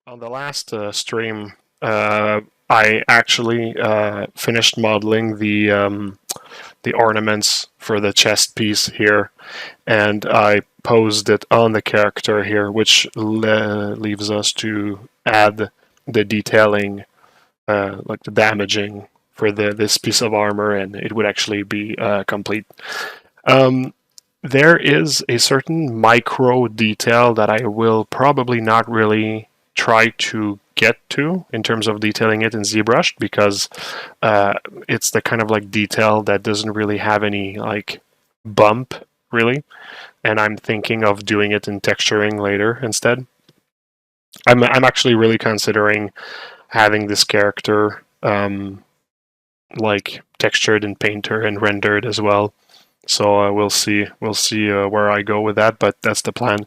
On the last stream, I actually finished modeling the ornaments for the chest piece here, and I posed it on the character here, which leaves us to add the detailing, like the damaging for this piece of armor, and it would actually be complete. Um, there is a certain micro detail that I will probably not really try to get to in terms of detailing it in Zbrush because it's the kind of like detail that doesn't really have any like bump really, and I'm thinking of doing it in texturing later instead. I'm actually really considering having this character like textured in Painter and rendered as well. So we'll see where I go with that, but that's the plan,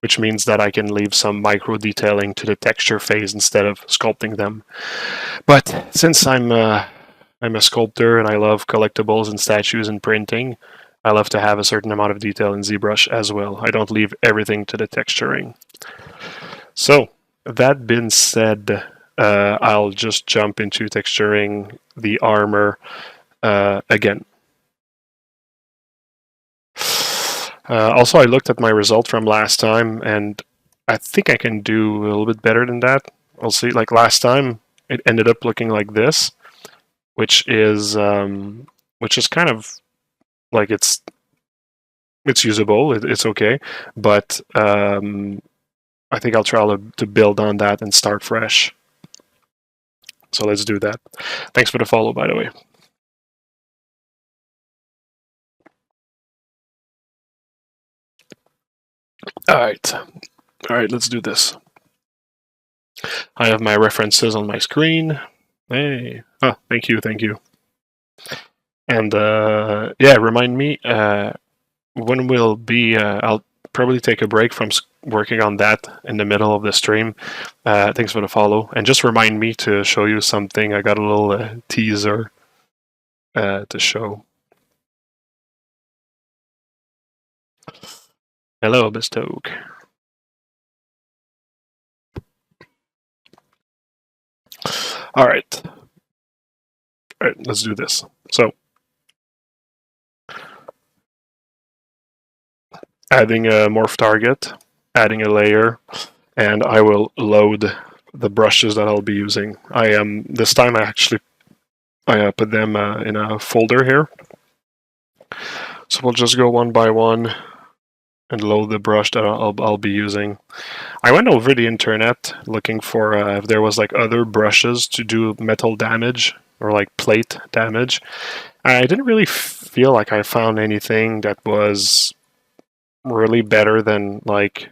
which means that I can leave some micro detailing to the texture phase instead of sculpting them. But since I'm a sculptor and I love collectibles and statues and printing, I love to have a certain amount of detail in ZBrush as well. I don't leave everything to the texturing. So that being said, I'll just jump into texturing the armor again. Also, I looked at my result from last time, and I think I can do a little bit better than that. We'll see. Like last time, it ended up looking like this, which is kind of like it's usable. It's okay, but I think I'll try to build on that and start fresh. So let's do that. Thanks for the follow, by the way. All right, let's do this. I have my references on my screen. Hey, oh, thank you. And yeah, remind me when we'll be. I'll probably take a break from working on that in the middle of the stream. Thanks for the follow, and just remind me to show you something. I got a little teaser to show. Hello, Bestoke. All right, let's do this. So, adding a morph target, adding a layer, and I will load the brushes that I'll be using. This time I put them in a folder here. So we'll just go one by one and load the brush that I'll be using. I went over the internet looking for if there was like other brushes to do metal damage or like plate damage. I didn't really feel like I found anything that was really better than like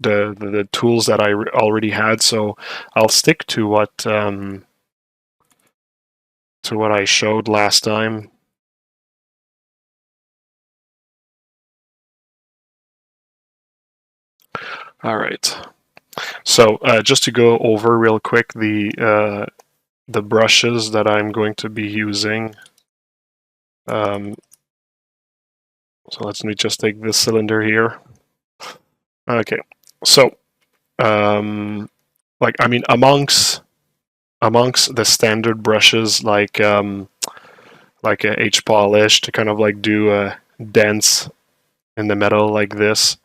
the tools that I already had. So I'll stick to what I showed last time. All right. So just to go over real quick the brushes that I'm going to be using. So let me just take this cylinder here. Okay. So like I mean amongst the standard brushes like a H polish to kind of like do a dents in the metal like this,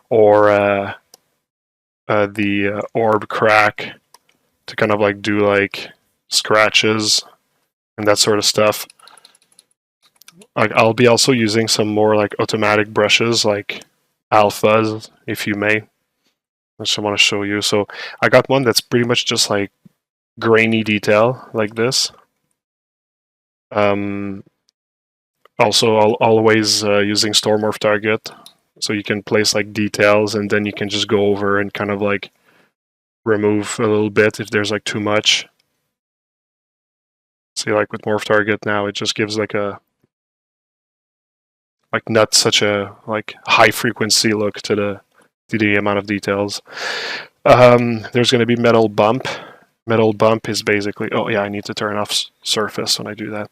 or the orb crack to kind of like do like scratches and that sort of stuff. Like I'll be also using some more like automatic brushes like alphas, if you may. I just want to show you. So I got one that's pretty much just like grainy detail like this. Also, always using store morph target, so you can place like details, and then you can just go over and kind of like remove a little bit if there's like too much. See, like with morph target now, it just gives like a not such a like high frequency look to the amount of details. There's going to be metal bump. Metal bump is basically, oh yeah, I need to turn off surface when I do that.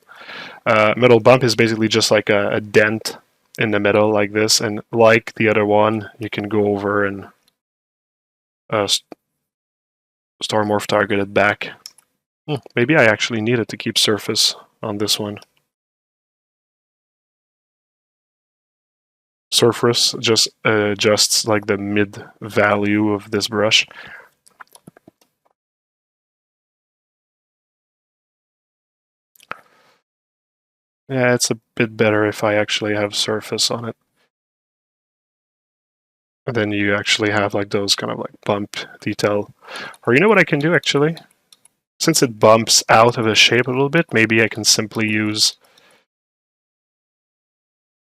Metal bump is basically just like a dent in the middle like this, and like the other one, you can go over and Star Morph targeted back. Maybe I actually needed to keep surface on this one. Surface just adjusts like the mid value of this brush. Yeah, it's a bit better if I actually have surface on it. And then you actually have like those kind of like bump detail. Or you know what I can do actually? Since it bumps out of the shape a little bit, maybe I can simply use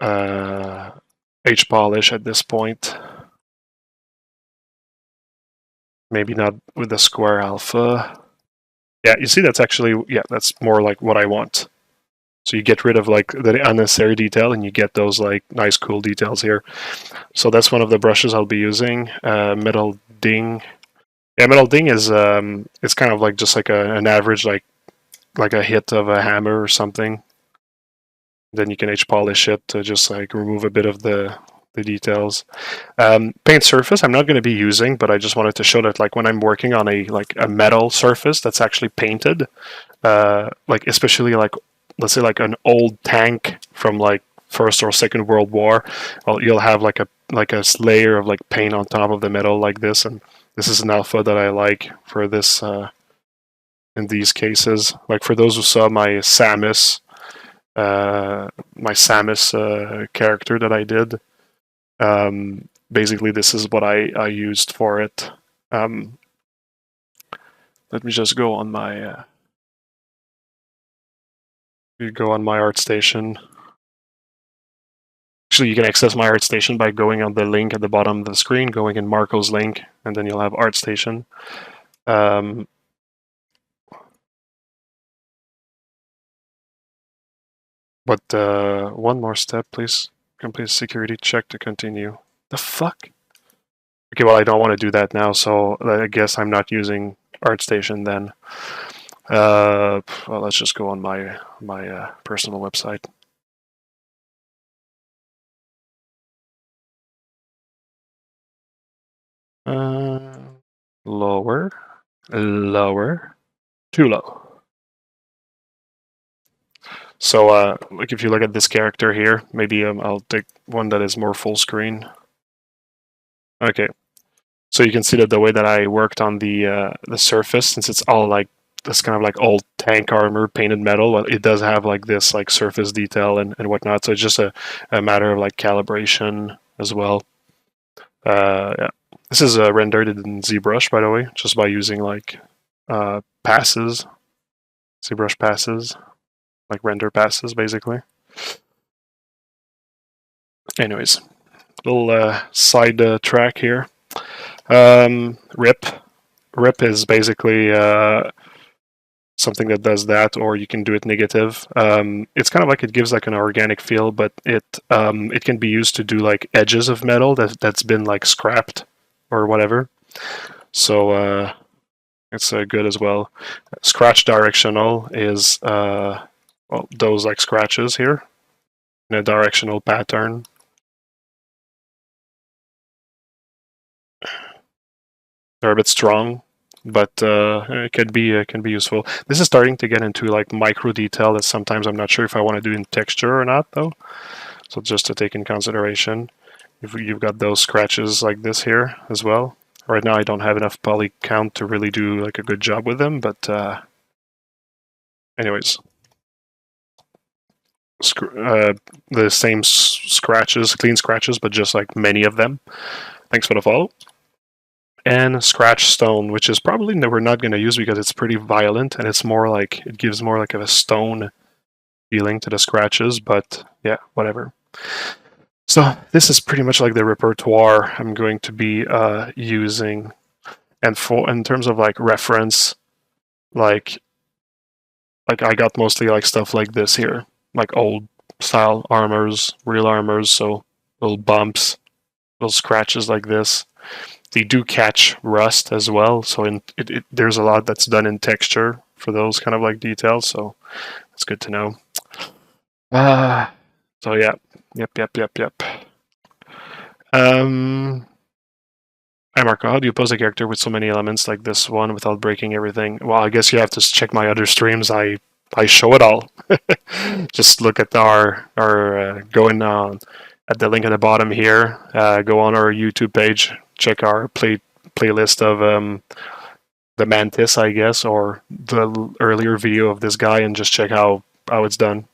H-polish at this point. Maybe not with the square alpha. Yeah, you see that's actually, yeah, that's more like what I want. So you get rid of like the unnecessary detail and you get those like nice cool details here. So that's one of the brushes I'll be using. Metal Ding. Yeah, Metal Ding is it's kind of like just like an average like a hit of a hammer or something. Then you can H-polish it to just like remove a bit of the details. Paint surface I'm not going to be using, but I just wanted to show that like when I'm working on a metal surface that's actually painted, like especially like let's say like an old tank from like First or Second World War, well, you'll have like a layer of like paint on top of the metal like this, and this is an alpha that I like for this in these cases. Like for those who saw my Samus character that I did, basically this is what I used for it. Let me just go on my ArtStation. Actually, you can access my ArtStation by going on the link at the bottom of the screen, going in Marco's link, and then you'll have ArtStation. But one more step, please. Complete security check to continue. The fuck? Okay, well, I don't want to do that now, so I guess I'm not using ArtStation then. Well, let's just go on my personal website. Lower, too low. So, like if you look at this character here, maybe I'll take one that is more full screen. Okay, so you can see that the way that I worked on the surface, since it's all like this kind of like old tank armor painted metal, well, it does have like this like surface detail and whatnot. So it's just a matter of like calibration as well. Yeah. This is rendered in Zbrush, by the way, just by using like passes, Zbrush passes, like render passes, basically. Anyways, little side track here. Rip is basically something that does that, or you can do it negative. It's kind of like it gives like an organic feel, but it can be used to do like edges of metal that's been like scrapped or whatever. So it's good as well. Scratch directional is well, those like scratches here in a directional pattern. They're a bit strong, but it can be useful. This is starting to get into like micro detail that sometimes I'm not sure if I want to do in texture or not, though. So just to take in consideration, if you've got those scratches like this here as well. Right now I don't have enough poly count to really do like a good job with them, but anyways. The same scratches, clean scratches, but just like many of them. Thanks for the follow. And Scratch Stone, which is probably we're not going to use because it's pretty violent and it's more like, it gives more like of a stone feeling to the scratches, but yeah, whatever. So this is pretty much like the repertoire I'm going to be using. And for in terms of like reference, like I got mostly like stuff like this here, like old style armors, real armors, so little bumps, little scratches like this. They do catch rust as well, so there's a lot that's done in texture for those kind of like details, so that's good to know. So yeah, yep. I'm Marco, how do you pose a character with so many elements like this one without breaking everything? Well, I guess you have to check my other streams. I show it all. Just look at our going on at the link at the bottom here. Go on our YouTube page, check our playlist of the Mantis, I guess, or the earlier video of this guy, and just check how it's done.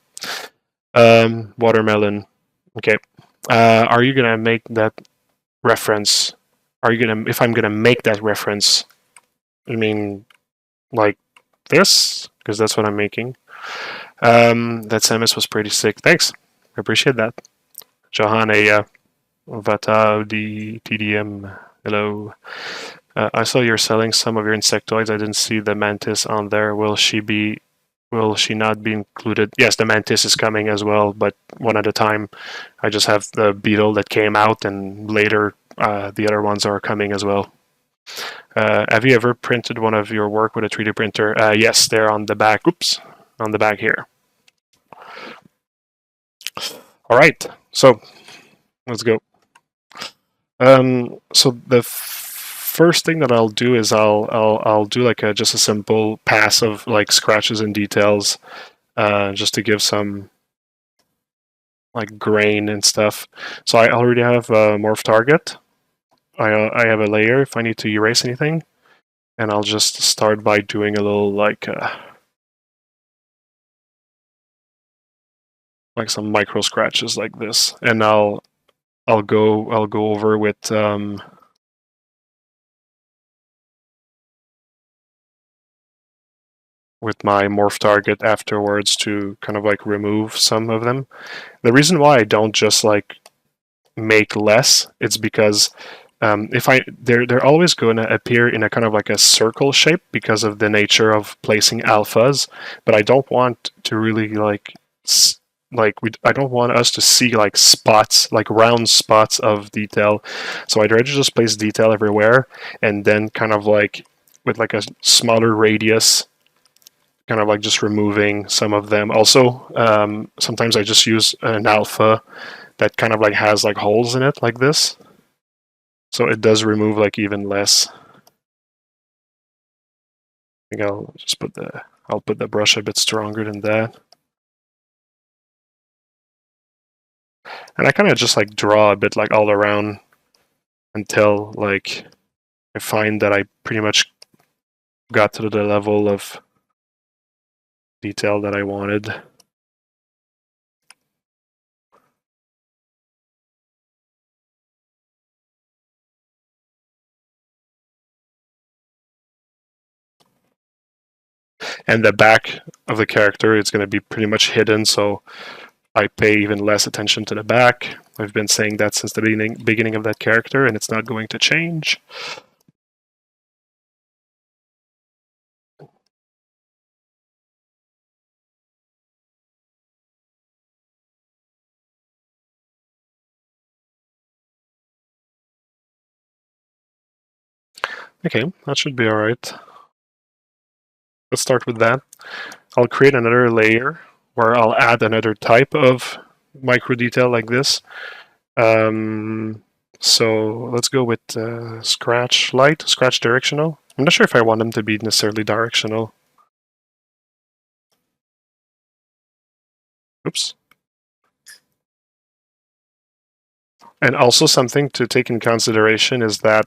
Watermelon. Okay. Are you gonna make that reference? Are you gonna, if I'm gonna make that reference, I mean, like this? Because that's what I'm making. That Samus was pretty sick. Thanks. I appreciate that. Johanna, Vata, the TDM. Hello. I saw you're selling some of your insectoids. I didn't see the Mantis on there. Will she not be included? Yes, the Mantis is coming as well, but one at a time. I just have the beetle that came out, and later the other ones are coming as well. Have you ever printed one of your work with a 3D printer? Yes, they're on the back. Oops, on the back here. All right, so let's go. So the first thing that I'll do is I'll do like just a simple pass of like scratches and details, just to give some like grain and stuff. So I already have a morph target. I have a layer if I need to erase anything, and I'll just start by doing a little like some micro scratches like this, and I'll go over with my morph target afterwards to kind of like remove some of them. The reason why I don't just like make less, it's because if they're always going to appear in a kind of like a circle shape because of the nature of placing alphas, but I don't want to really I don't want us to see like spots, like round spots of detail. So I'd rather just place detail everywhere, and then kind of like with like a smaller radius, kind of like just removing some of them. Also, sometimes I just use an alpha that kind of like has like holes in it like this. So it does remove like even less. I think I'll just put the brush a bit stronger than that. And I kind of just like draw a bit like all around until like I find that I pretty much got to the level of detail that I wanted. And the back of the character is going to be pretty much hidden, so I pay even less attention to the back. I've been saying that since the beginning of that character, and it's not going to change. Okay, that should be alright. Let's start with that. I'll create another layer where I'll add another type of micro detail like this. So let's go with scratch light, scratch directional. I'm not sure if I want them to be necessarily directional. Oops. And also something to take in consideration is that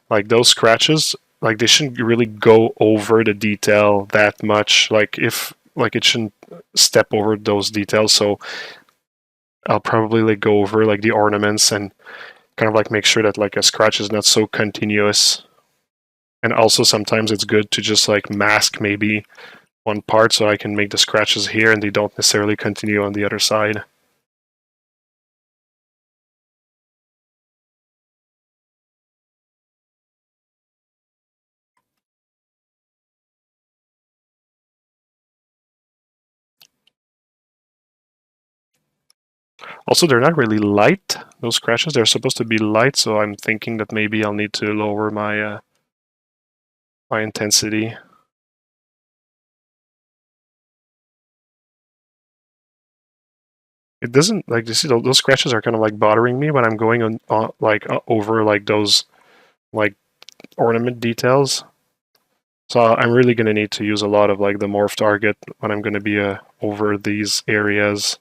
like those scratches, like they shouldn't really go over the detail that much. Like if like it shouldn't step over those details. So I'll probably like go over like the ornaments and kind of like make sure that like a scratch is not so continuous. And also sometimes it's good to just like mask maybe one part so I can make the scratches here and they don't necessarily continue on the other side. Also, they're not really light, those scratches. They're supposed to be light, so I'm thinking that maybe I'll need to lower my my intensity. It doesn't, like, you see, those scratches are kind of like bothering me when I'm going on like over like those like ornament details. So I'm really going to need to use a lot of like the morph target when I'm going to be over these areas.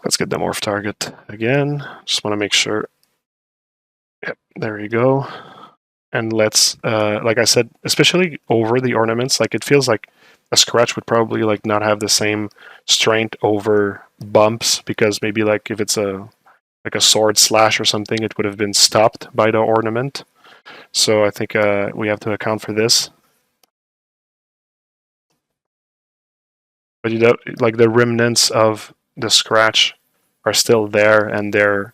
Let's get the morph target again. Just want to make sure. Yep, there you go. And let's, like I said, especially over the ornaments, like it feels like a scratch would probably like not have the same strength over bumps, because maybe like if it's like a sword slash or something, it would have been stopped by the ornament. So I think we have to account for this. But you know, like the remnants of the scratch are still there, and they're,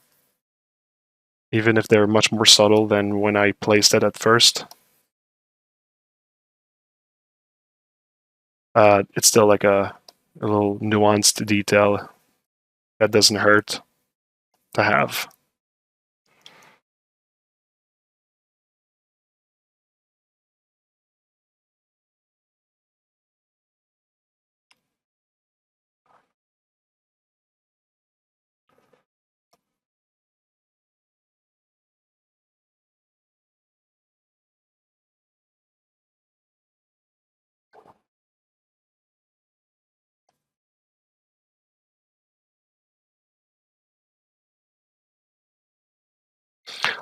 even if they're much more subtle than when I placed it at first, it's still like a little nuanced detail that doesn't hurt to have.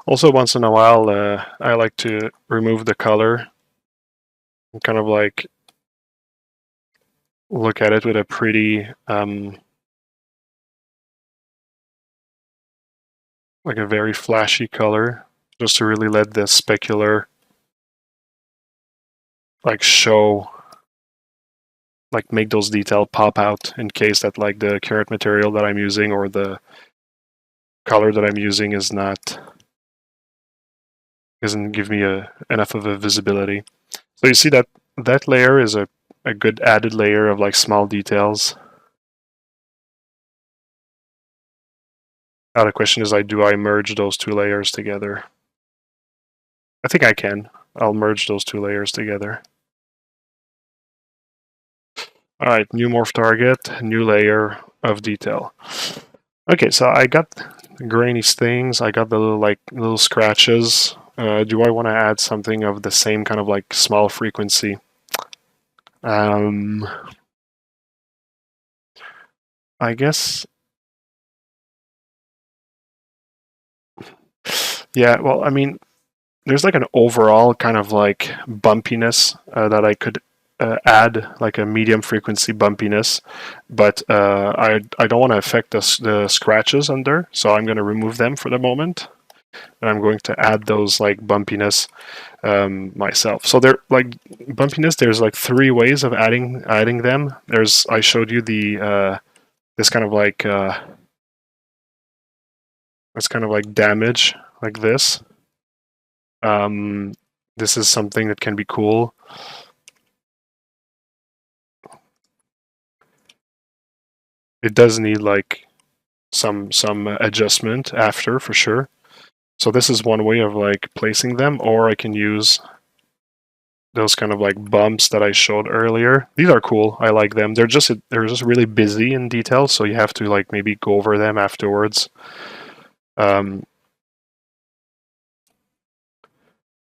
Also, once in a while, I like to remove the color and kind of like look at it with a pretty, like a very flashy color, just to really let the specular like show, like make those details pop out, in case that like the current material that I'm using or the color that I'm using is not, doesn't give me enough of a visibility. So you see that that layer is a good added layer of like small details. Now the question is, do I merge those two layers together? I think I can. I'll merge those two layers together. All right, new morph target, new layer of detail. Okay, so I got grainy things. I got the little scratches. Do I want to add something of the same kind of like small frequency? I guess. Yeah. Well, I mean, there's like an overall kind of like bumpiness that I could add, like a medium frequency bumpiness, but I don't want to affect the scratches under, so I'm going to remove them for the moment, and I'm going to add those like bumpiness myself. So they're like bumpiness. There's like three ways of adding them. There's, I showed you the this kind of like damage like this. This is something that can be cool. It does need like some adjustment after, for sure. So this is one way of like placing them, or I can use those kind of like bumps that I showed earlier. These are cool. I like them. They're just really busy in detail, so you have to like maybe go over them afterwards. But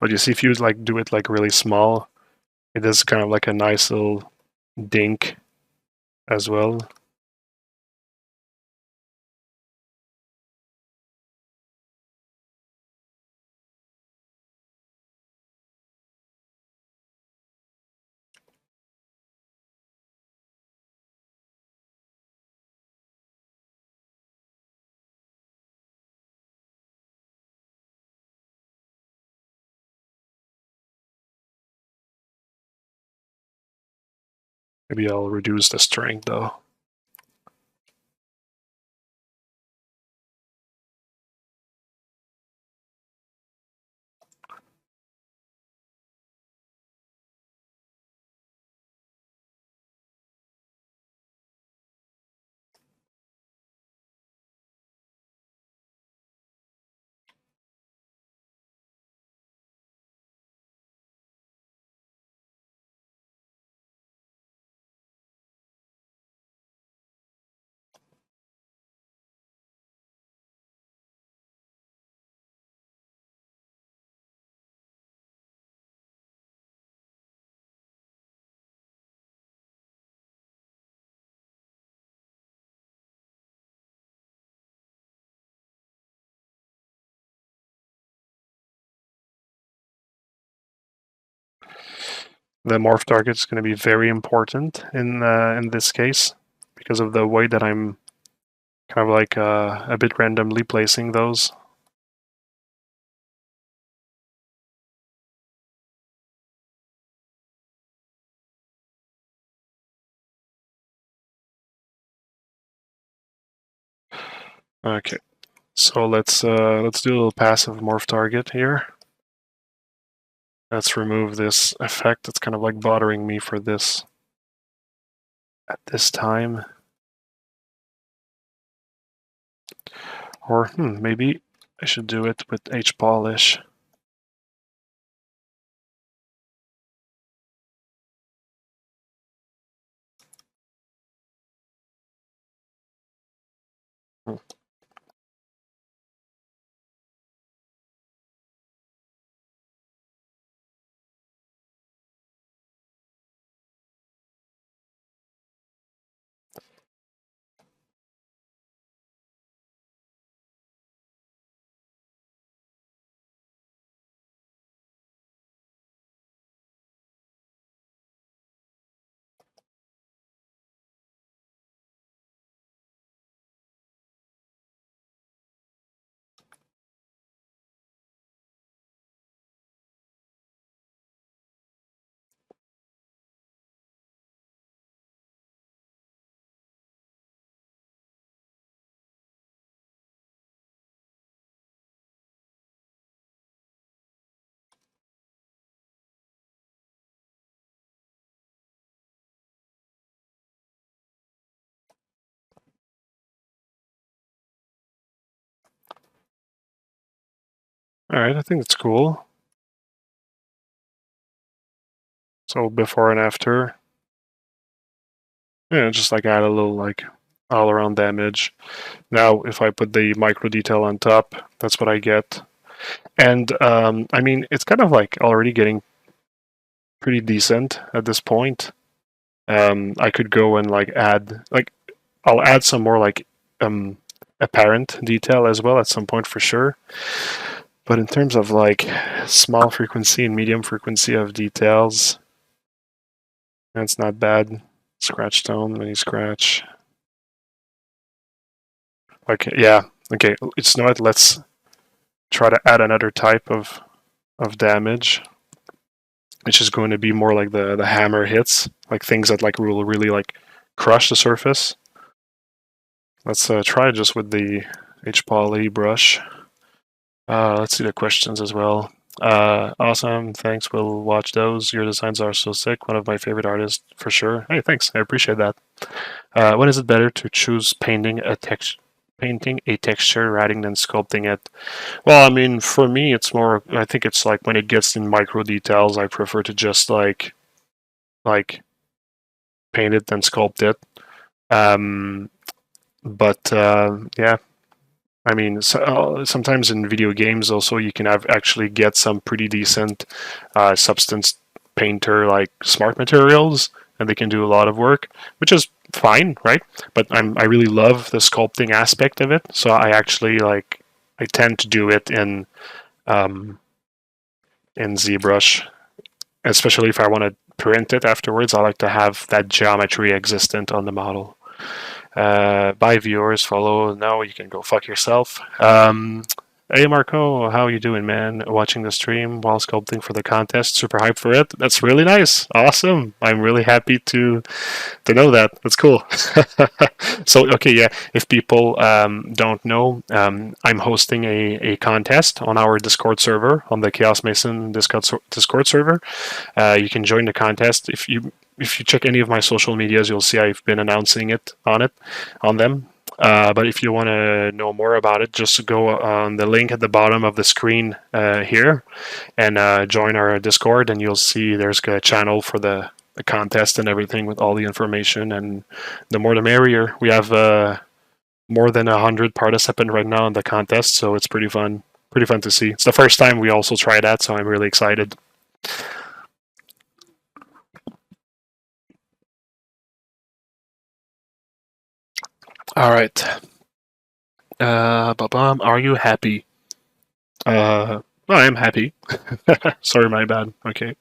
you see, if you like do it like really small, it is kind of like a nice little dink as well. Maybe I'll reduce the strength though. the morph target is going to be very important in this case because of the way that I'm kind of like a bit randomly placing those. Okay, so let's do a little passive morph target here. Let's remove this effect that's kind of like bothering me for this at this time. Or maybe I should do it with H polish. Alright, I think it's cool. So before and after. Yeah, just like add a little like all around damage. Now if I put the micro detail on top, that's what I get. And I mean it's kind of like already getting pretty decent at this point. I could go and like add I'll add some more like apparent detail as well at some point for sure. But in terms of like small frequency and medium frequency of details, that's not bad. Scratch tone, mini scratch. Okay, yeah. Okay, it's not. Let's try to add another type of damage, which is going to be more like the hammer hits, like things that like will really like crush the surface. Let's try just with the H poly brush. Let's see the questions as well. Awesome, thanks. We'll watch those. Your designs are so sick. One of my favorite artists for sure. Hey, thanks. I appreciate that. When is it better to choose painting a texture rather than sculpting it? Well, I mean, for me, it's more. I think it's like when it gets in micro details, I prefer to just like paint it than sculpt it. But yeah. I mean, sometimes in video games also you can actually get some pretty decent substance painter like smart materials, and they can do a lot of work, which is fine, right? But I really love the sculpting aspect of it, so I actually I tend to do it in ZBrush, especially if I want to print it afterwards. I like to have that geometry existent on the model. Bye viewers, follow. No, you can go fuck yourself. Hey Marco, how you doing, man? Watching the stream while sculpting for the contest. Super hyped for it. That's really nice. Awesome. I'm really happy to know that. That's cool. So okay, yeah. If people don't know, I'm hosting a contest on our Discord server, on the Chaos Mason Discord server. You can join the contest if you check any of my social medias. You'll see I've been announcing it on them. But if you want to know more about it, just go on the link at the bottom of the screen here and join our Discord, and you'll see there's a channel for the contest and everything with all the information. And the more the merrier. We have more than 100 participants right now in the contest, so it's pretty fun. Pretty fun to see. It's the first time we also try that, so I'm really excited. All right. Are you happy? I am happy. Sorry, my bad. Okay.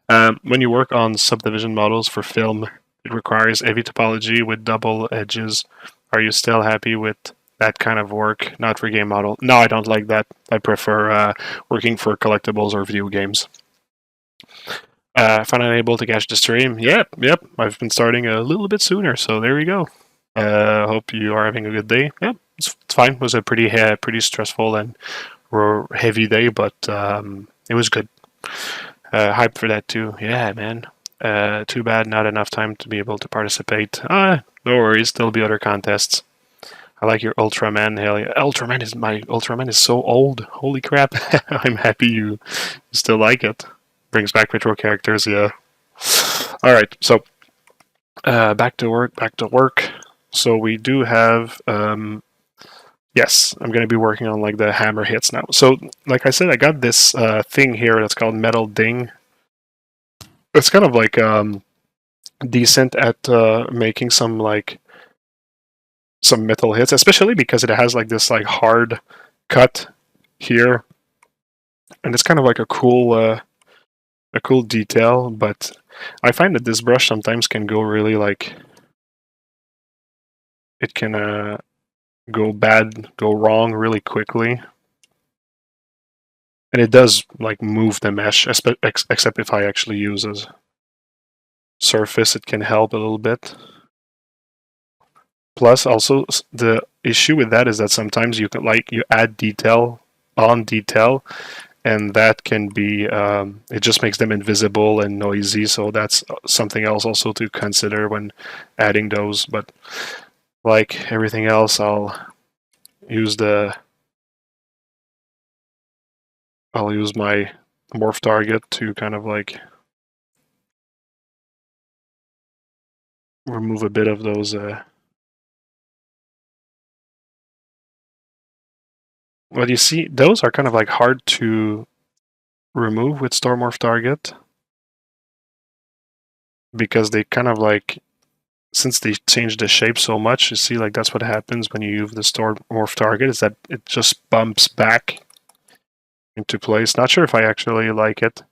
When you work on subdivision models for film, it requires heavy topology with double edges. Are you still happy with that kind of work? Not for game model. No, I don't like that. I prefer working for collectibles or video games. Finally able to catch the stream. Yep. I've been starting a little bit sooner, so there you go. Hope you are having a good day. Yeah, it's fine. It was a pretty stressful and heavy day, but it was good. Hyped for that too. Yeah, man. Too bad not enough time to be able to participate. No worries. There'll be other contests. I like your Ultraman. Hell yeah. Ultraman is so old. Holy crap. I'm happy you still like it. Brings back retro characters, yeah. Alright, so back to work. So we do have yes, I'm going to be working on like the hammer hits now. So like I said, I got this thing here that's called Metal Ding. It's kind of like decent at making some metal hits, especially because it has like this like hard cut here, and it's kind of like a cool detail. But I find that this brush sometimes can go really like it can go wrong really quickly, and it does like move the mesh. Except if I actually use a surface, it can help a little bit. Plus, also the issue with that is that sometimes you add detail on detail, and that can be it just makes them invisible and noisy. So that's something else also to consider when adding those. But like everything else, I'll use my morph target to kind of like remove a bit of those. Well, you see, those are kind of like hard to remove with store morph target because they kind of like, since they changed the shape so much, you see, like that's what happens when you use the store morph target, is that it just bumps back into place. Not sure if I actually like it.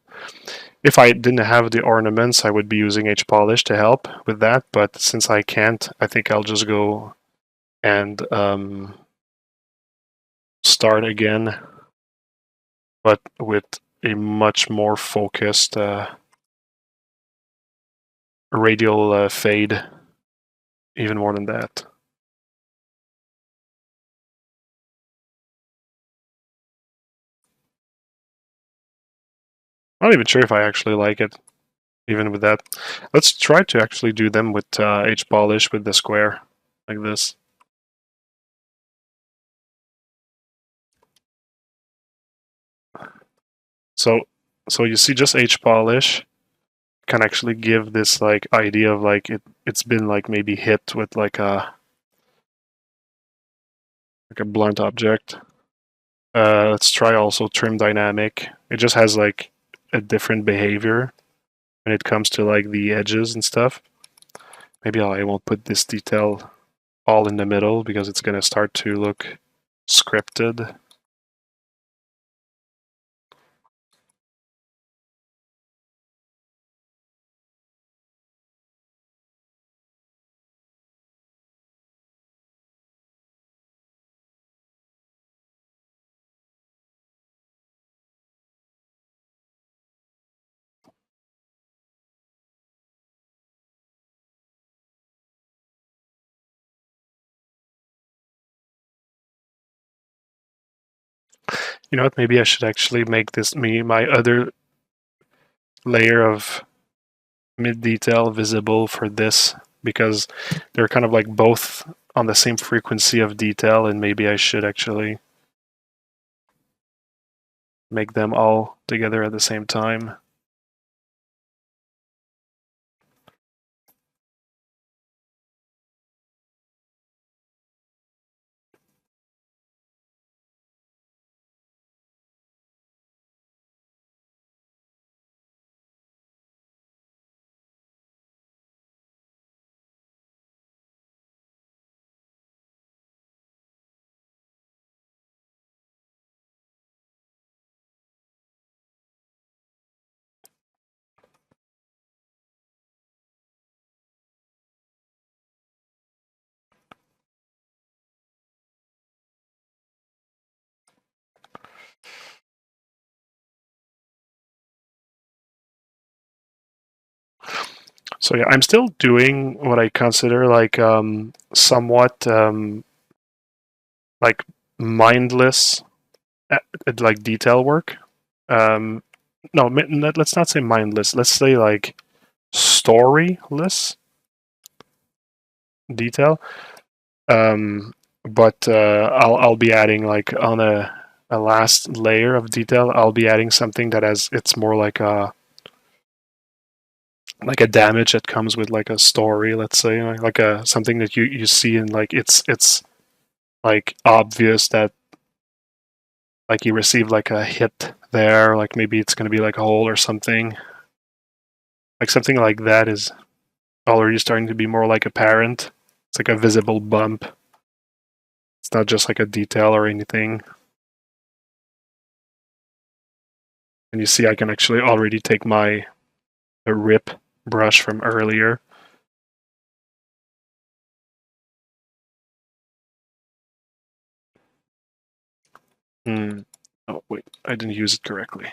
If I didn't have the ornaments, I would be using H-Polish to help with that, but since I can't, I think I'll just go and start again, but with a much more focused radial fade, even more than that. I'm not even sure if I actually like it, even with that. Let's try to actually do them with H-Polish with the square, like this. So you see, just H-Polish can actually give this like idea of like it's been like maybe hit with like a blunt object. Let's try also trim dynamic. It just has like a different behavior when it comes to like the edges and stuff. Maybe I won't put this detail all in the middle because it's gonna start to look scripted. You know what? Maybe I should actually make this my other layer of mid detail visible for this, because they're kind of like both on the same frequency of detail, and maybe I should actually make them all together at the same time. So yeah, I'm still doing what I consider like somewhat like mindless like detail work. Um, no, let's not say mindless. Let's say like storyless detail. But I'll be adding like on a last layer of detail. I'll be adding something that has it's more like a damage that comes with like a story. Let's say like a something that you see and like it's like obvious that like you received like a hit there. Like maybe it's gonna be like a hole or something. Like something like that is already starting to be more like apparent. It's like a visible bump. It's not just like a detail or anything. And you see I can actually already take my rip brush from earlier. Oh wait, I didn't use it correctly.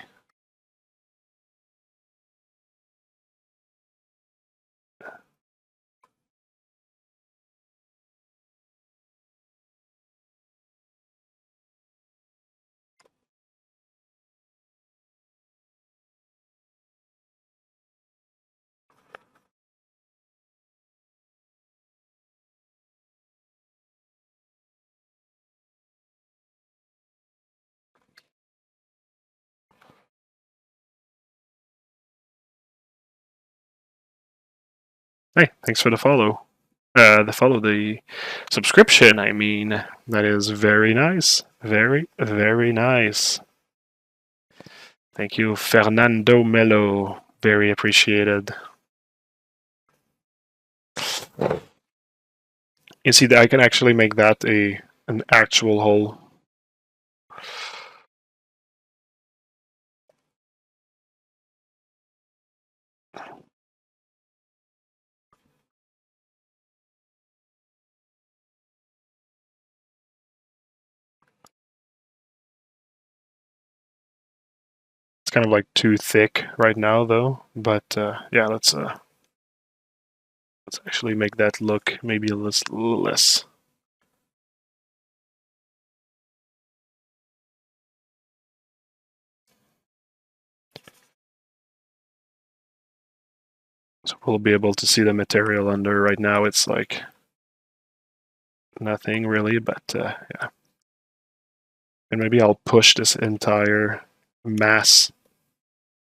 Hey, thanks for the follow. The subscription, I mean. That is very nice. Very, very nice. Thank you, Fernando Melo. Very appreciated. You see that I can actually make that an actual hole. It's kind of like too thick right now though, but yeah, let's actually make that look maybe a little less. So we'll be able to see the material under. Right now it's like nothing really, but yeah. And maybe I'll push this entire mass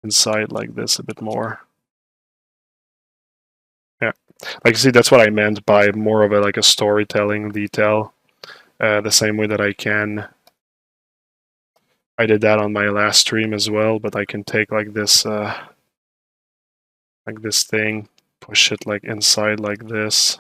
inside like this a bit more. Yeah, like you see, that's what I meant by more of a like a storytelling detail. The same way that I did that on my last stream as well, but I can take like this thing, push it like inside like this.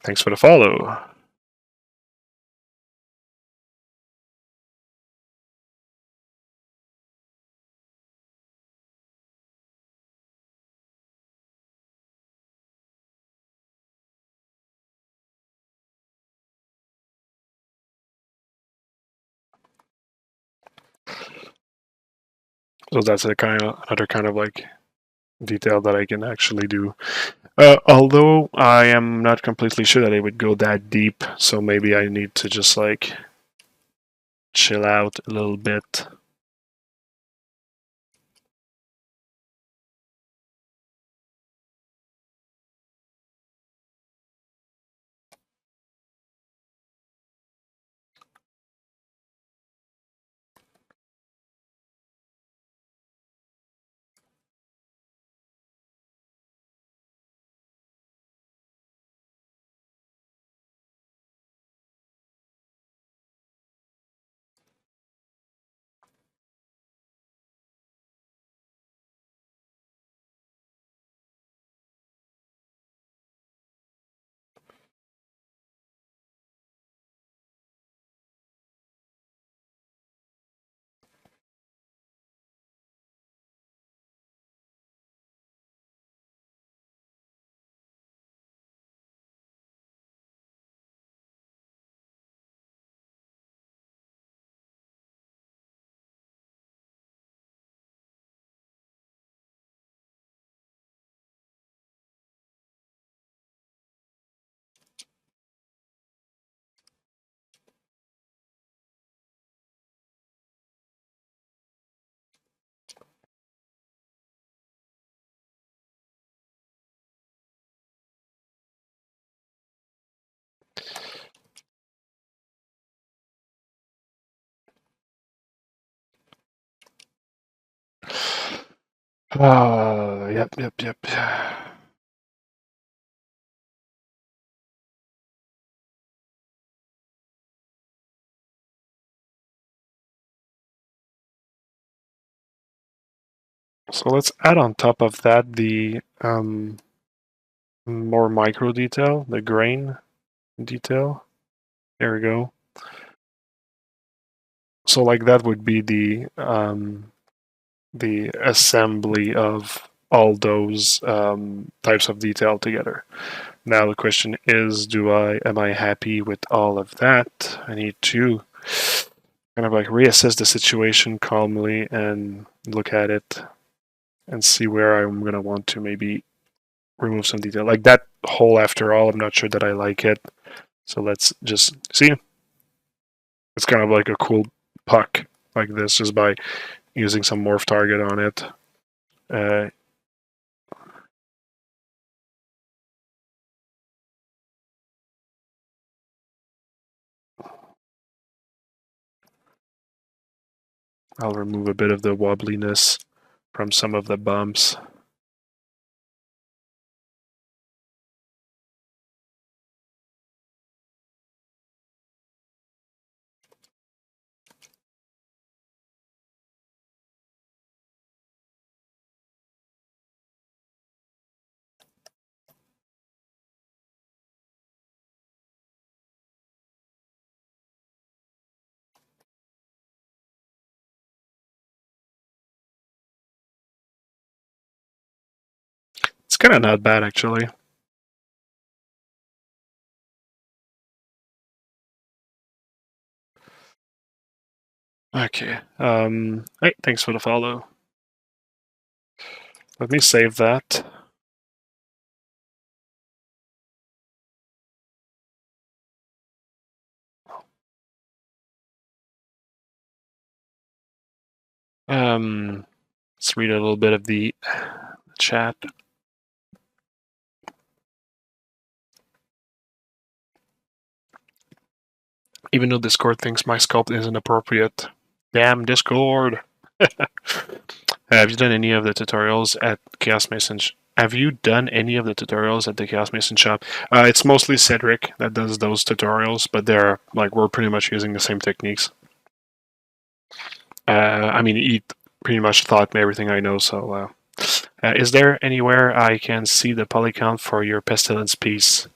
Thanks for the follow. So that's another kind of like detail that I can actually do. Although I am not completely sure that it would go that deep, so maybe I need to just like chill out a little bit. Yep. So let's add on top of that the more micro detail, the grain detail. There we go. So like that would be the assembly of all those types of detail together. Now the question is, am I happy with all of that? I need to kind of like reassess the situation calmly and look at it and see where I'm gonna want to maybe remove some detail. Like that hole, after all, I'm not sure that I like it. So let's just see. It's kind of like a cool puck like this just by using some morph target on it. I'll remove a bit of the wobbliness from some of the bumps. It's kind of not bad, actually. Okay. Hey, thanks for the follow. Let me save that. Let's read a little bit of the chat. Even though Discord thinks my sculpt isn't appropriate. Damn Discord! Have you done any of the tutorials at Chaos Mason? Have you done any of the tutorials at the Chaos Mason shop? It's mostly Cedric that does those tutorials, but we're pretty much using the same techniques. I mean, he pretty much taught me everything I know, so... is there anywhere I can see the poly count for your Pestilence piece?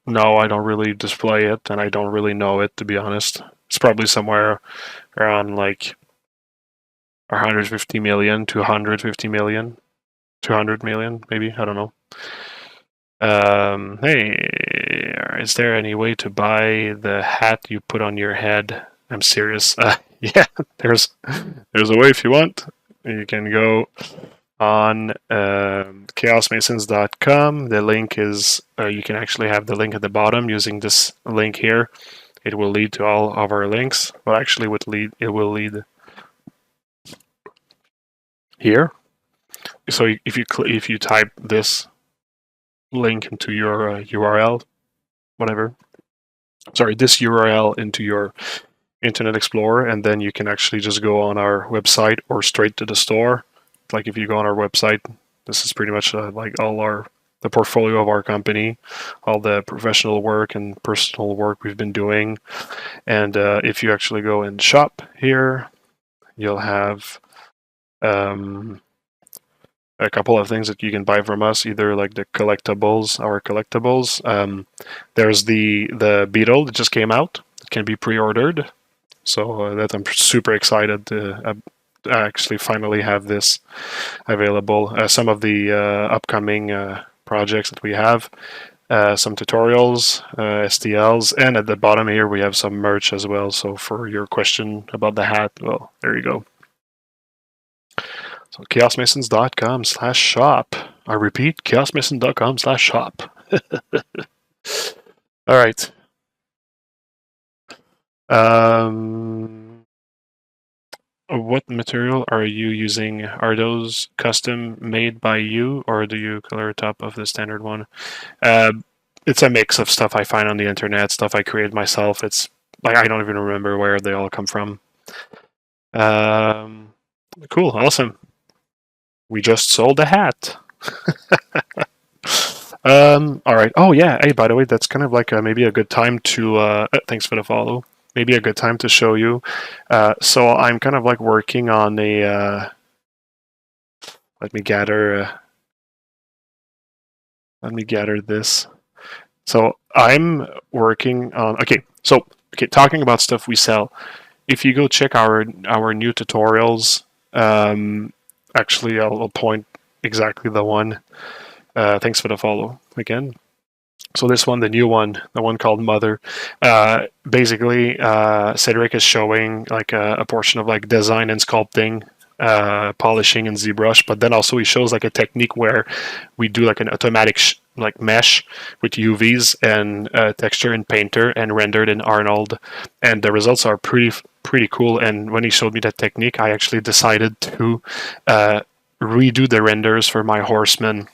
No, I don't really display it, and I don't really know it, to be honest. It's probably somewhere around, like, 150 million, 250 million, 200 million, maybe, I don't know. Hey, is there any way to buy the hat you put on your head? I'm serious. Yeah, there's a way if you want. You can go on chaosmasons.com. The link is, you can actually have the link at the bottom using this link here. It will lead to all of our links. Well, actually, it will lead here. So if you type this link into your URL, whatever. Sorry, this URL into your Internet Explorer, and then you can actually just go on our website or straight to the store. Like if you go on our website, this is pretty much like the portfolio of our company, all the professional work and personal work we've been doing. And if you actually go and shop here, you'll have a couple of things that you can buy from us, either like the collectibles, our collectibles. There's the Beetle that just came out. It can be pre-ordered. So that I'm super excited to actually finally have this available. Some of the upcoming projects that we have, some tutorials, STLs, and at the bottom here we have some merch as well. So for your question about the hat, well, there you go. So chaosmasons.com/shop. I repeat, chaosmason.com/shop. All right. What material are you using? Are those custom made by you, or do you color top of the standard one? It's a mix of stuff I find on the internet, stuff I create myself. It's like I don't even remember where they all come from. Cool, awesome. We just sold a hat. All right. Oh yeah. Hey, by the way, that's kind of like maybe a good time to. Thanks for the follow. Maybe a good time to show you. So I'm kind of like working on a. Let me gather. Let me gather this. So I'm working on. Okay. So talking about stuff we sell. If you go check our new tutorials, actually I'll point exactly the one. Thanks for the follow again. So this one, the new one, the one called Mother, basically Cedric is showing like a portion of like design and sculpting, polishing in Zbrush, but then also he shows like a technique where we do like an automatic like mesh with UVs and texture in Painter and rendered in Arnold, and the results are pretty cool. And when he showed me that technique, I actually decided to redo the renders for my horseman.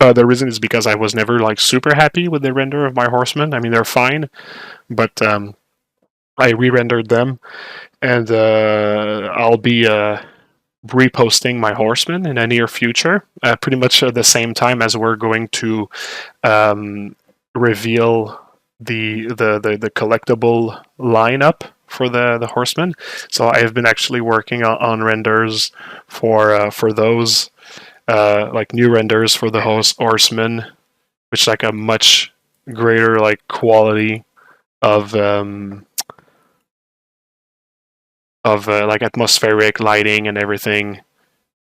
The reason is because I was never like super happy with the render of my horsemen. I mean, they're fine, but I re-rendered them, and I'll be reposting my horsemen in the near future, pretty much at the same time as we're going to reveal the collectible lineup for the horsemen. So I have been actually working on renders for those. Like new renders for the horsemen, which is like a much greater like quality of like atmospheric lighting and everything.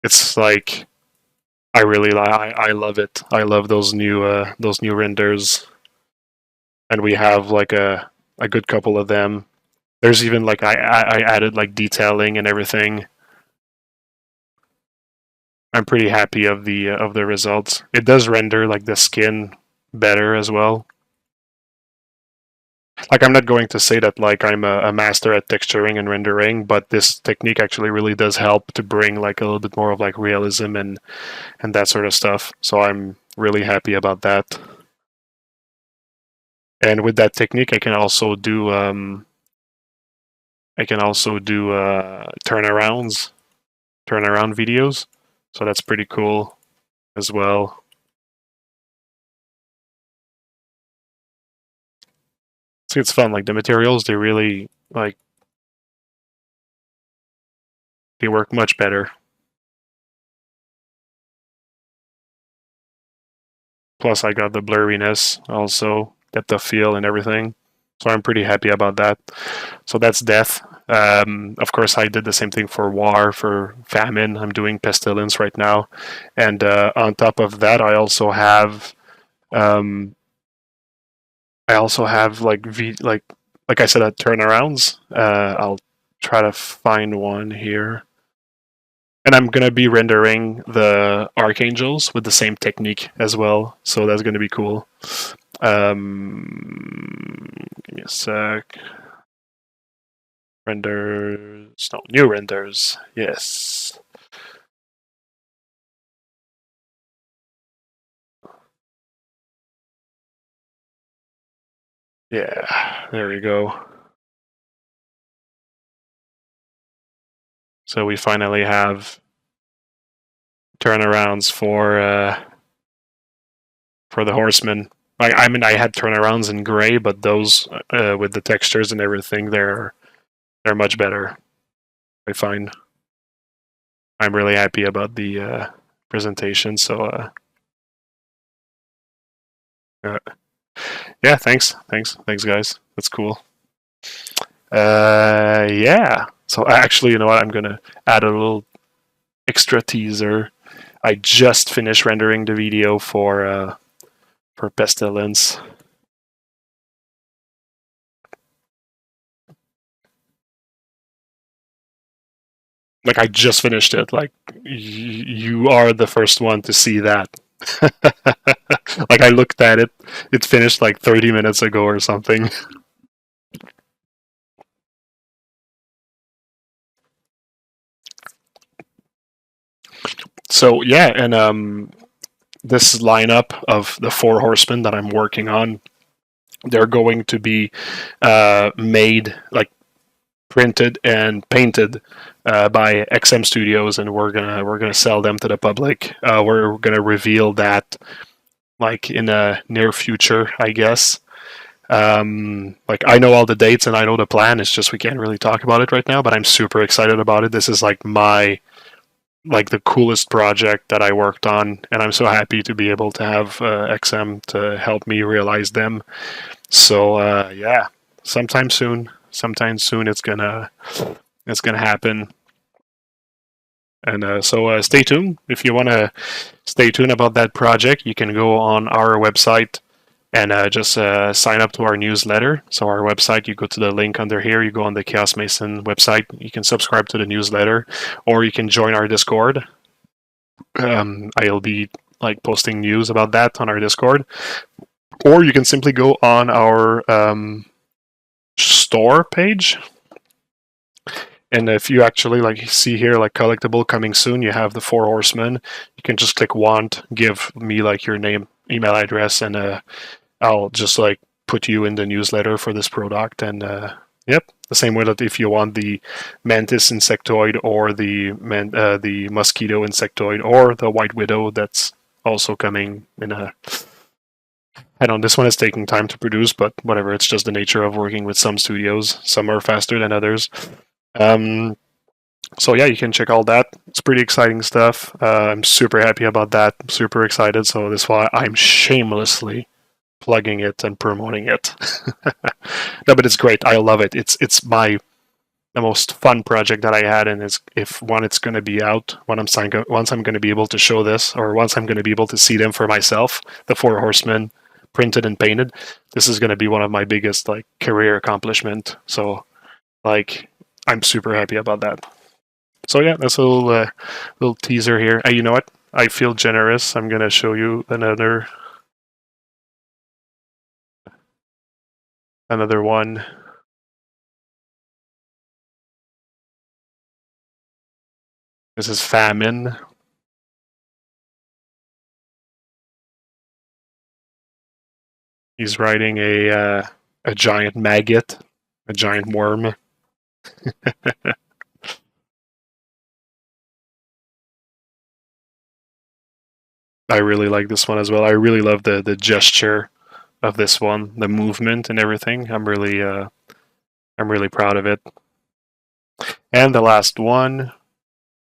It's like I really I love it. I love those new renders, and we have like a good couple of them. There's even like I added like detailing and everything. I'm pretty happy of the results. It does render like the skin better as well. Like I'm not going to say that like I'm a master at texturing and rendering, but this technique actually really does help to bring like a little bit more of like realism and that sort of stuff. So I'm really happy about that. And with that technique, I can also do turnaround videos. So that's pretty cool as well. So it's fun. Like the materials, they really like they work much better. Plus, I got the blurriness also, depth of field and everything. So I'm pretty happy about that. So that's Death. Of course, I did the same thing for War, for Famine. I'm doing Pestilence right now, and on top of that, I also have like like I said, turnarounds. I'll try to find one here. And I'm going to be rendering the Archangels with the same technique as well, so that's going to be cool. Give me a sec. Renders. No, new renders. Yes. Yeah, there we go. So we finally have turnarounds for the horsemen. I mean, I had turnarounds in gray, but those with the textures and everything, they're much better. I find. I'm really happy about the presentation. So yeah, thanks, guys. That's cool. Yeah. So actually, you know what? I'm gonna add a little extra teaser. I just finished rendering the video for Pestilence. Like I just finished it. Like you are the first one to see that. Like I looked at it. It finished like 30 minutes ago or something. So yeah, and this lineup of the 4 horsemen that I'm working on, they're going to be made like printed and painted by XM Studios, and we're gonna sell them to the public. We're gonna reveal that like in a near future, I guess. Like I know all the dates and I know the plan. It's just we can't really talk about it right now. But I'm super excited about it. This is like the coolest project that I worked on, and I'm so happy to be able to have XM to help me realize them. So yeah, sometime soon it's gonna happen. And so stay tuned. If you want to stay tuned about that project, you can go on our website and just sign up to our newsletter. So our website, you go to the link under here, you go on the Chaos Mason website, you can subscribe to the newsletter, or you can join our Discord. I'll be like posting news about that on our Discord, or you can simply go on our store page. And if you actually like see here like collectible coming soon, you have the 4 horsemen. You can just click want, give me like your name, email address, and I'll just like put you in the newsletter for this product. And yep, the same way that if you want the mantis insectoid or the mosquito insectoid or the white widow, that's also coming in a. I don't know, this one is taking time to produce, but whatever. It's just the nature of working with some studios. Some are faster than others. So yeah, you can check all that. It's pretty exciting stuff. I'm super happy about that. I'm super excited. So that's why I'm shamelessly plugging it and promoting it. No, but it's great. I love it. It's the most fun project that I had, and it's going to be out, once I'm going to be able to show this, or once I'm going to be able to see them for myself, the 4 horsemen printed and painted. This is going to be one of my biggest like career accomplishment. So like I'm super happy about that. So yeah, that's a little teaser here. You know what? I feel generous. I'm gonna show you another one. This is Famine. He's riding a giant maggot, a giant worm. I really like this one as well. I really love the gesture of this one, the movement and everything. I'm really proud of it. And the last one,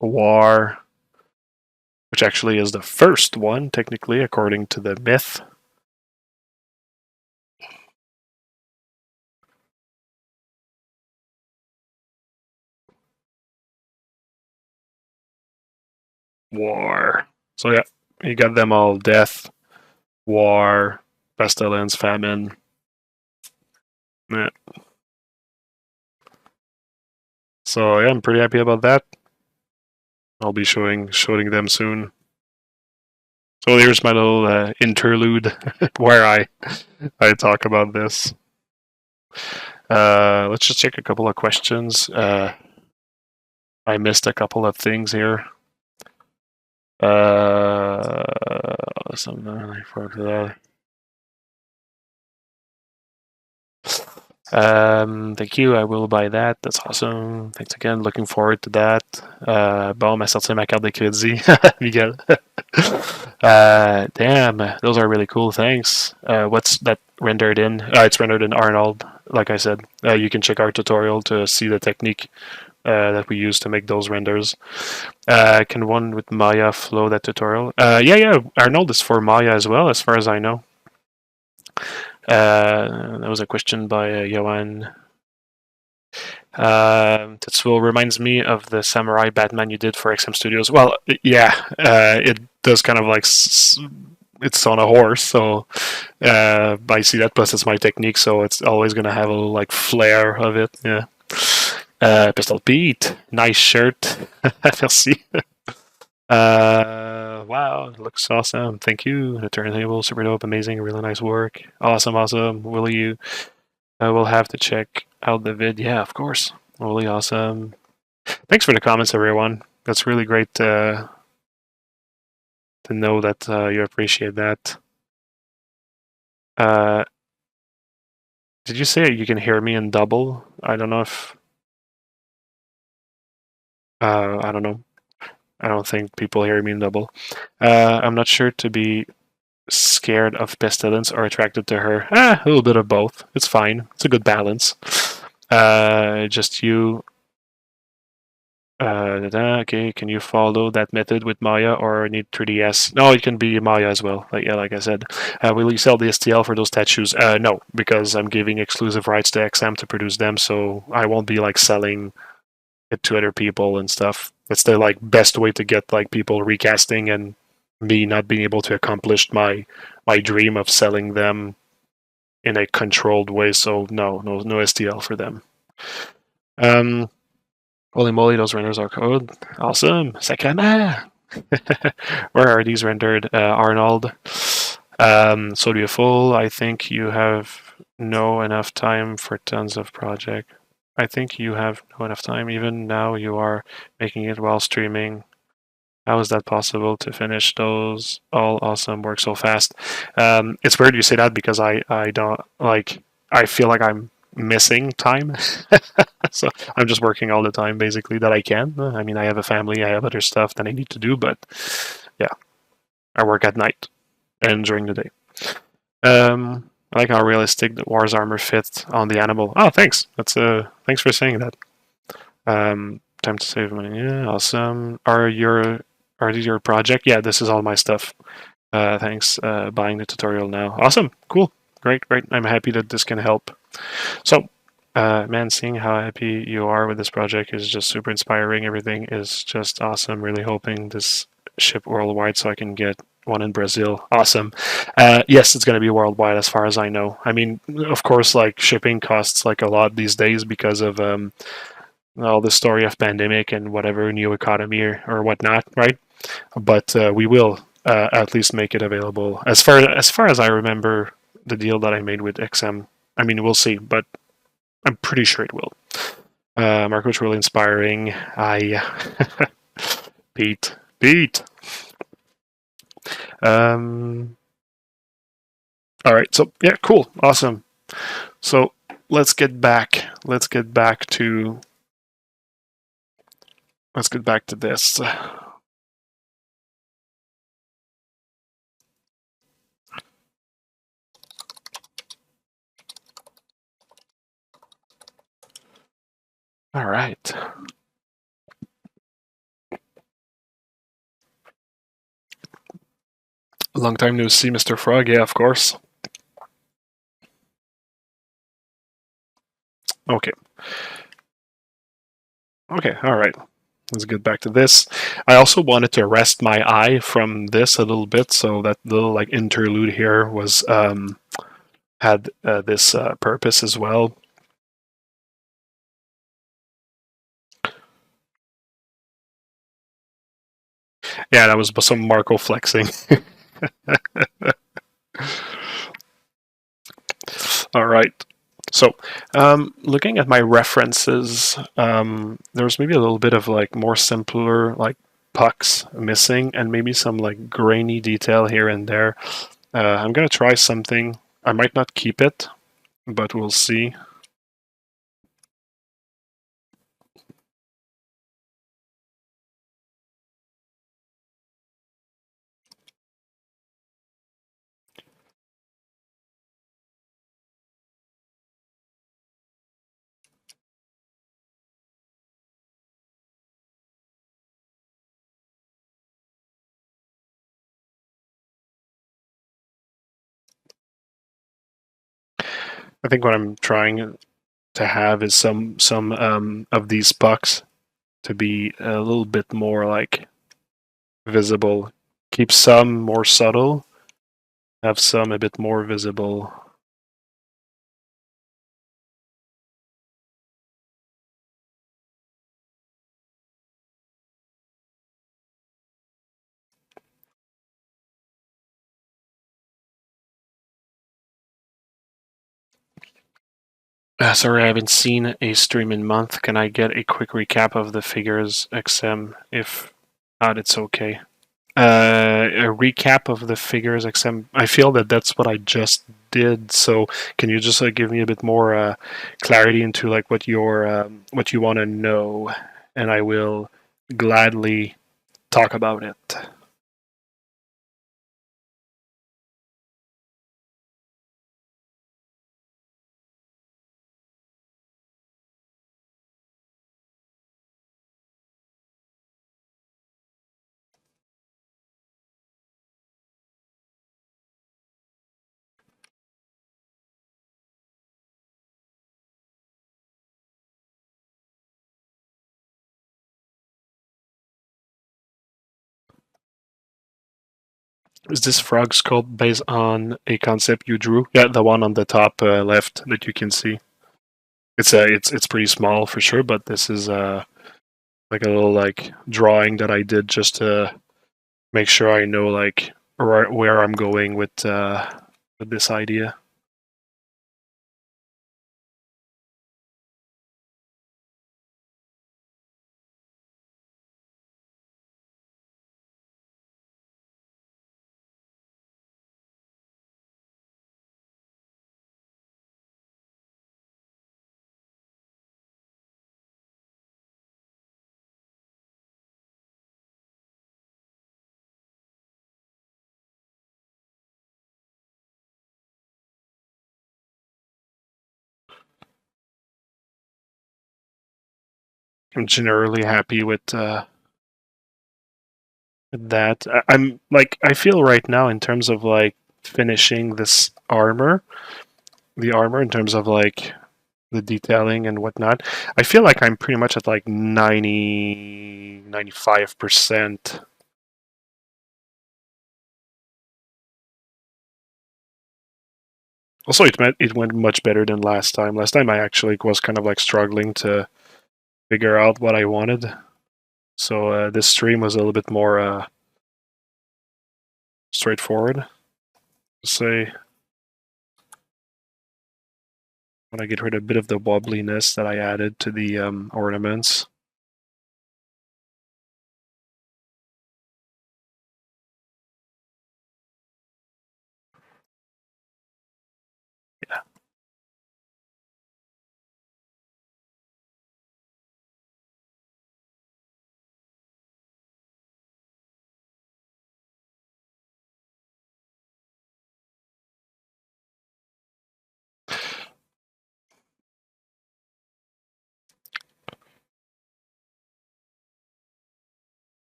War, which actually is the first one, technically, according to the myth. War. So yeah, you got them all: death, war, pestilence, famine. Yeah. So yeah, I'm pretty happy about that. I'll be showing them soon. So here's my little interlude where I talk about this. Let's just check a couple of questions. I missed a couple of things here. Something for that. Thank you, I will buy that. That's awesome. Thanks again. Looking forward to that. Bon, m'a sorti ma carte de crédit, Miguel. Damn, those are really cool. Thanks. What's that rendered in? It's rendered in Arnold. Like I said, you can check our tutorial to see the technique that we use to make those renders. Can one with Maya flow that tutorial? Yeah. Arnold is for Maya as well, as far as I know. That was a question by Johan. Tetsuo reminds me of the Samurai Batman you did for XM Studios. Well, yeah, it does kind of like it's on a horse, so I see that. Plus, it's my technique, so it's always gonna have a little like flair of it. Yeah. Pistol Pete, nice shirt. Merci. Wow, it looks awesome. Thank you. The turntable, super dope, amazing, really nice work. Awesome. Will you? We'll have to check out the vid. Yeah, of course. Really awesome. Thanks for the comments, everyone. That's really great to know that you appreciate that. Did you say you can hear me in double? I don't know if I don't know. I don't think people hear me in double. I'm not sure to be scared of pestilence or attracted to her. A little bit of both. It's fine. It's a good balance. Just you. Okay, can you follow that method with Maya or need 3DS? No, it can be Maya as well. Like I said. Will you sell the STL for those tattoos? No, because I'm giving exclusive rights to XM to produce them, so I won't be like selling it to other people and stuff. That's the like best way to get like people recasting and me not being able to accomplish my dream of selling them in a controlled way. So no STL for them. Holy moly, those renders are code. Awesome. Sacrament. Where are these rendered, Arnold? So do you full? I think you have no enough time for tons of project. I think you have no enough time. Even now you are making it while streaming. How is that possible to finish those all awesome work so fast? It's weird you say that because I don't like I feel like I'm missing time. So I'm just working all the time basically that I can. I mean I have a family, I have other stuff that I need to do, but yeah. I work at night and during the day. I like how realistic the War's armor fit on the animal. Oh, thanks. That's thanks for saying that. Time to save money. Yeah, awesome. Are these your project? Yeah, this is all my stuff. Thanks. Buying the tutorial now. Awesome. Cool. Great. I'm happy that this can help. So, man, seeing how happy you are with this project is just super inspiring. Everything is just awesome. Really hoping this ship worldwide so I can get one in Brazil. Awesome. Yes, it's going to be worldwide as far as I know. I mean, of course, like shipping costs like a lot these days because of all the story of pandemic and whatever new economy or whatnot, right? But we will at least make it available. As far as I remember, the deal that I made with XM. I mean, we'll see, but I'm pretty sure it will. Marco's really inspiring. Pete. All right. So yeah, cool, awesome. So let's get back to this. All right. Long time no see, Mr. Frog. Yeah, of course. Okay. All right. Let's get back to this. I also wanted to rest my eye from this a little bit, so that little like interlude here was had this purpose as well. Yeah, that was some Marco flexing. All right. So, looking at my references, there's maybe a little bit of like more simpler like pucks missing, and maybe some like grainy detail here and there. I'm gonna try something. I might not keep it, but we'll see. I think what I'm trying to have is some of these pucks to be a little bit more like visible. Keep some more subtle, have some a bit more visible. Sorry, I haven't seen a stream in month. Can I get a quick recap of the figures XM? If not, it's okay. A recap of the figures XM. I feel that that's what I just did. So can you just give me a bit more clarity into like what you want to know, and I will gladly talk about it. Is this frog sculpt based on a concept you drew? Yeah, the one on the top left that you can see. It's pretty small for sure, but this is like a little like drawing that I did just to make sure I know like where I'm going with this idea. I'm generally happy with that. I'm like I feel right now in terms of like finishing this armor, the armor in terms of like the detailing and whatnot. I feel like I'm pretty much at like 95%. Also, it went much better than last time. Last time I actually was kind of like struggling to figure out what I wanted. So this stream was a little bit more straightforward. Say, when I get rid of a bit of the wobbliness that I added to the ornaments. Yeah.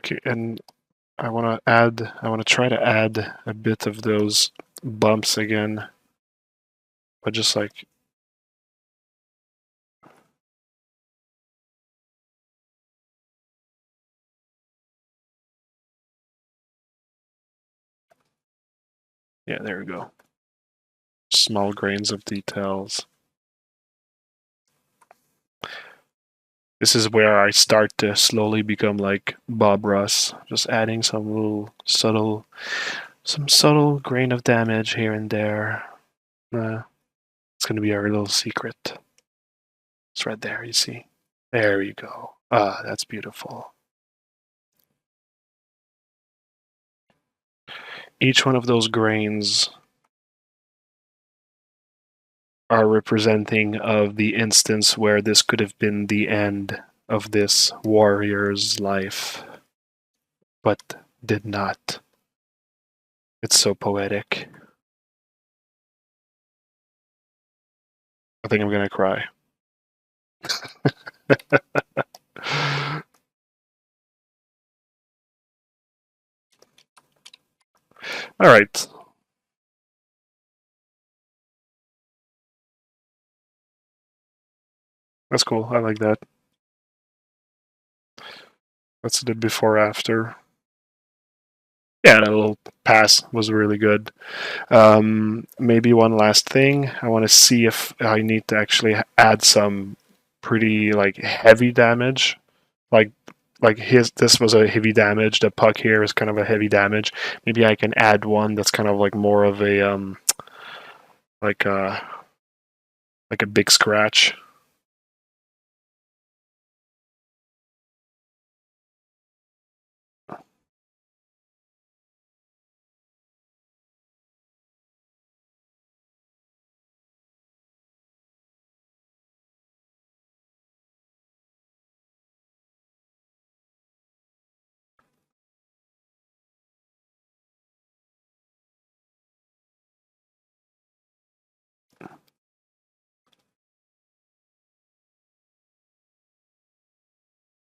Okay, and I want to try to add a bit of those bumps again, but just like yeah, there we go. Small grains of details. This is where I start to slowly become like Bob Ross, just adding some subtle grain of damage here and there. It's gonna be our little secret. It's right there, you see. There you go. Ah, that's beautiful. Each one of those grains are representing of the instance where this could have been the end of this warrior's life, but did not. It's so poetic. I think I'm gonna cry. All right. That's cool. I like that. That's the before after. Yeah, that little pass was really good. Maybe one last thing. I want to see if I need to actually add some pretty like heavy damage. Like this was a heavy damage. The puck here is kind of a heavy damage. Maybe I can add one that's kind of like more of a like a like a big scratch.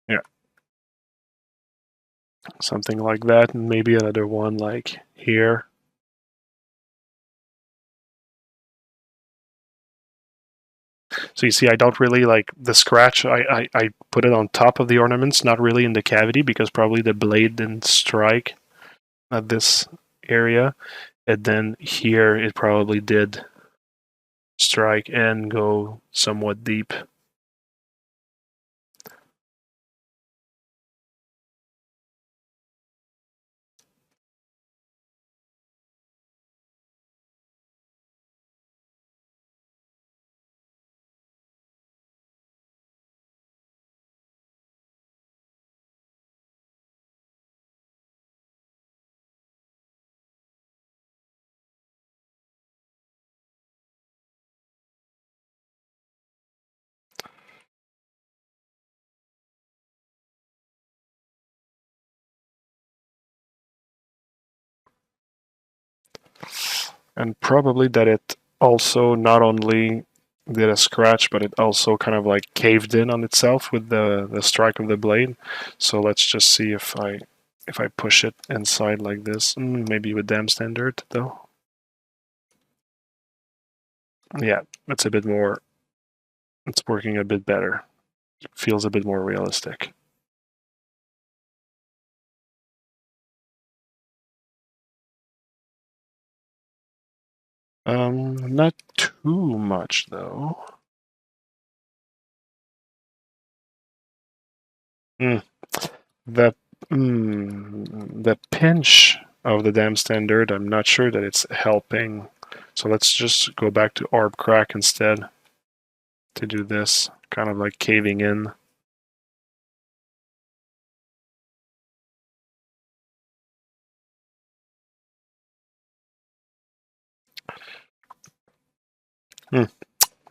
Yeah, something like that, and maybe another one like here. So you see, I don't really like the scratch. I put it on top of the ornaments, not really in the cavity, because probably the blade didn't strike at this area. And then here it probably did strike and go somewhat deep. And probably that it also not only did a scratch, but it also kind of like caved in on itself with the strike of the blade. So let's just see if I push it inside like this. Maybe with dam standard though. Yeah, it's a bit more. It's working a bit better. It feels a bit more realistic. Not too much though. Mm, the the pinch of the dam standard, I'm not sure that it's helping. So let's just go back to Arb Crack instead to do this, kind of like caving in. Hmm,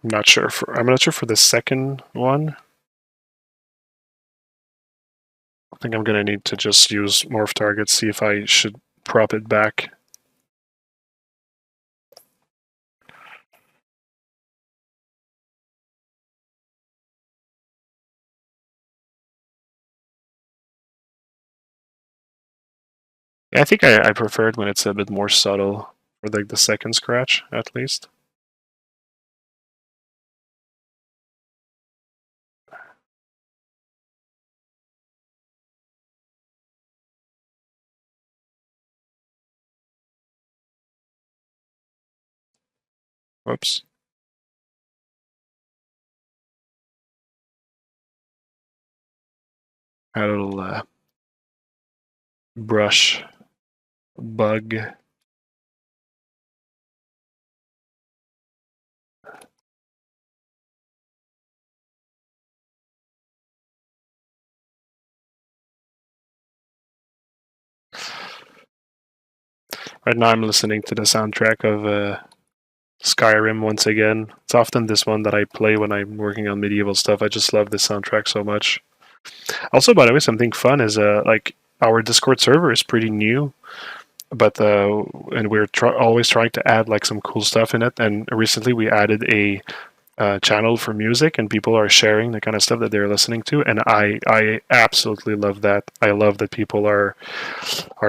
I'm not sure for the second one. I think I'm gonna need to just use Morph Target, see if I should prop it back. Yeah, I think I prefer it when it's a bit more subtle, for like the second scratch at least. Whoops. Had a little brush bug. Right now I'm listening to the soundtrack of Skyrim once again. It's often this one that I play when I'm working on medieval stuff. I just love this soundtrack so much. Also, by the way, something fun is like our Discord server is pretty new, but and we're always trying to add like some cool stuff in it. And recently we added a channel for music, and people are sharing the kind of stuff that they're listening to, and I absolutely love that. I love that people are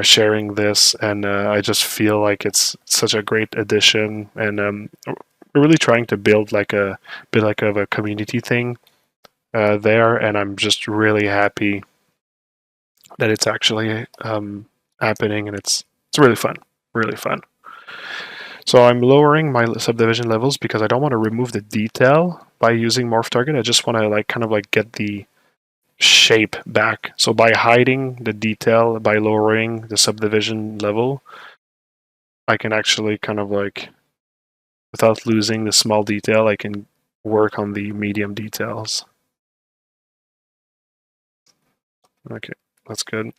sharing this, and I just feel like it's such a great addition. And we're really trying to build like a bit like of a community thing there, and I'm just really happy that it's actually happening, and it's really fun, really fun. So I'm lowering my subdivision levels because I don't want to remove the detail by using Morph Target. I just want to like kind of like get the shape back. So by hiding the detail, by lowering the subdivision level, I can actually kind of like, without losing the small detail, I can work on the medium details. Okay, that's good.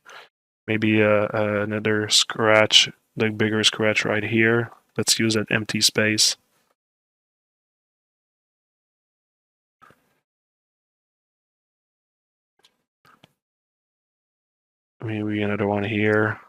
Maybe another scratch, the bigger scratch right here. Let's use an empty space. Maybe another one here.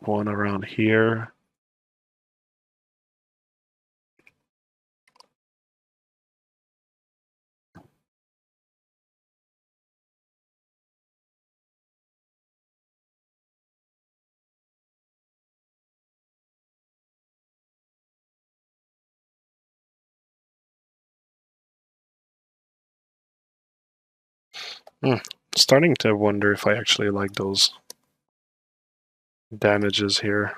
one around here. Starting to wonder if I actually like those damages here.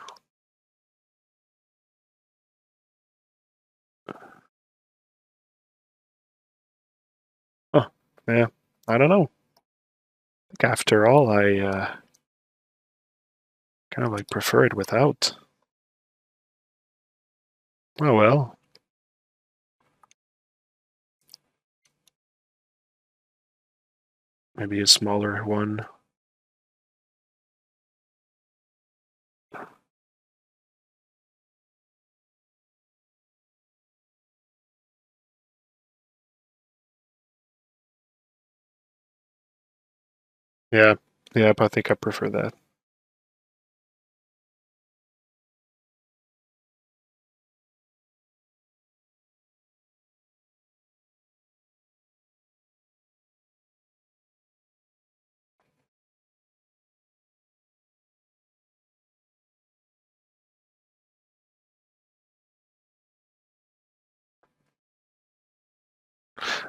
Oh, yeah, I don't know. I think after all, I kind of like prefer it without. Oh well. Maybe a smaller one. Yeah, but I think I prefer that.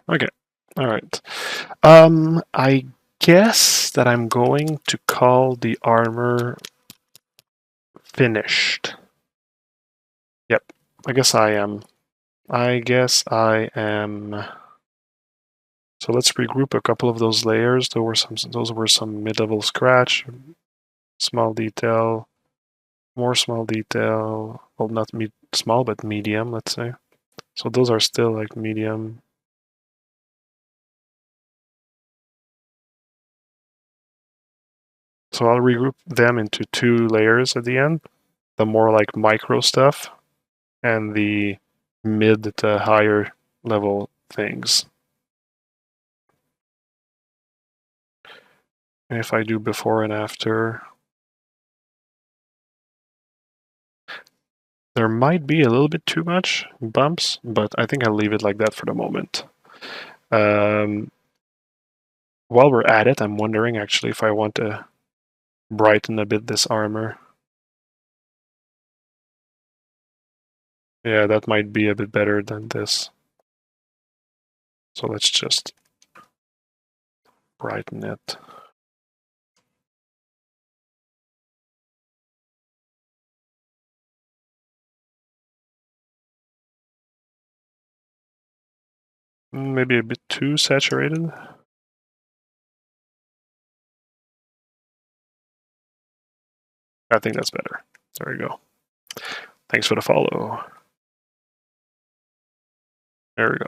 Okay, all right. I guess that I'm going to call the armor finished. Yep, I guess I am. So let's regroup a couple of those layers. Those were some mid-level scratch, small detail, more small detail. Well, not small, but medium, let's say. So those are still like medium. So I'll regroup them into two layers at the end. The more like micro stuff and the mid to higher level things. And if I do before and after, there might be a little bit too much bumps, but I think I'll leave it like that for the moment. While we're at it, I'm wondering actually if I want to brighten a bit this armor. Yeah, that might be a bit better than this. So let's just brighten it. Maybe a bit too saturated. I think that's better. There we go. Thanks for the follow. There we go.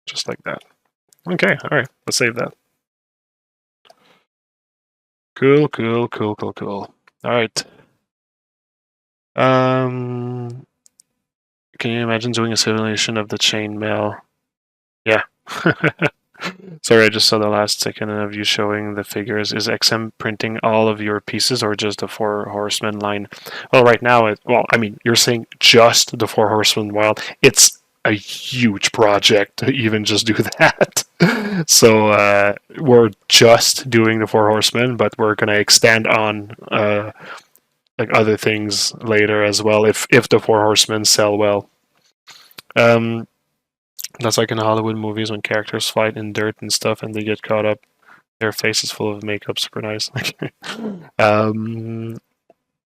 Just like that. Okay, all right. Let's save that. Cool. All right. Can you imagine doing a simulation of the chainmail? Yeah. Sorry, I just saw the last second of you showing the figures. Is XM printing all of your pieces or just the Four Horsemen line? Well, right now, you're saying just the Four Horsemen. Well, it's a huge project to even just do that. So we're just doing the Four Horsemen, but we're gonna extend on like other things later as well if the Four Horsemen sell well. That's like in Hollywood movies when characters fight in dirt and stuff and they get caught up. Their face is full of makeup, super nice.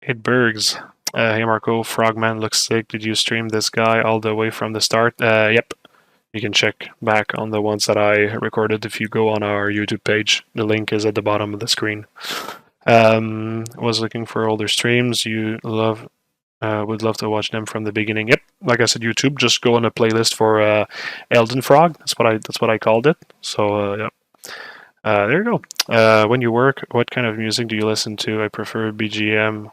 Hitbergs. Hey Marco, Frogman looks sick. Did you stream this guy all the way from the start? Yep. You can check back on the ones that I recorded if you go on our YouTube page. The link is at the bottom of the screen. Was looking for older streams. Would love to watch them from the beginning. Yep, like I said, YouTube. Just go on a playlist for Elden Frog. That's what I called it. So yeah. There you go. When you work, what kind of music do you listen to? I prefer BGM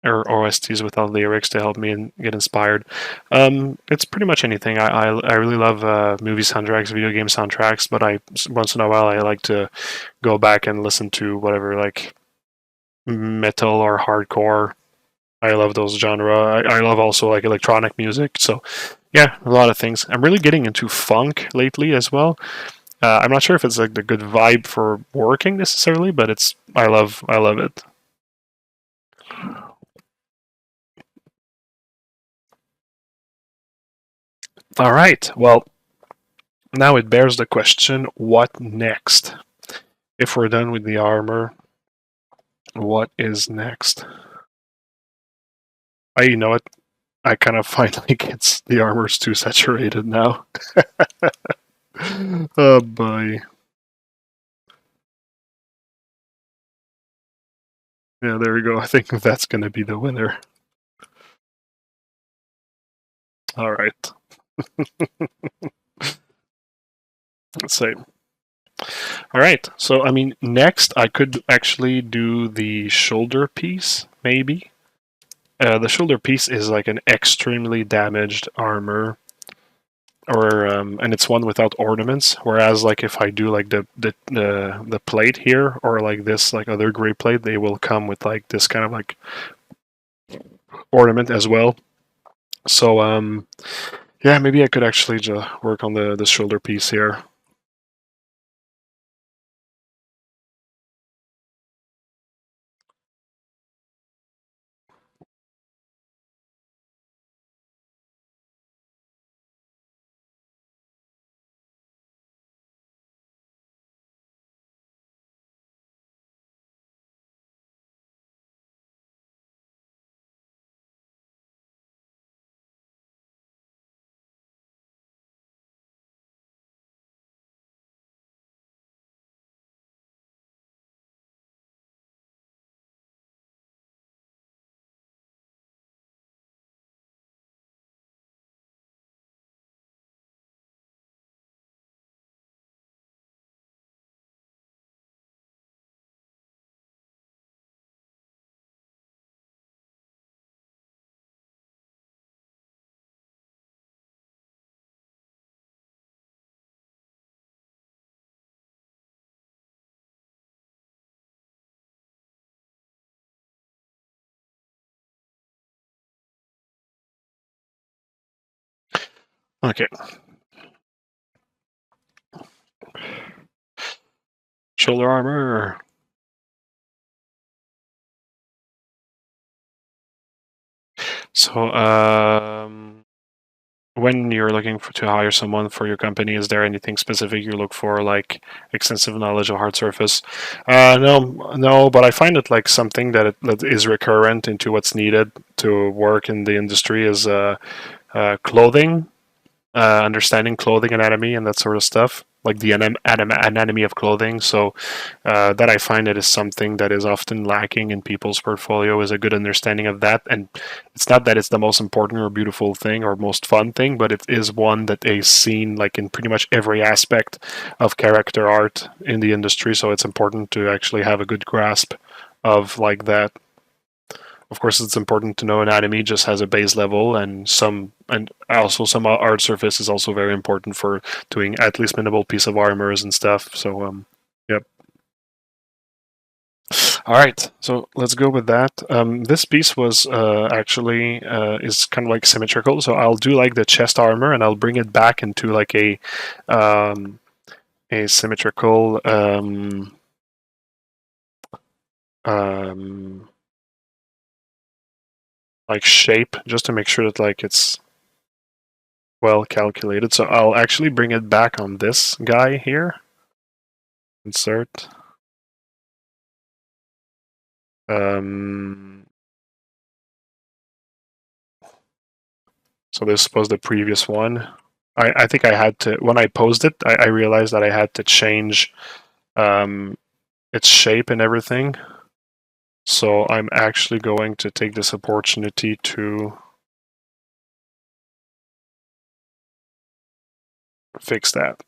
or OSTs without lyrics to help me and get inspired. It's pretty much anything. I really love movie soundtracks, video game soundtracks, but once in a while I like to go back and listen to whatever like metal or hardcore I love those genre. I love also like electronic music. So yeah, a lot of things. I'm really getting into funk lately as well. I'm not sure if it's like the good vibe for working necessarily, but it's I love it. All right. Well, now it bears the question: what next? If we're done with the armor, what is next? You know what? I kind of find like it's the armor's too saturated now. Oh boy. Yeah, there we go. I think that's gonna be the winner. All right. Let's see. All right. So I mean, next I could actually do the shoulder piece, maybe. The shoulder piece is like an extremely damaged armor, or and it's one without ornaments. Whereas like if I do like the plate here, or like this like other gray plate, they will come with like this kind of like ornament as well. So yeah, maybe I could actually just work on the shoulder piece here. Okay. Shoulder armor. So, when you're looking to hire someone for your company, is there anything specific you look for, like extensive knowledge of hard surface? No, no, but I find it like something that is recurrent into what's needed to work in the industry is clothing, understanding clothing anatomy and that sort of stuff, like the anatomy of clothing. So that I find it is something that is often lacking in people's portfolio, is a good understanding of that. And it's not that it's the most important or beautiful thing or most fun thing, but it is one that is seen like in pretty much every aspect of character art in the industry. So it's important to actually have a good grasp of like that. Of course, it's important to know anatomy just has a base level, and also some art surface is also very important for doing at least minimal piece of armors and stuff. So yep. All right, so let's go with that. This piece was actually is kind of like symmetrical, so I'll do like the chest armor, and I'll bring it back into like um, a symmetrical um, like shape, just to make sure that like it's well calculated. So I'll actually bring it back on this guy here. Insert. Um, so this was the previous one. I think I had to, when I posed it, I realized that I had to change um, its shape and everything. So I'm actually going to take this opportunity to fix that.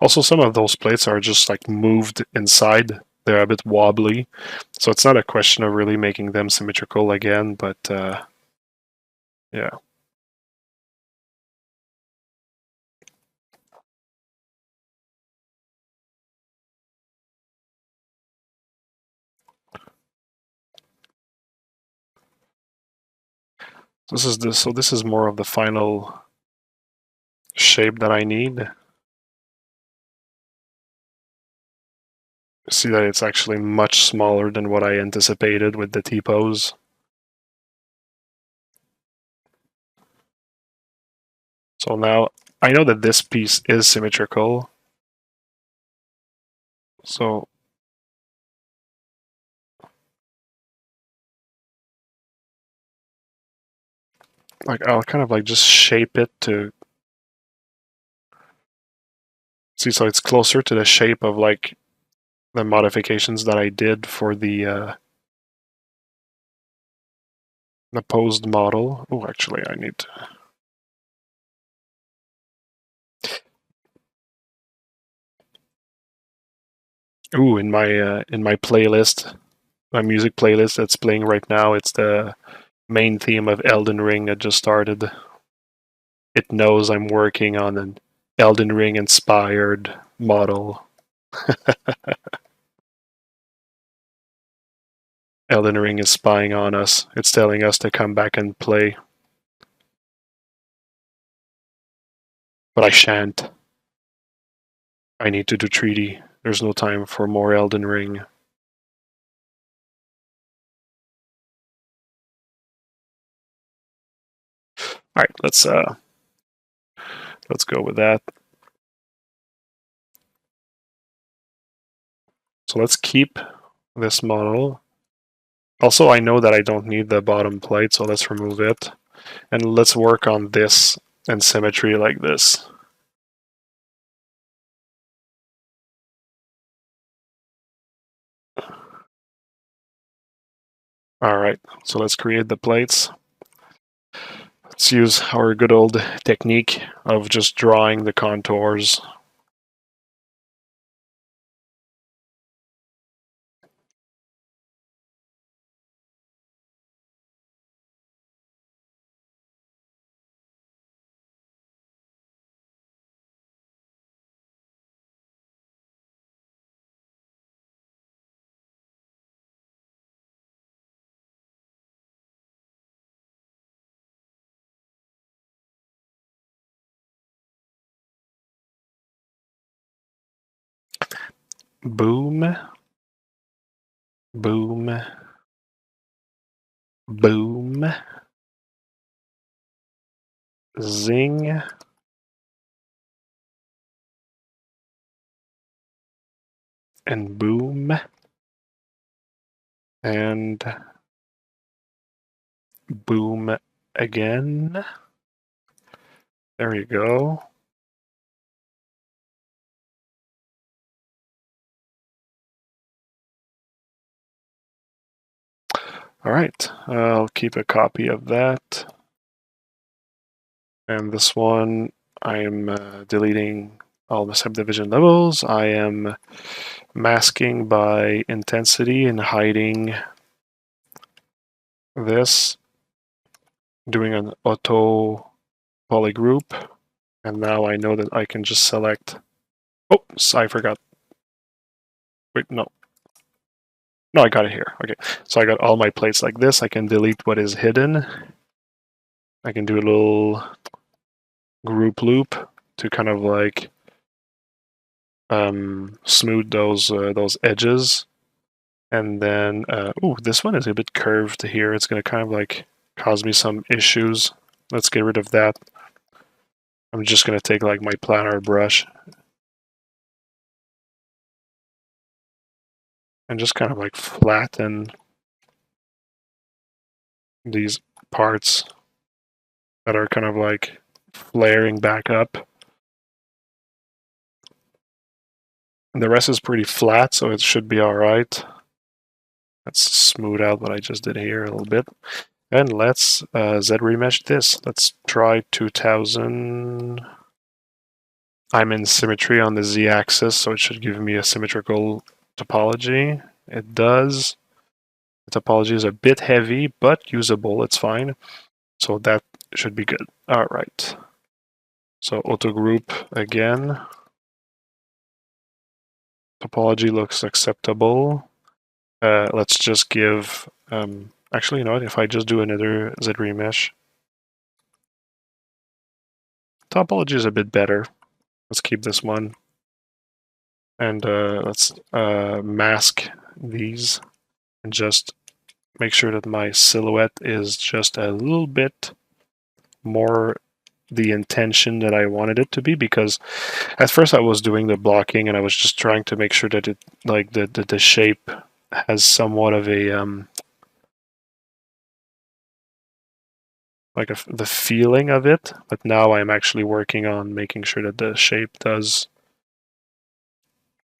Also, some of those plates are just like moved inside. They're a bit wobbly. So it's not a question of really making them symmetrical again, but yeah. So this is more of the final shape that I need. See that it's actually much smaller than what I anticipated with the T-pose. So now I know that this piece is symmetrical. So like I'll kind of like just shape it to see, so it's closer to the shape of like the modifications that I did for the posed model. Oh, actually, I need to. Ooh, in my playlist, my music playlist that's playing right now, it's the main theme of Elden Ring that just started. It knows I'm working on an Elden Ring inspired model. Elden Ring is spying on us. It's telling us to come back and play. But I shan't. I need to do treaty. There's no time for more Elden Ring. Alright, let's go with that. So let's keep this model. Also, I know that I don't need the bottom plate, so let's remove it. And let's work on this and symmetry like this. Alright, so let's create the plates. Let's use our good old technique of just drawing the contours. Boom. Boom. Boom. Zing. And boom. And boom again. There you go. All right, I'll keep a copy of that. And this one, I'm deleting all the subdivision levels. I am masking by intensity and hiding this, doing an auto polygroup. And now I know that I can just select. Oops, I forgot. Wait, no. No, I got it here. Okay, so I got all my plates like this. I can delete what is hidden. I can do a little group loop to kind of like smooth those edges. And then, ooh, this one is a bit curved here. It's going to kind of like cause me some issues. Let's get rid of that. I'm just going to take like my planar brush and just kind of like flatten these parts that are kind of like flaring back up. And the rest is pretty flat, so it should be all right. Let's smooth out what I just did here a little bit. And let's Z remesh this. Let's try 2000. I'm in symmetry on the z-axis, so it should give me a symmetrical topology. It does. The topology is a bit heavy, but usable. It's fine. So that should be good. All right. So auto group again. Topology looks acceptable. Let's just give. Actually, you know what? If I just do another Z remesh, topology is a bit better. Let's keep this one. And let's mask these and just make sure that my silhouette is just a little bit more the intention that I wanted it to be, because at first I was doing the blocking and I was just trying to make sure that it, like, the shape has somewhat of a like the feeling of it, but now I'm actually working on making sure that the shape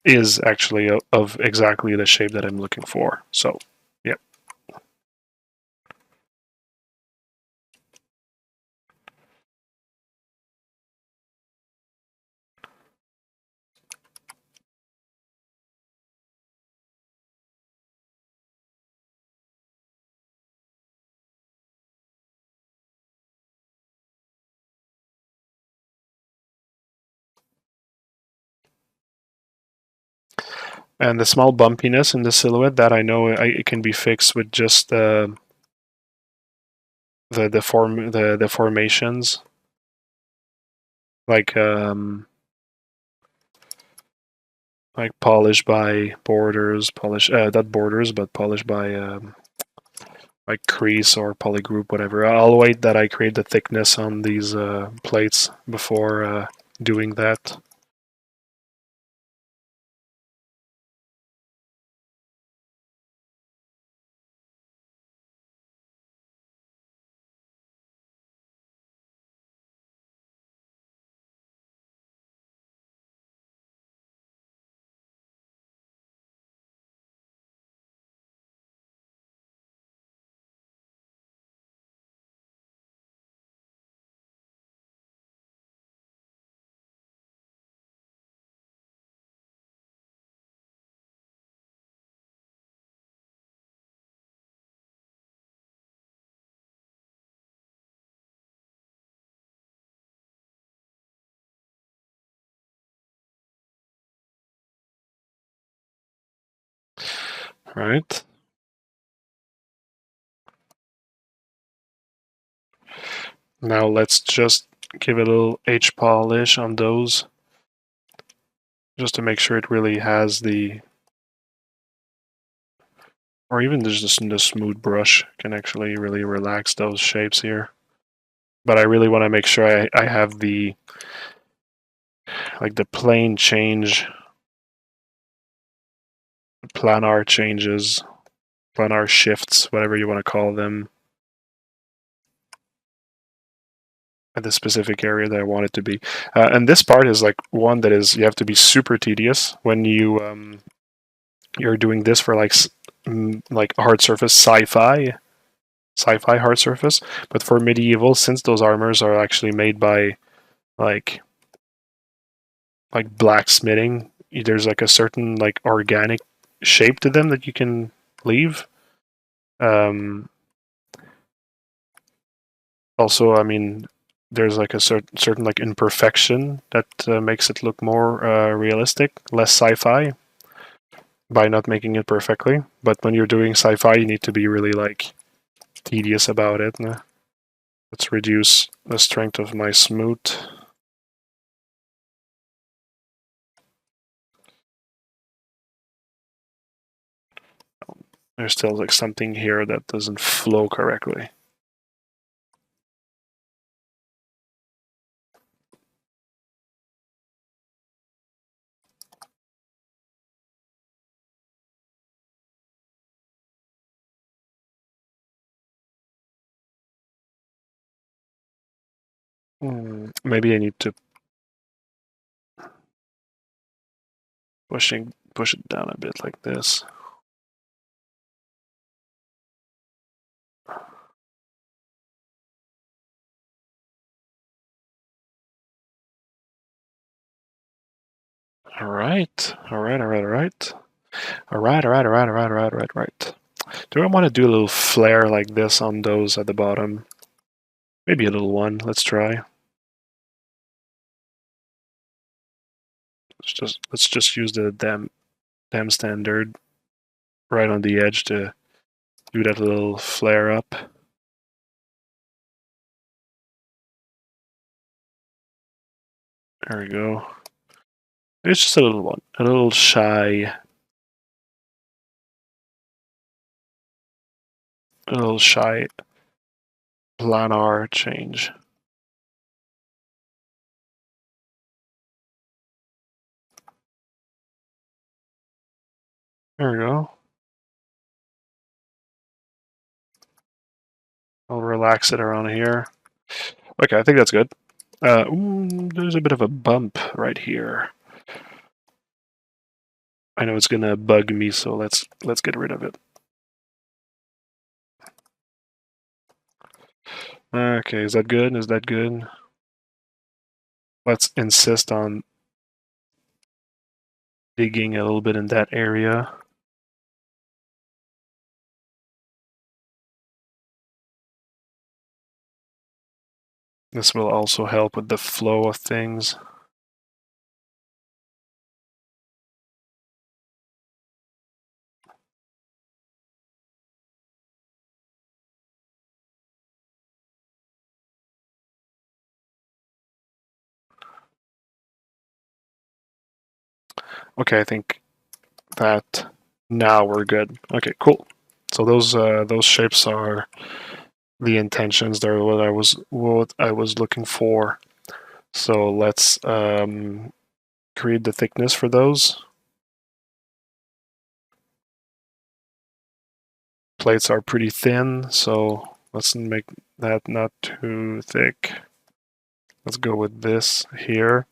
is actually of exactly the shape that I'm looking for. So, yeah. And the small bumpiness in the silhouette, that I know it can be fixed with just the formations, like polish by borders, not borders, but polish by like crease or polygroup, whatever. I'll wait that I create the thickness on these plates before doing that. Right. Now let's just give it a little H polish on those, just to make sure it really has the, or even just the smooth brush can actually really relax those shapes here. But I really want to make sure I have the, like, the plane change, planar changes, planar shifts, whatever you want to call them, at the specific area that I want it to be. And this part is like one that is, you have to be super tedious when you're doing this for like hard surface sci-fi hard surface. But for medieval, since those armors are actually made by like blacksmithing, there's like a certain like organic shape to them that you can leave. Also, I mean, there's like a certain like imperfection that makes it look more realistic, less sci-fi, by not making it perfectly. But when you're doing sci-fi, you need to be really like tedious about it. Let's reduce the strength of my smooth. There's still like something here that doesn't flow correctly. Maybe I need to push it down a bit like this. Alright. Alright. Do I want to do a little flare like this on those at the bottom? Maybe a little one. Let's try. Let's just use the damn standard right on the edge to do that little flare up. There we go. It's just a little one, a little shy planar change. There we go. I'll relax it around here. Okay, I think that's good. There's a bit of a bump right here. I know it's gonna bug me, so let's get rid of it. Okay, is that good? Is that good? Let's insist on digging a little bit in that area. This will also help with the flow of things. Okay, I think that now we're good. Okay, cool. So those shapes are the intentions. They're what I was looking for. So let's create the thickness for those. Plates are pretty thin, so let's make that not too thick. Let's go with this here.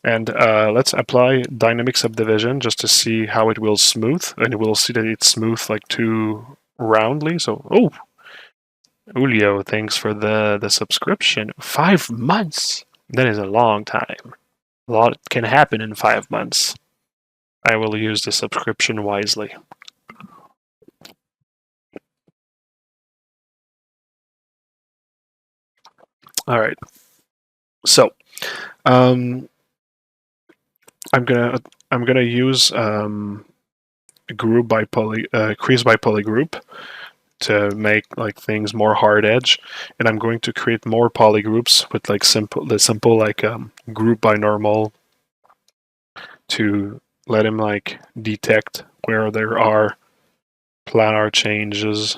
And let's apply dynamic subdivision just to see how it will smooth. And we'll see that it's smooth like too roundly. So, oh, Julio, thanks for the subscription. 5 months. That is a long time. A lot can happen in 5 months. I will use the subscription wisely. All right. So, I'm gonna use group by poly crease by poly group to make like things more hard edge, and I'm going to create more poly groups with like simple like group by normal to let him like detect where there are planar changes.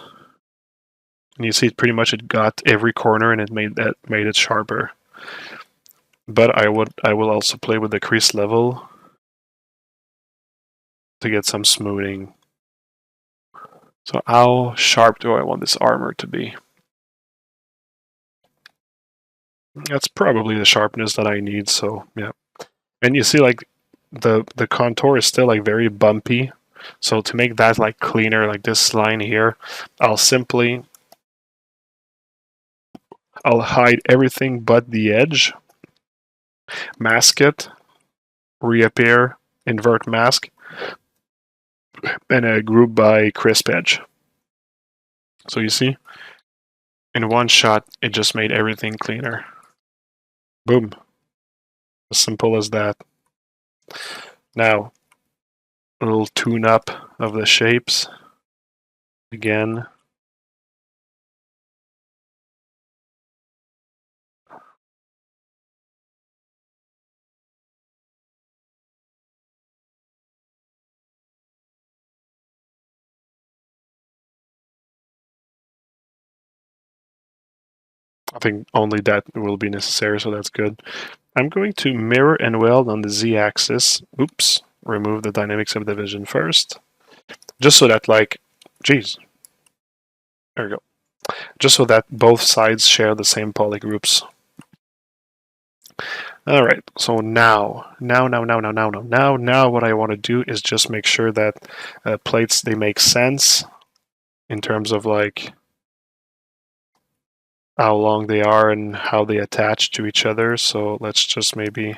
And you see, pretty much it got every corner and it made it sharper. But I will also play with the crease level to get some smoothing. So how sharp do I want this armor to be? That's probably the sharpness that I need, so yeah. And you see like the contour is still like very bumpy. So to make that like cleaner, like this line here, I'll hide everything but the edge, mask it, reappear, invert mask, and a group by crisp edge. So you see, in one shot, it just made everything cleaner. Boom. As simple as that. Now, a little tune up of the shapes. Again. I think only that will be necessary, so that's good. I'm going to mirror and weld on the z-axis. Oops, remove the dynamic subdivision first. Just so that, like, geez. There we go. Just so that both sides share the same poly groups. All right, so now what I want to do is just make sure that plates, they make sense in terms of like how long they are and how they attach to each other. So let's just maybe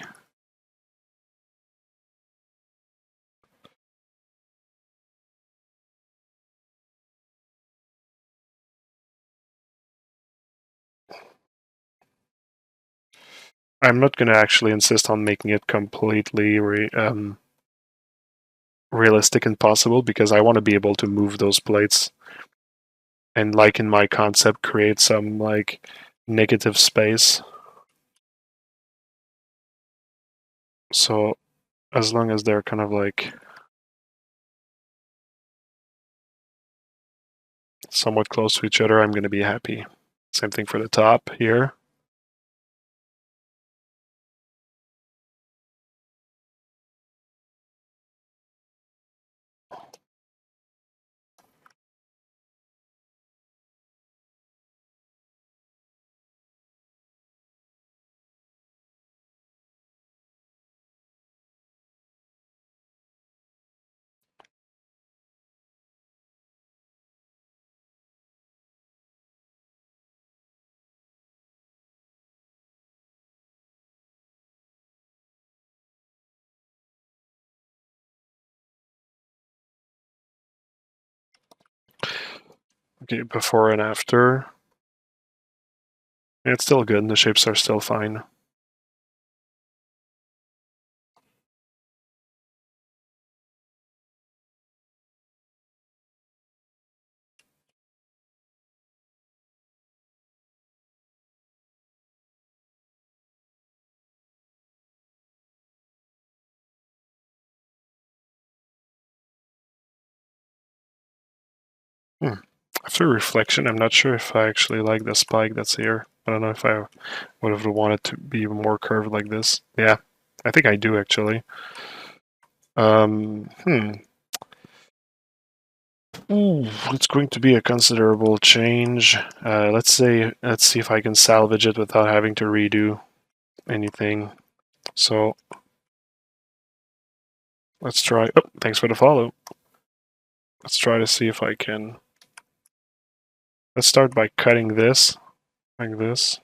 I'm not going to actually insist on making it completely realistic and possible, because I want to be able to move those plates and, like in my concept, create some like negative space. So as long as they're kind of like somewhat close to each other, I'm going to be happy. Same thing for the top here. Okay, before and after. It's still good, and the shapes are still fine. After reflection, I'm not sure if I actually like the spike that's here. I don't know if I would have wanted to be more curved like this. Yeah, I think I do actually. Ooh, it's going to be a considerable change. Let's see if I can salvage it without having to redo anything. So let's try. Oh, thanks for the follow. Let's try to see if I can. Let's start by cutting this like this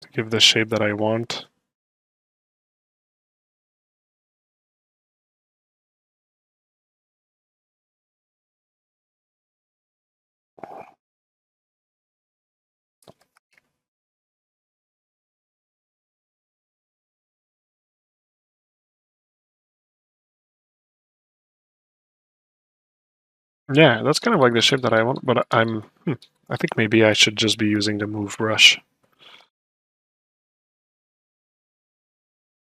to give the shape that I want. Yeah, that's kind of like the shape that I want, but I think maybe I should just be using the move brush.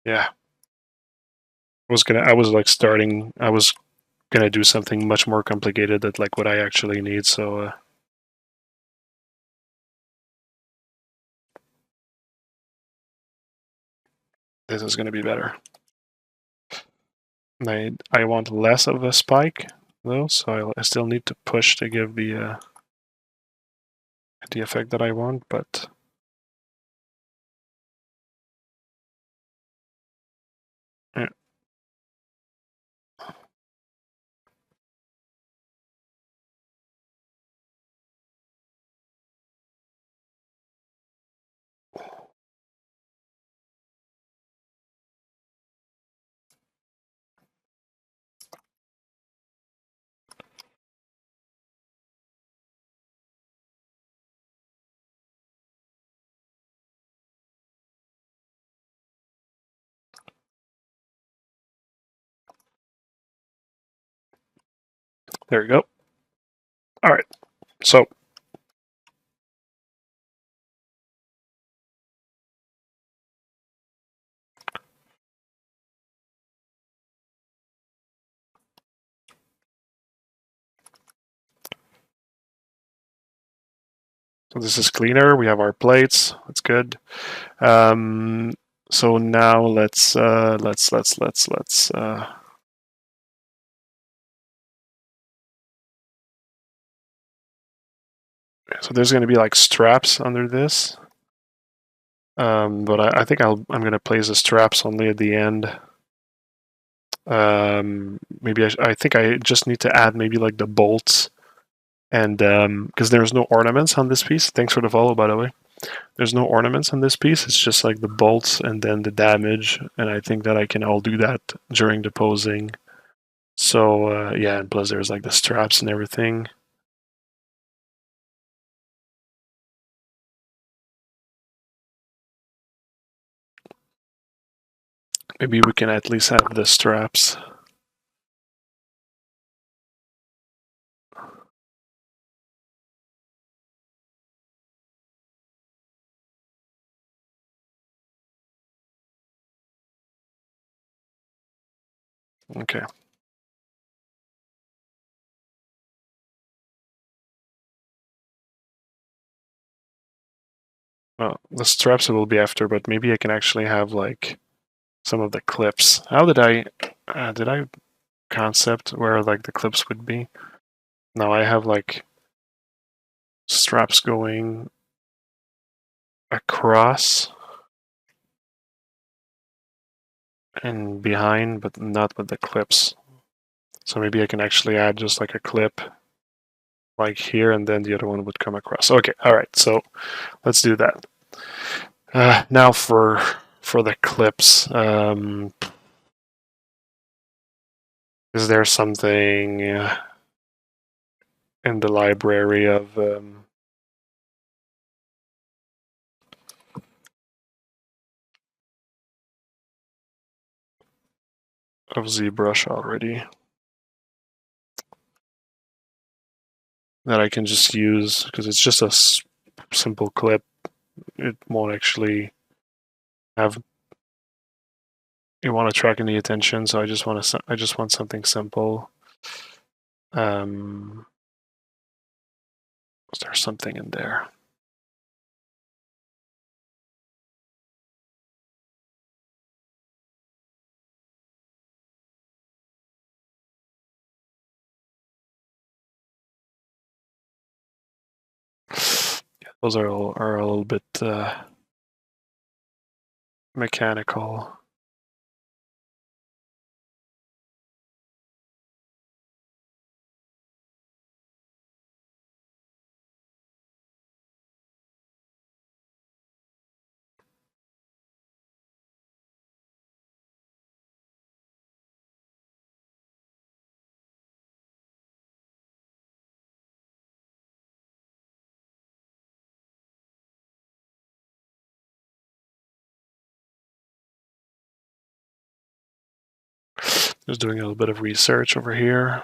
Yeah. I was gonna do something much more complicated than like what I actually need, so this is gonna be better. I want less of a spike though, so I still need to push to give the effect that I want, but yeah. There we go. All right, so this is cleaner. We have our plates. That's good. So now let's so there's going to be like straps under this, but I think I'm going to place the straps only at the end. Maybe I think I just need to add maybe like the bolts, and because there's no ornaments on this piece. Thanks for the follow, by the way. There's no ornaments on this piece. It's just like the bolts and then the damage, and I think that I can all do that during the posing. So yeah, and plus there's like the straps and everything. Maybe we can at least have the straps. Okay. Well, the straps will be after, but maybe I can actually have like some of the clips. How did I concept where like the clips would be? Now I have like straps going across and behind, but not with the clips. So maybe I can actually add just like a clip like here, and then the other one would come across. Okay, all right, so let's do that. Now for the clips, is there something in the library of Zbrush already that I can just use, because it's just a simple clip. It won't actually have, you want to track any attention, so I just want something simple. Is there something in there? Yeah, those are a little bit mechanical. Just doing a little bit of research over here.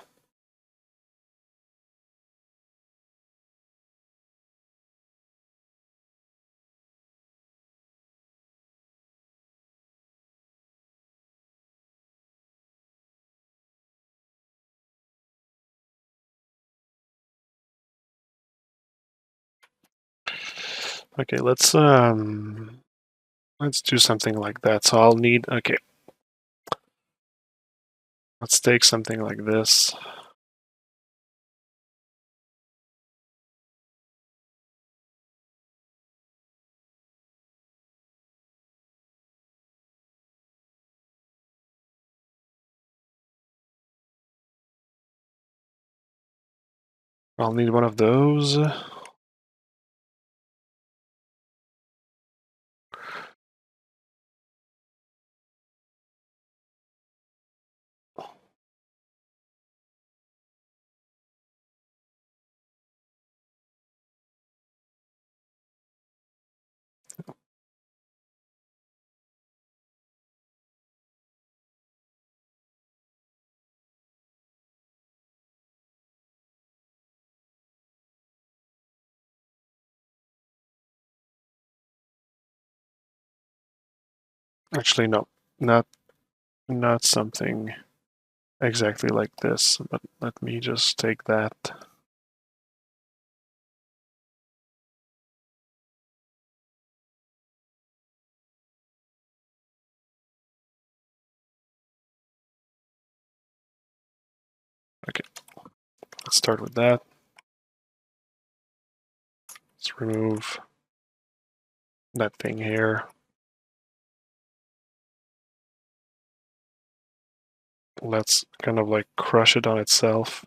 Okay, let's do something like that. So I'll need, okay. Let's take something like this. I'll need one of those. Actually, no, not something exactly like this, but let me just take that. Okay, let's start with that. Let's remove that thing here. Let's kind of like crush it on itself.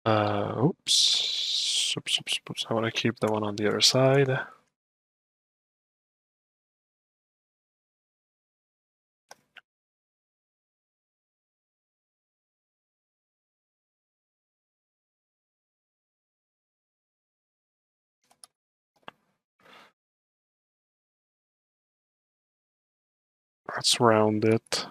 Oops. I want to keep the one on the other side. Let's round it.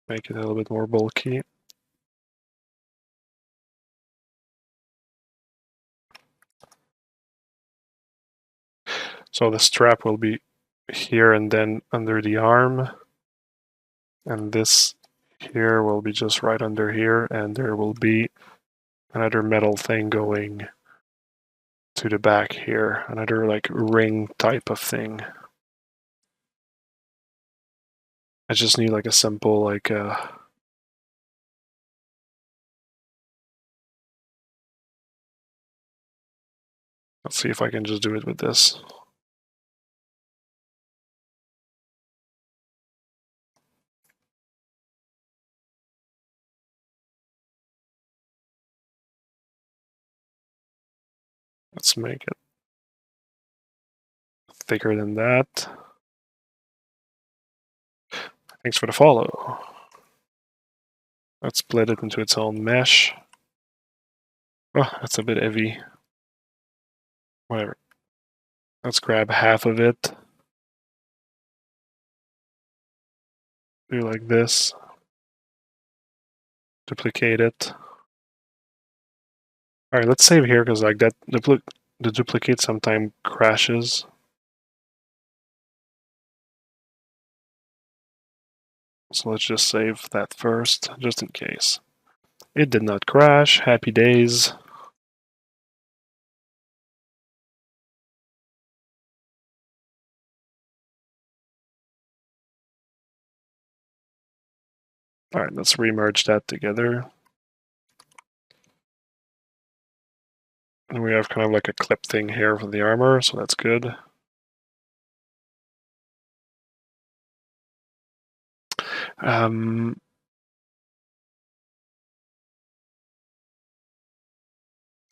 Make it a little bit more bulky. So the strap will be here and then under the arm. And this here will be just right under here, and there will be another metal thing going to the back here, another like ring type of thing. I just need like a simple like let's see if I can just do it with this. Let's make it thicker than that. Thanks for the follow. Let's split it into its own mesh. Oh, that's a bit heavy. Whatever. Let's grab half of it. Do like this. Duplicate it. Alright, let's save here because like that the duplicate sometimes crashes. So let's just save that first, just in case. It did not crash. Happy days. Alright, let's remerge that together. And we have kind of like a clip thing here for the armor, so that's good. And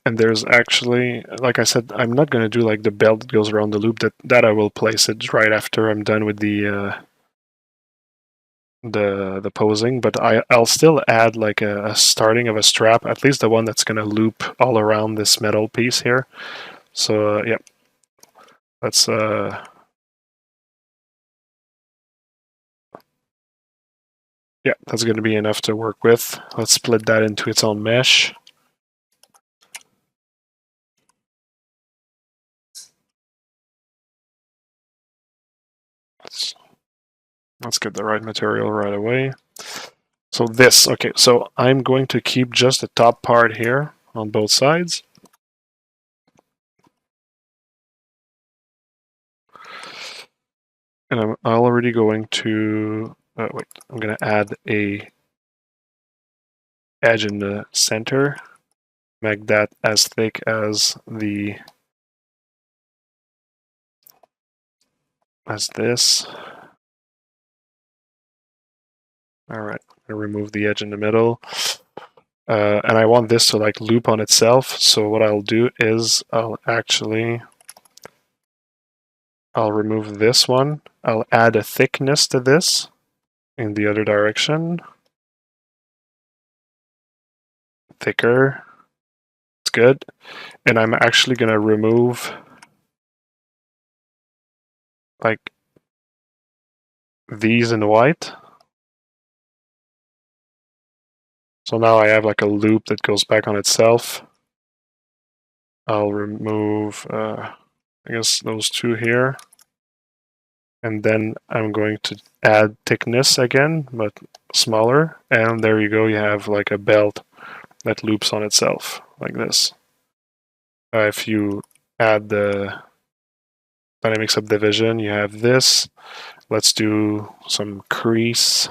there's actually, like I said, I'm not going to do like the belt that goes around the loop. That I will place it right after I'm done with the posing. But I'll still add like a starting of a strap, at least the one that's going to loop all around this metal piece here. So yeah, let's yeah, that's going to be enough to work with. Let's split that into its own mesh. Let's get the right material right away. So this, okay, so I'm going to keep just the top part here on both sides. And I'm already going to, wait, I'm going to add a edge in the center, make that as thick as this. All right, I'm gonna remove the edge in the middle. And I want this to like loop on itself. So what I'll do is I'll remove this one. I'll add a thickness to this in the other direction. Thicker. It's good. And I'm actually going to remove like these in white. So now I have like a loop that goes back on itself. I'll remove, I guess, those two here. And then I'm going to add thickness again, but smaller. And there you go, you have like a belt that loops on itself, like this. If you add the dynamic subdivision, you have this. Let's do some crease.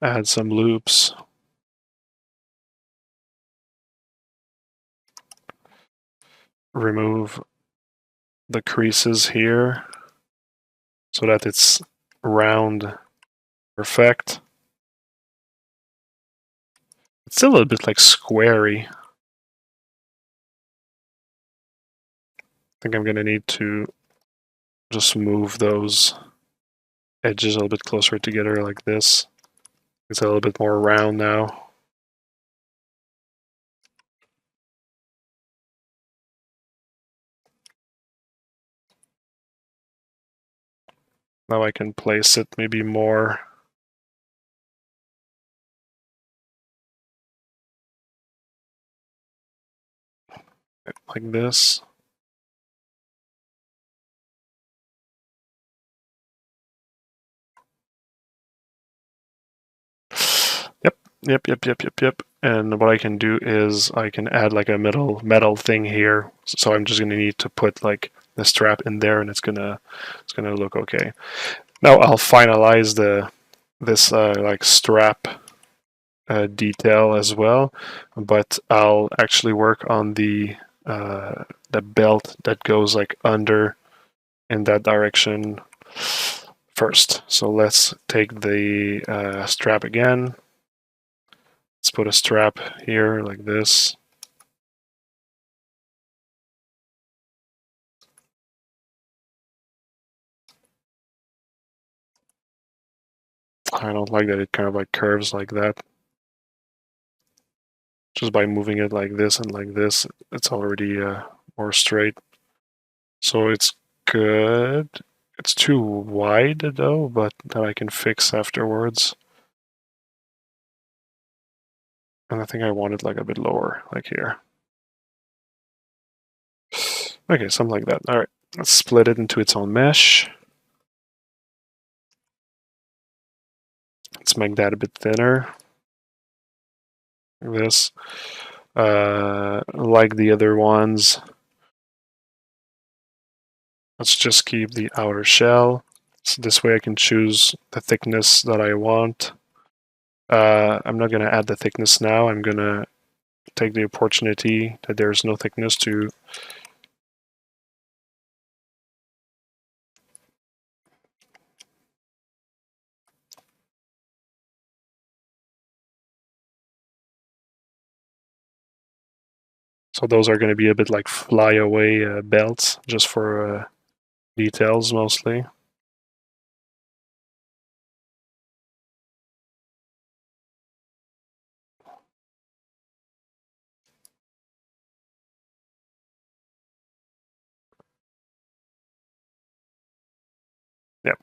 Add some loops. Remove the creases here so that it's round perfect. It's still a little bit like squarey. think I'm going to need to just move those edges a little bit closer together like this. It's a little bit more round now. Now I can place it maybe more like this. Yep. And what I can do is I can add like a metal thing here. So I'm just gonna need to put like the strap in there, and it's gonna look okay. Now I'll finalize this like strap detail as well, but I'll actually work on the belt that goes like under in that direction first. So let's take the strap again. Let's put a strap here like this. I don't like that it kind of like curves like that. Just by moving it like this and like this, it's already more straight. So it's good. It's too wide though, but that I can fix afterwards. And I think I want it like a bit lower, like here. Okay, something like that. All right, let's split it into its own mesh. Let's make that a bit thinner. Like this. Like the other ones, let's just keep the outer shell. So this way I can choose the thickness that I want. I'm not going to add the thickness now. I'm going to take the opportunity that there's no thickness to so those are going to be a bit like flyaway belts, just for details mostly. Yep.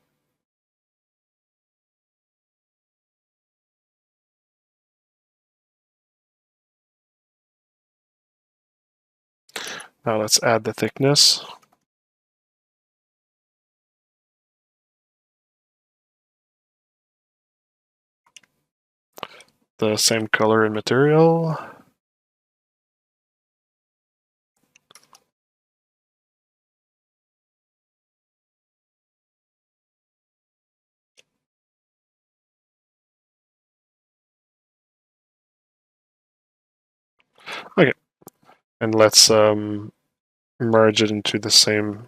Now let's add the thickness. The same color and material. Okay, and let's merge it into the same.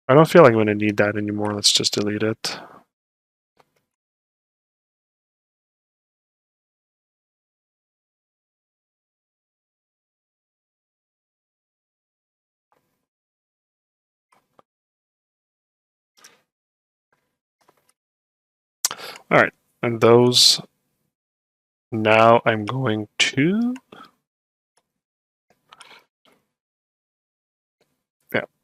I don't feel like I'm going to need that anymore. Let's just delete it. All right, and those, now I'm going to,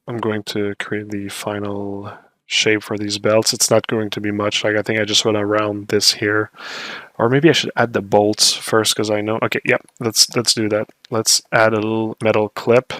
I'm going to create the final shape for these belts. It's not going to be much. Like I think I just want to round this here, or maybe I should add the bolts first because I know. Okay, yeah, let's do that. Let's add a little metal clip.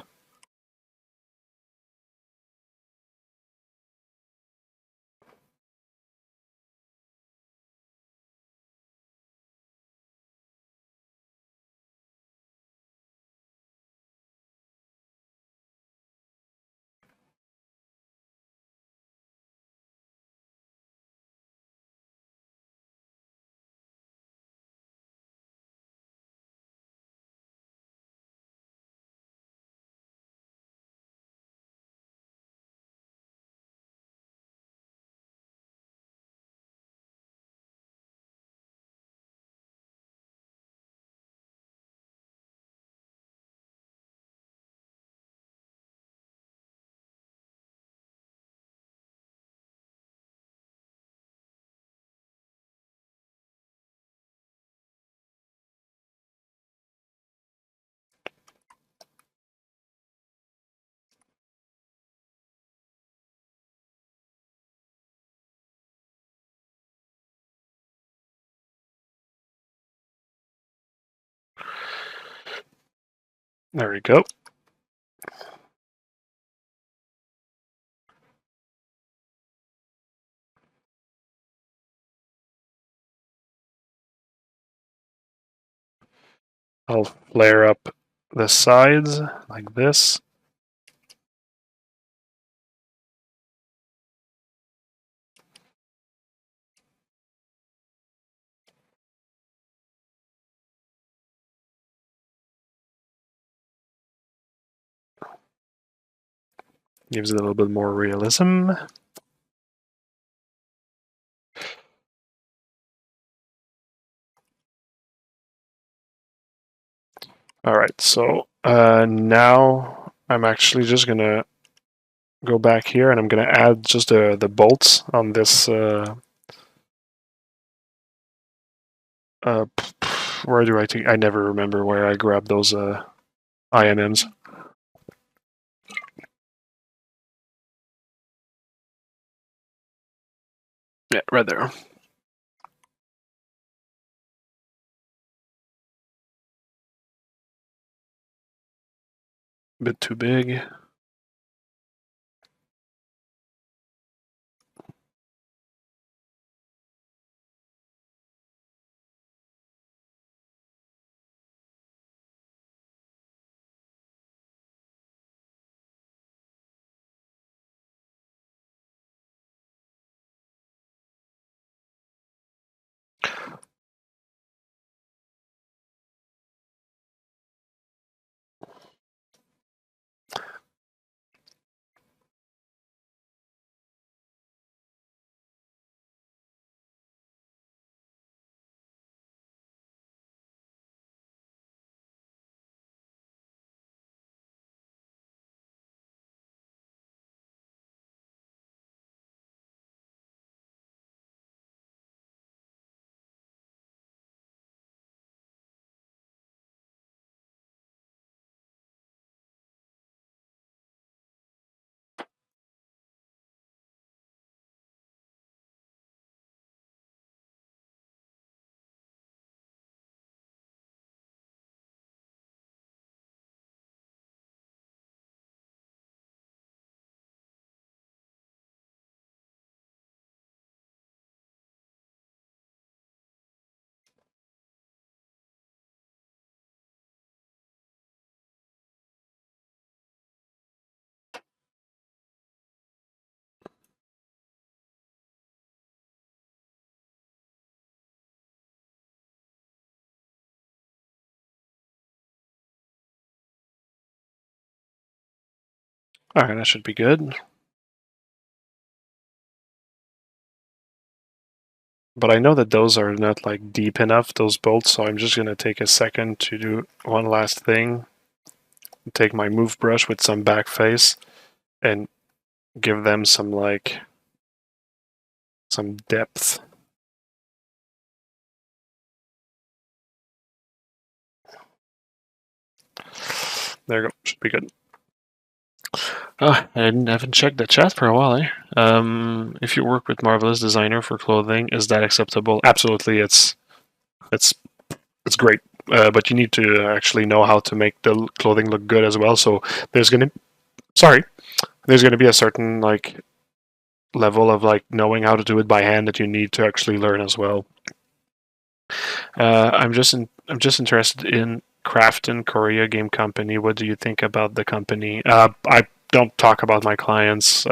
There we go. I'll flare up the sides like this. Gives it a little bit more realism. Alright, so now I'm actually just gonna go back here and I'm gonna add just the bolts on this where do I take? I never remember where I grabbed those IMMs. Yeah, right there. Bit too big. Alright, that should be good. But I know that those are not like deep enough, those bolts, so I'm just gonna take a second to do one last thing. Take my move brush with some backface and give them some like some depth. There you go, should be good. I haven't checked the chat for a while, eh? If you work with Marvelous Designer for clothing, is that acceptable? Absolutely, it's great. But you need to actually know how to make the clothing look good as well. So there's gonna be a certain like level of like knowing how to do it by hand that you need to actually learn as well. I'm just interested in Krafton Korea Game Company. What do you think about the company? I don't talk about my clients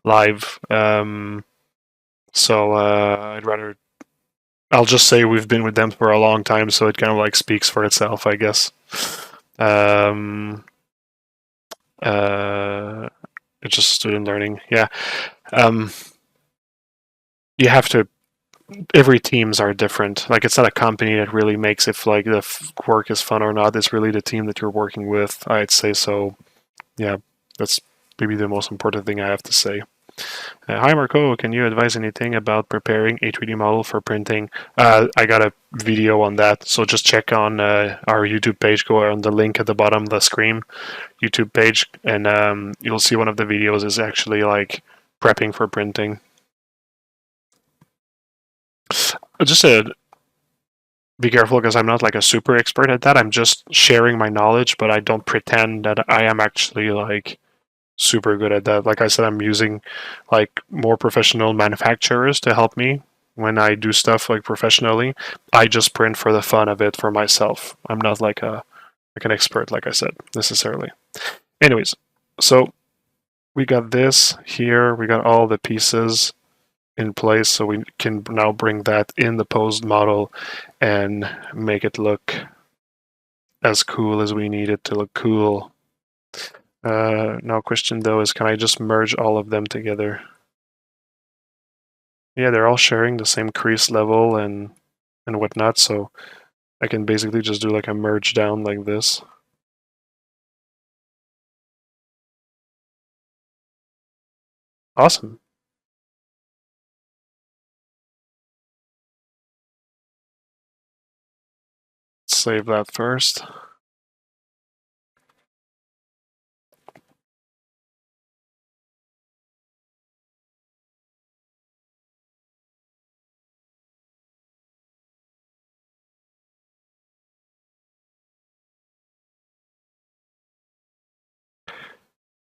live, so I'll just say we've been with them for a long time, so it kind of like speaks for itself, I guess. It's just student learning, yeah. You have to. Every teams are different. Like it's not a company that really makes if like the work is fun or not. It's really the team that you're working with. I'd say so. Yeah, that's maybe the most important thing I have to say. Hi Marco, can you advise anything about preparing a 3D model for printing? I got a video on that, so just check on our YouTube page. Go on the link at the bottom of the screen, YouTube page, and you'll see one of the videos is actually like prepping for printing. Just a be careful because I'm not like a super expert at that. I'm just sharing my knowledge, but I don't pretend that I am actually like super good at that. Like I said, I'm using like more professional manufacturers to help me when I do stuff like professionally. I just print for the fun of it for myself. I'm not like an expert, like I said, necessarily. Anyways, so we got this here. We got all the pieces in place, so we can now bring that in the posed model and make it look as cool as we need it to look cool. Now question though is, can I just merge all of them together? Yeah, they're all sharing the same crease level and whatnot, so I can basically just do like a merge down like this. Awesome. Save that first.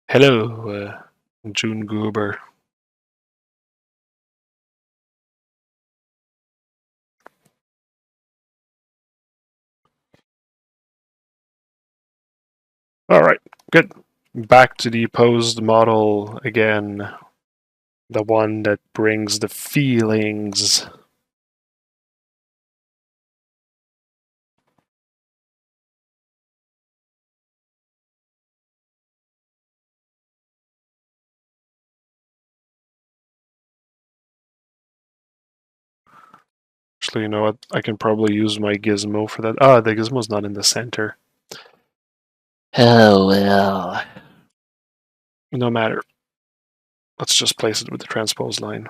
Hello, June Goober. All right, good. Back to the posed model again. The one that brings the feelings. Actually, you know what? I can probably use my gizmo for that. Ah, the gizmo's not in the center. Oh, well. No matter. Let's just place it with the transpose line.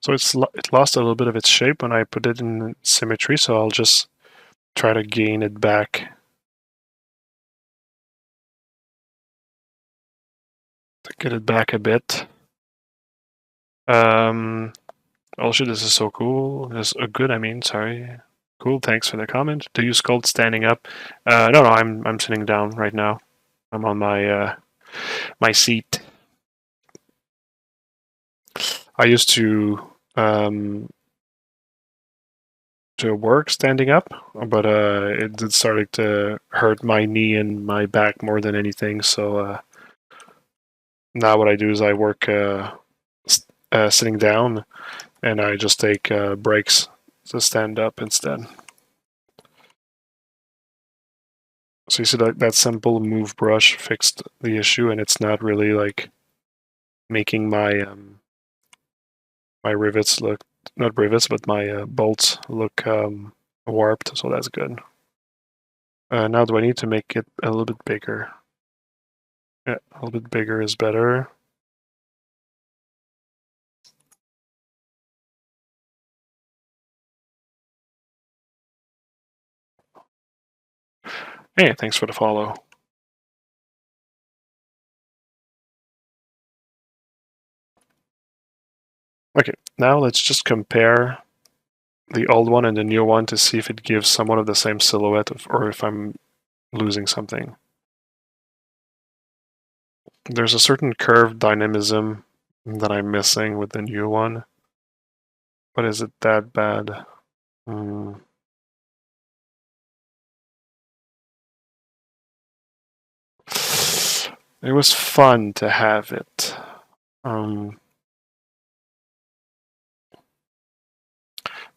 So it lost a little bit of its shape when I put it in symmetry, so I'll just try to gain it back. To get it back a bit. Oh shit, this is so cool. This good, I mean, sorry. Cool, thanks for the comment. Do you sculpt standing up? No, I'm sitting down right now. I'm on my my seat. I used to work standing up, but it did started to hurt my knee and my back more than anything. So now what I do is I work sitting down, and I just take breaks to stand up instead. So you see that simple move brush fixed the issue, and it's not really like making my my rivets look, not rivets, but my bolts look warped. So that's good. Now do I need to make it a little bit bigger? Yeah, a little bit bigger is better. Hey, thanks for the follow. Okay, now let's just compare the old one and the new one to see if it gives somewhat of the same silhouette or if I'm losing something. There's a certain curved dynamism that I'm missing with the new one. But is it that bad? It was fun to have it.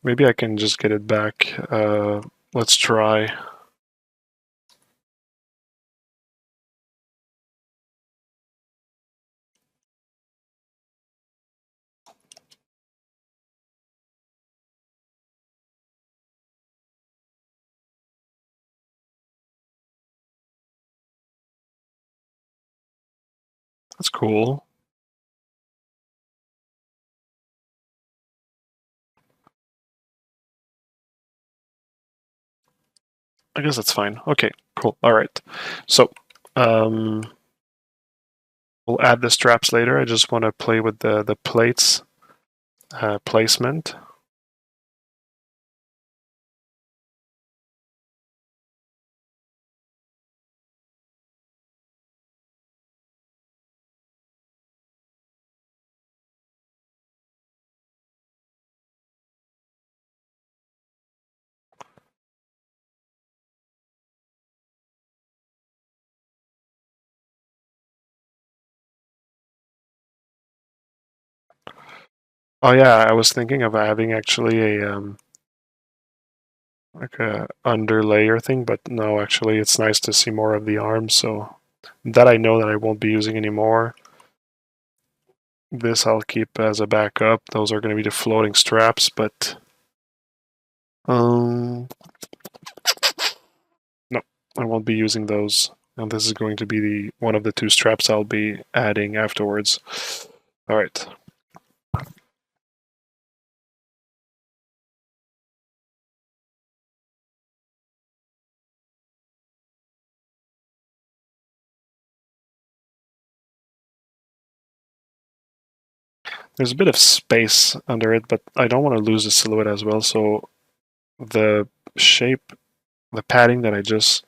Maybe I can just get it back. Let's try. That's cool. I guess that's fine. Okay, cool. All right. So, we'll add the straps later. I just want to play with the plates placement. Oh yeah, I was thinking of having actually a like a underlayer thing, but no, actually it's nice to see more of the arms, so that I know that I won't be using anymore. This I'll keep as a backup. Those are going to be the floating straps, but no, I won't be using those. And this is going to be the one of the two straps I'll be adding afterwards. All right. There's a bit of space under it, but I don't want to lose the silhouette as well. So the shape, the padding that I just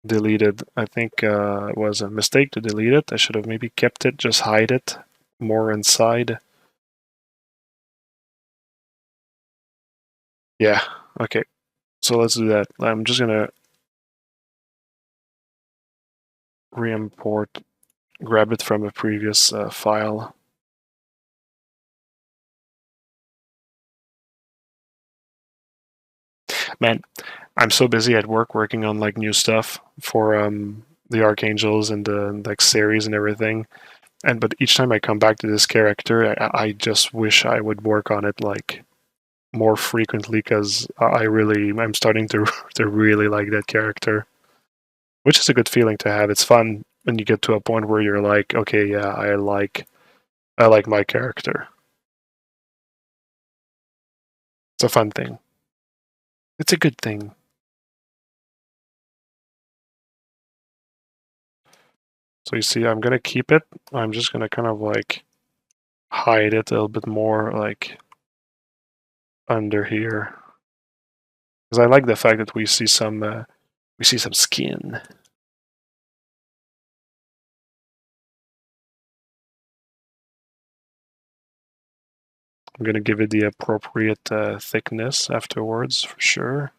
deleted, I think was a mistake to delete it. I should have maybe kept it, just hide it more inside. Yeah, okay. So let's do that. I'm just gonna re-import, grab it from a previous file. Man, I'm so busy at work working on like new stuff for the Archangels and the like series and everything. But each time I come back to this character, I just wish I would work on it like more frequently because I'm starting to to really like that character, which is a good feeling to have. It's fun when you get to a point where you're like, okay, yeah, I like my character. It's a fun thing. It's a good thing. So you see, I'm gonna keep it. I'm just gonna kind of like hide it a little bit more, like under here, because I like the fact that we see some skin. I'm gonna give it the appropriate thickness afterwards for sure.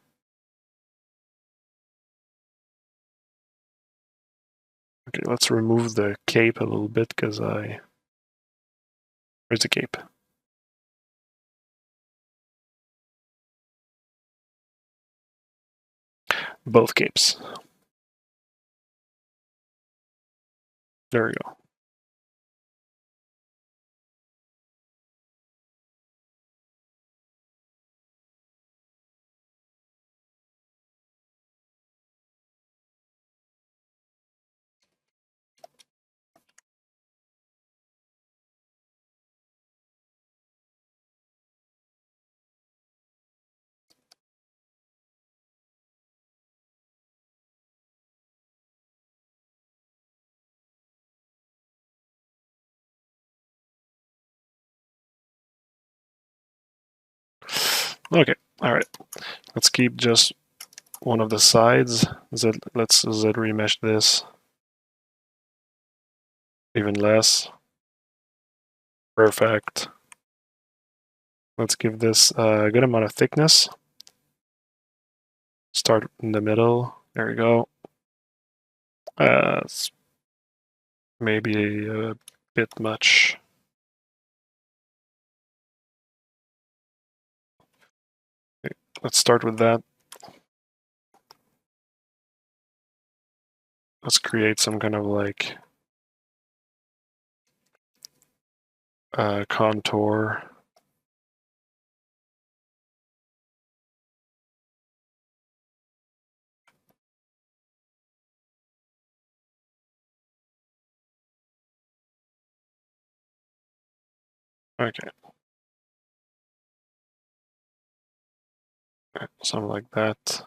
Okay, let's remove the cape a little bit because where's the cape? Both capes. There we go. Okay, all right. Let's keep just one of the sides. Let's Z remesh this even less. Perfect. Let's give this a good amount of thickness. Start in the middle. There we go. It's maybe a bit much. Let's start with that. Let's create some kind of like contour. Okay. Something like that.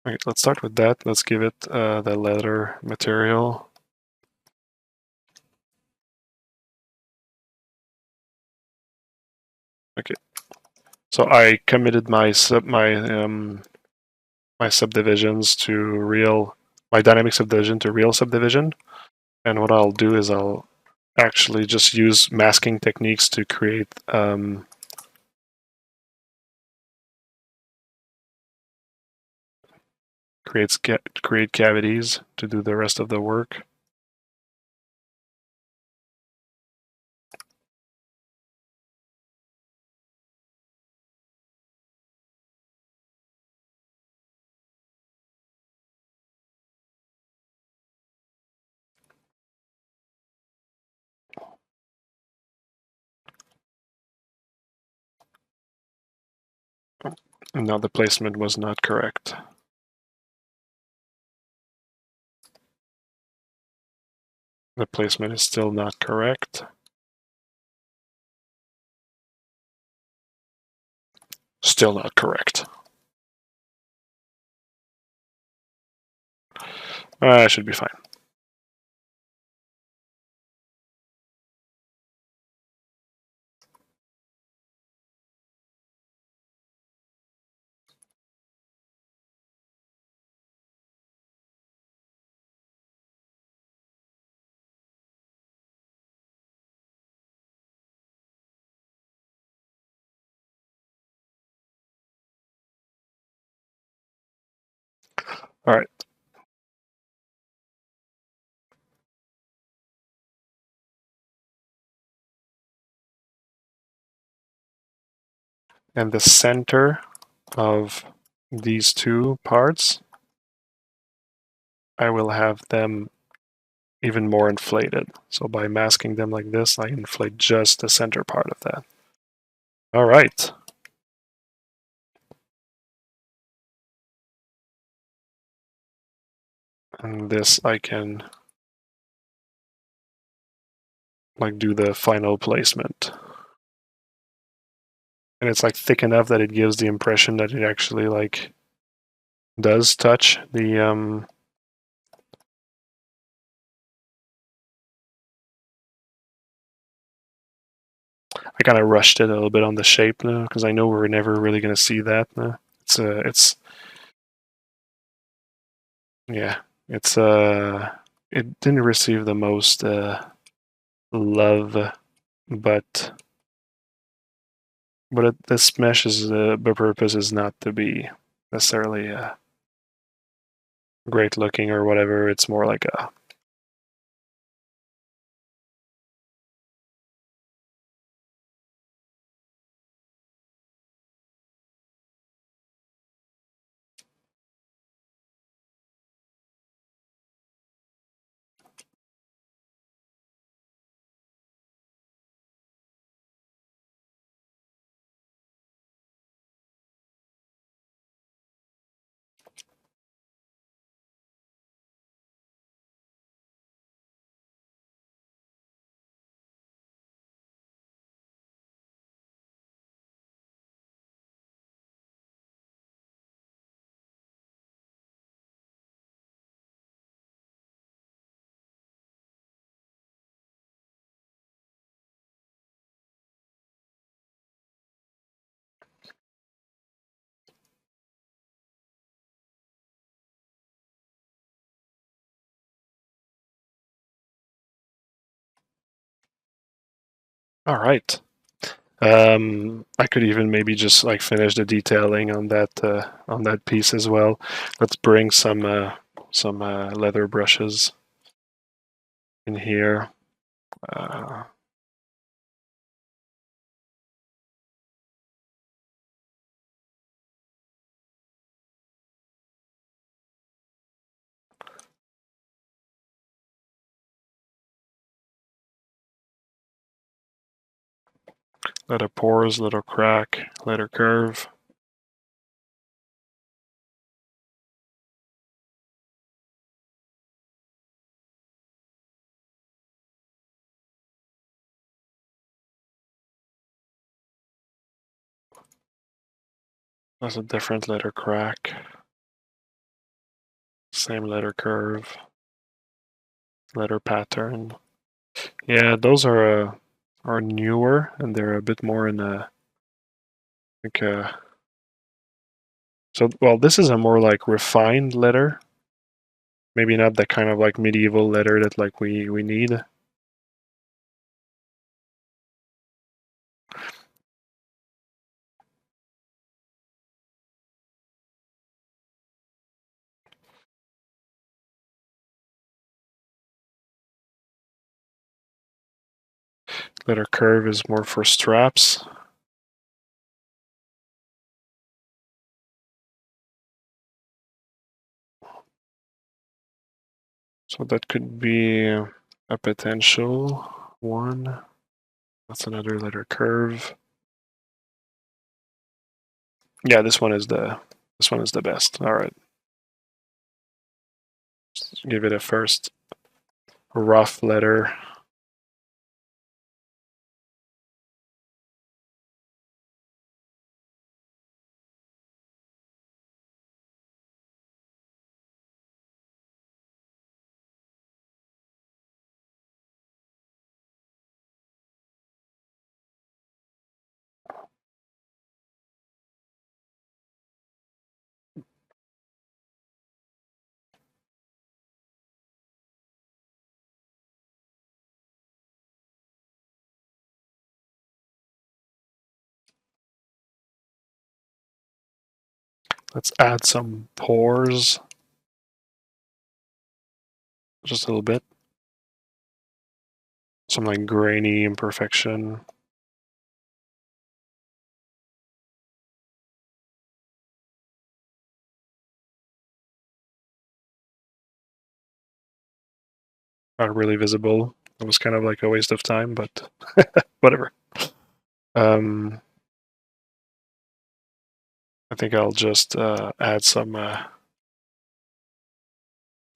Okay, let's start with that. Let's give it the leather material. Okay. So I committed my my subdivisions to real, my dynamic subdivision to real subdivision. And what I'll do is I'll actually just use masking techniques to create create cavities to do the rest of the work. And now the placement was not correct. The placement is still not correct. Still not correct. I should be fine. All right. And the center of these two parts, I will have them even more inflated. So by masking them like this, I inflate just the center part of that. All right. And this I can like do the final placement. And it's like thick enough that it gives the impression that it actually like does touch the I kind of rushed it a little bit on the shape now because I know we're never really going to see that now. It's yeah, it's it didn't receive the most love, but this mesh is the purpose is not to be necessarily great looking or whatever. It's more like a all right. I could even maybe just like finish the detailing on that piece as well. Let's bring some leather brushes in here. Letter pores, letter crack, letter curve. That's a different letter crack. Same letter curve. Letter pattern. Yeah, those are newer and they're a bit more in a like so well this is a more like refined letter. Maybe not the kind of like medieval letter that like we need. Letter curve is more for straps. So that could be a potential one. That's another letter curve. Yeah, this one is the best. All right. Let's give it a first rough letter. Let's add some pores. Just a little bit. Some like grainy imperfection. Not really visible. It was kind of like a waste of time, but whatever. I think I'll just add some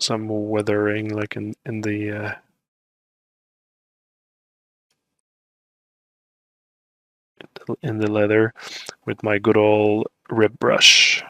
weathering like in the leather with my good old rib brush.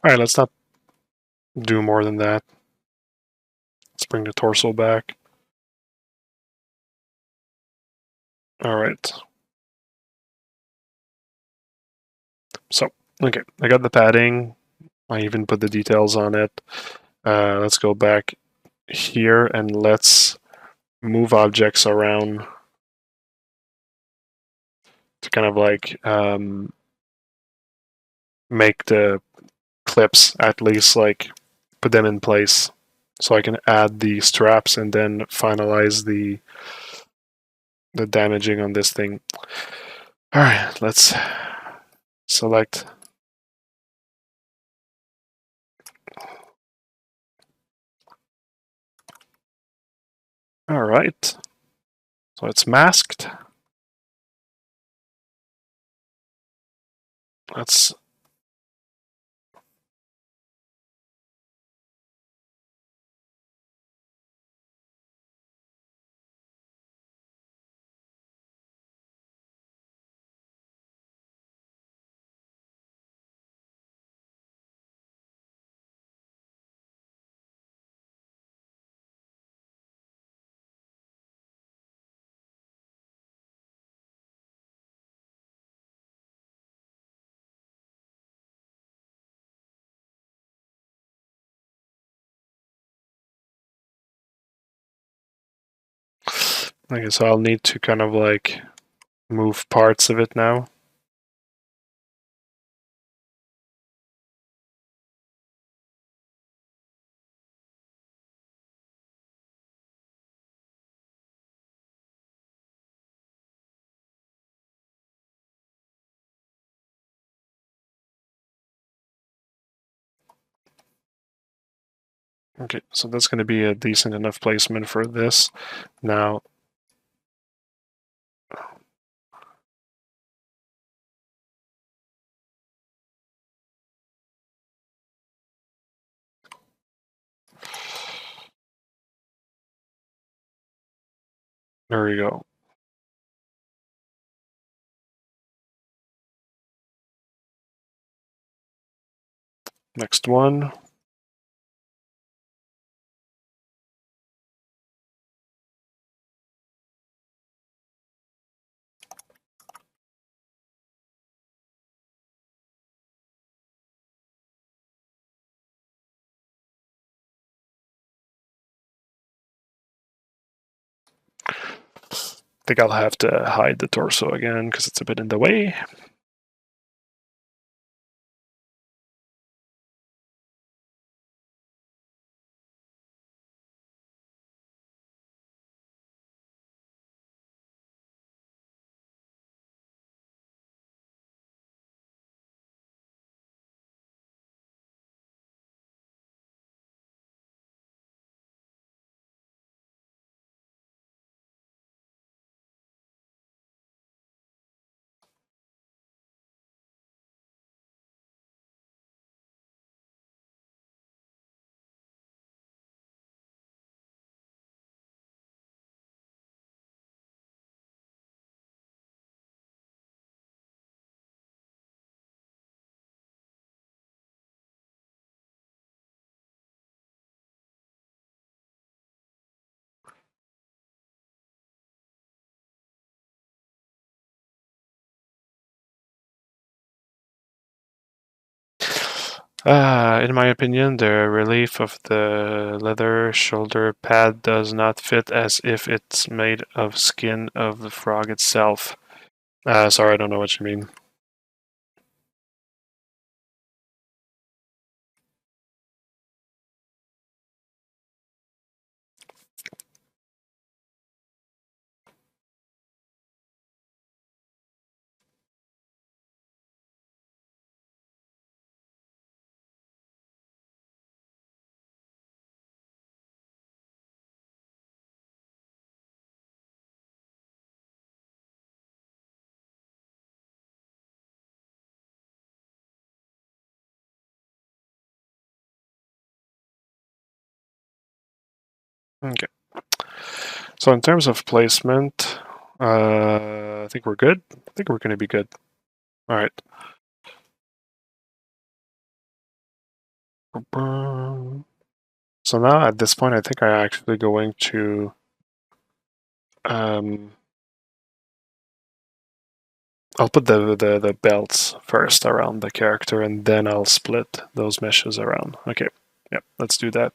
All right, let's not do more than that. Let's bring the torso back. All right. So, okay, I got the padding. I even put the details on it. Let's go back here and let's move objects around to kind of like make the clips at least like put them in place so I can add the straps and then finalize the damaging on this thing. All right, let's select. All right, so it's masked. Let's... Okay, so I'll need to kind of like move parts of it now. Okay, so that's going to be a decent enough placement for this. Now, there we go. Next one. I think I'll have to hide the torso again because it's a bit in the way. In my opinion, the relief of the leather shoulder pad does not fit as if it's made of skin of the frog itself. Sorry, I don't know what you mean. Okay. So in terms of placement, I think we're good. I think we're going to be good. All right. So now at this point, I think I'm actually going to I'll put the belts first around the character, and then I'll split those meshes around. Okay. Yep. Let's do that.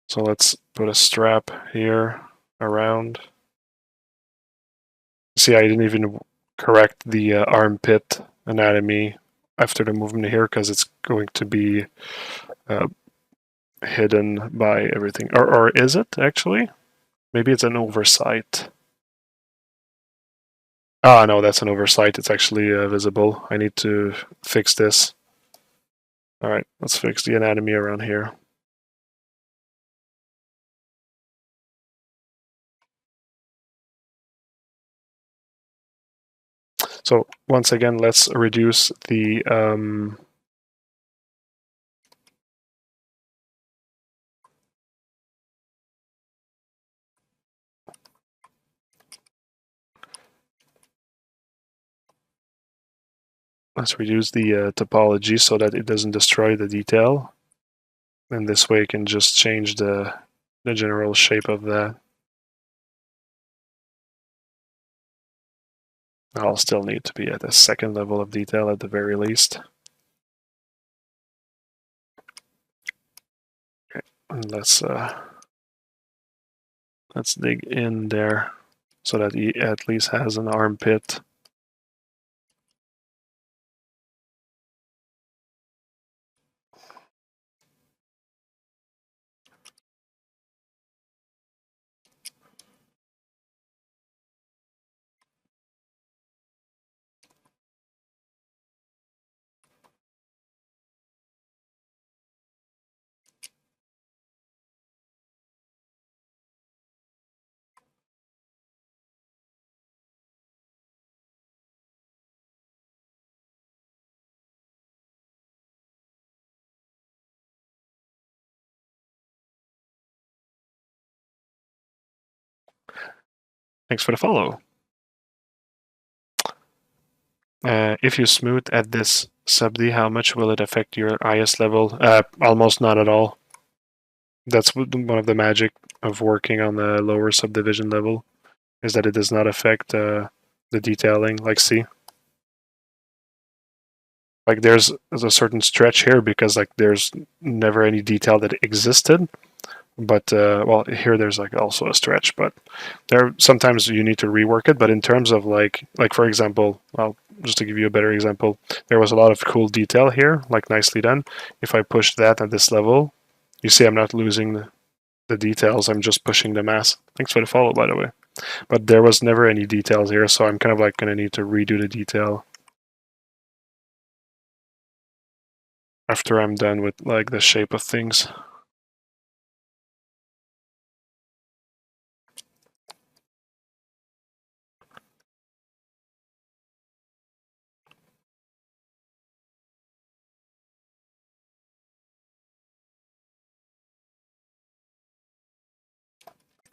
So let's put a strap here around. See, I didn't even correct the armpit anatomy after the movement here because it's going to be hidden by everything. Or is it actually? Maybe it's an oversight. Ah, no, that's an oversight. It's actually visible. I need to fix this. All right, let's fix the anatomy around here. So once again, let's reduce the topology so that it doesn't destroy the detail. And this way, you can just change the general shape of that. I'll still need to be at a second level of detail at the very least. Okay, and let's dig in there so that he at least has an armpit. Thanks for the follow. If you smooth at this sub-D, how much will it affect your IS level? Almost not at all. That's one of the magic of working on the lower subdivision level, is that it does not affect the detailing. Like, see? Like, there's a certain stretch here because, like, there's never any detail that existed. But, well, here there's, like, also a stretch. But there sometimes you need to rework it. But in terms of, like for example, well, just to give you a better example, there was a lot of cool detail here, like, nicely done. If I push that at this level, you see I'm not losing the details, I'm just pushing the mass. Thanks for the follow, by the way. But there was never any details here, so I'm kind of like going to need to redo the detail after I'm done with, like, the shape of things.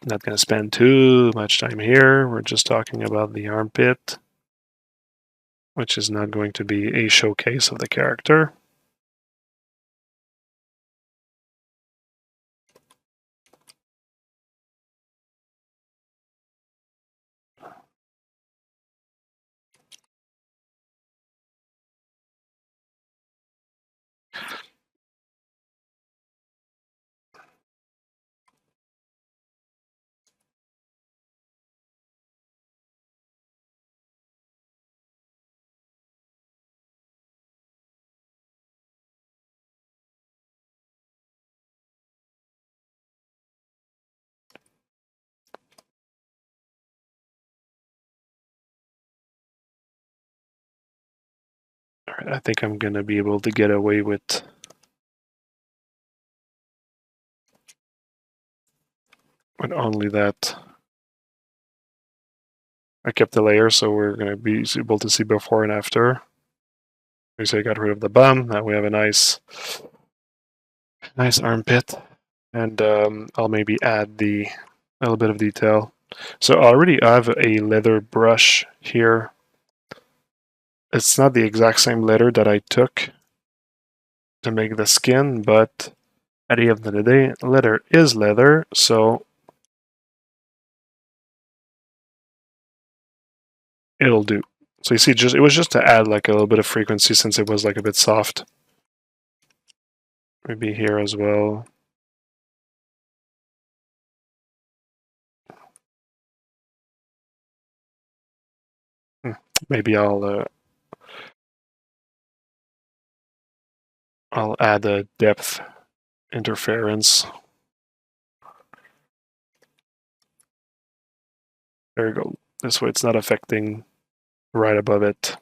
Not going to spend too much time here. We're just talking about the armpit, which is not going to be a showcase of the character. All right, I think I'm going to be able to get away with only that. I kept the layer, so we're going to be able to see before and after. So I got rid of the bum. Now we have a nice armpit, and I'll maybe add a little bit of detail. So I already have a leather brush here. It's not the exact same leather that I took to make the skin, but at the end of the day, leather is leather, so it'll do. So you see, it was just to add like a little bit of frequency since it was like a bit soft. Maybe here as well. Maybe I'll add a depth interference. There we go. This way it's not affecting right above it.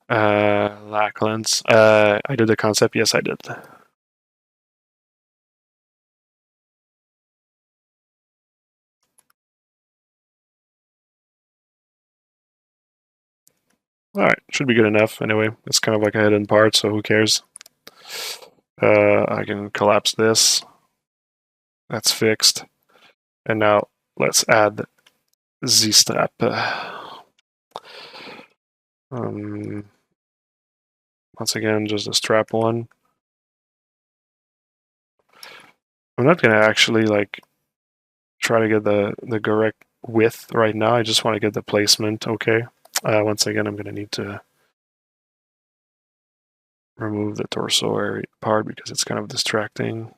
Lacklands. I did the concept. Yes, I did. Alright, should be good enough. Anyway, it's kind of like a hidden part, so who cares? I can collapse this. That's fixed. And now let's add Z-strap. Once again, just a strap one. I'm not gonna actually like try to get the correct width right now. I just want to get the placement okay. Once again, I'm gonna need to remove the torso area part because it's kind of distracting.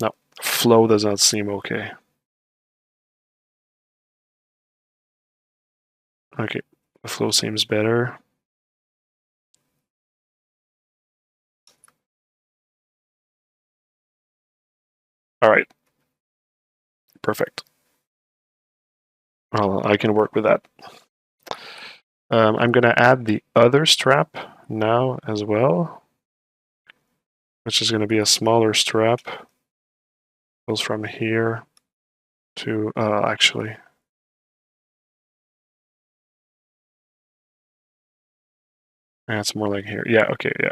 No, flow does not seem okay. Okay, the flow seems better. All right, perfect. Well, I can work with that. I'm gonna add the other strap now as well, which is gonna be a smaller strap. Goes from here to actually. Yeah, it's more like here. Yeah, okay, yeah.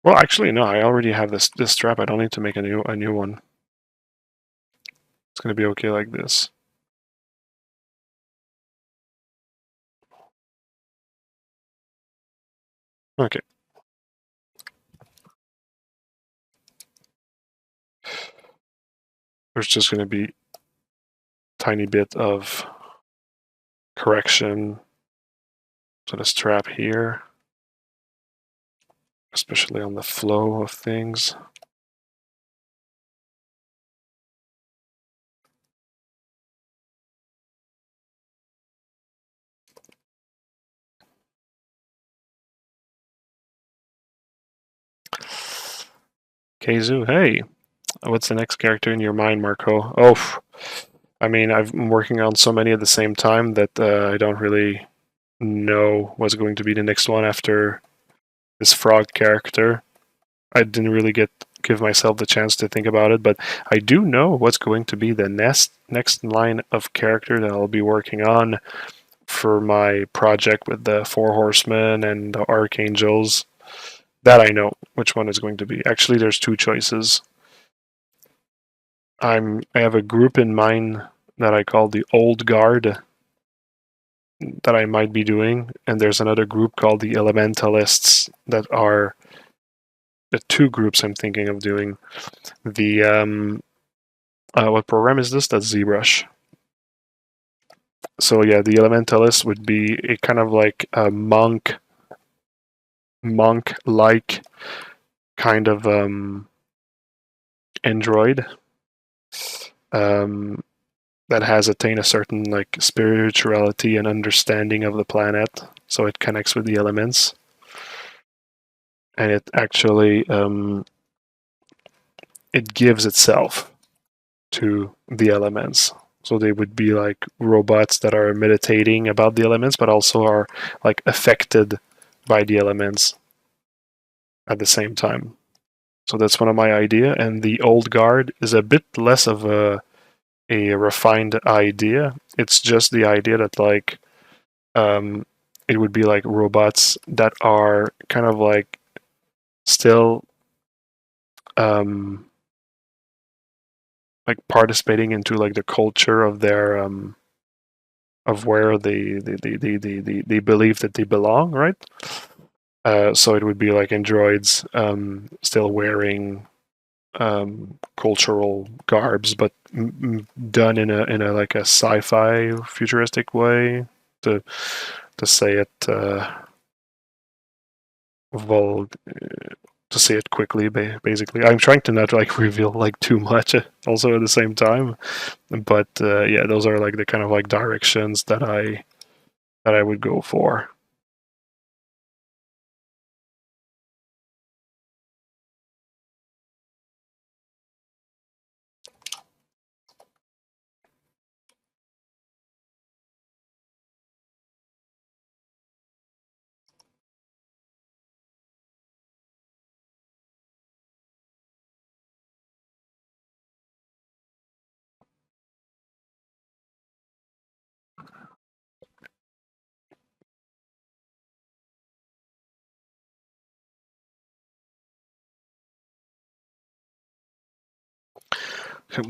Well, actually, no. I already have this strap. I don't need to make a new one. It's gonna be okay like this. Okay. There's just gonna be a tiny bit of correction to the strap here, especially on the flow of things. Keizu, hey, what's the next character in your mind, Marco? Oh, I mean, I'm working on so many at the same time that I don't really know what's going to be the next one after this frog character. I didn't really give myself the chance to think about it, but I do know what's going to be the next line of character that I'll be working on for my project with the Four Horsemen and the Archangels. That I know which one is going to be. Actually, there's two choices. I have a group in mind that I call the Old Guard that I might be doing, and there's another group called the Elementalists that are the two groups I'm thinking of doing. The what program is this? That's Zbrush. So yeah, the Elementalist would be a kind of like a monk-like kind of android that has attained a certain like spirituality and understanding of the planet, so it connects with the elements, and it actually it gives itself to the elements. So they would be like robots that are meditating about the elements, but also are like affected by the elements at the same time. So that's one of my idea. And the old guard is a bit less of a refined idea. It's just the idea that like it would be like robots that are kind of like still like participating into like the culture of their of where they believe that they belong, right? So it would be like androids still wearing cultural garbs, but done in a like a sci-fi futuristic way. To say it vul to say it quickly, basically. I'm trying to not like reveal like too much also at the same time, but yeah, those are like the kind of like directions that I would go for.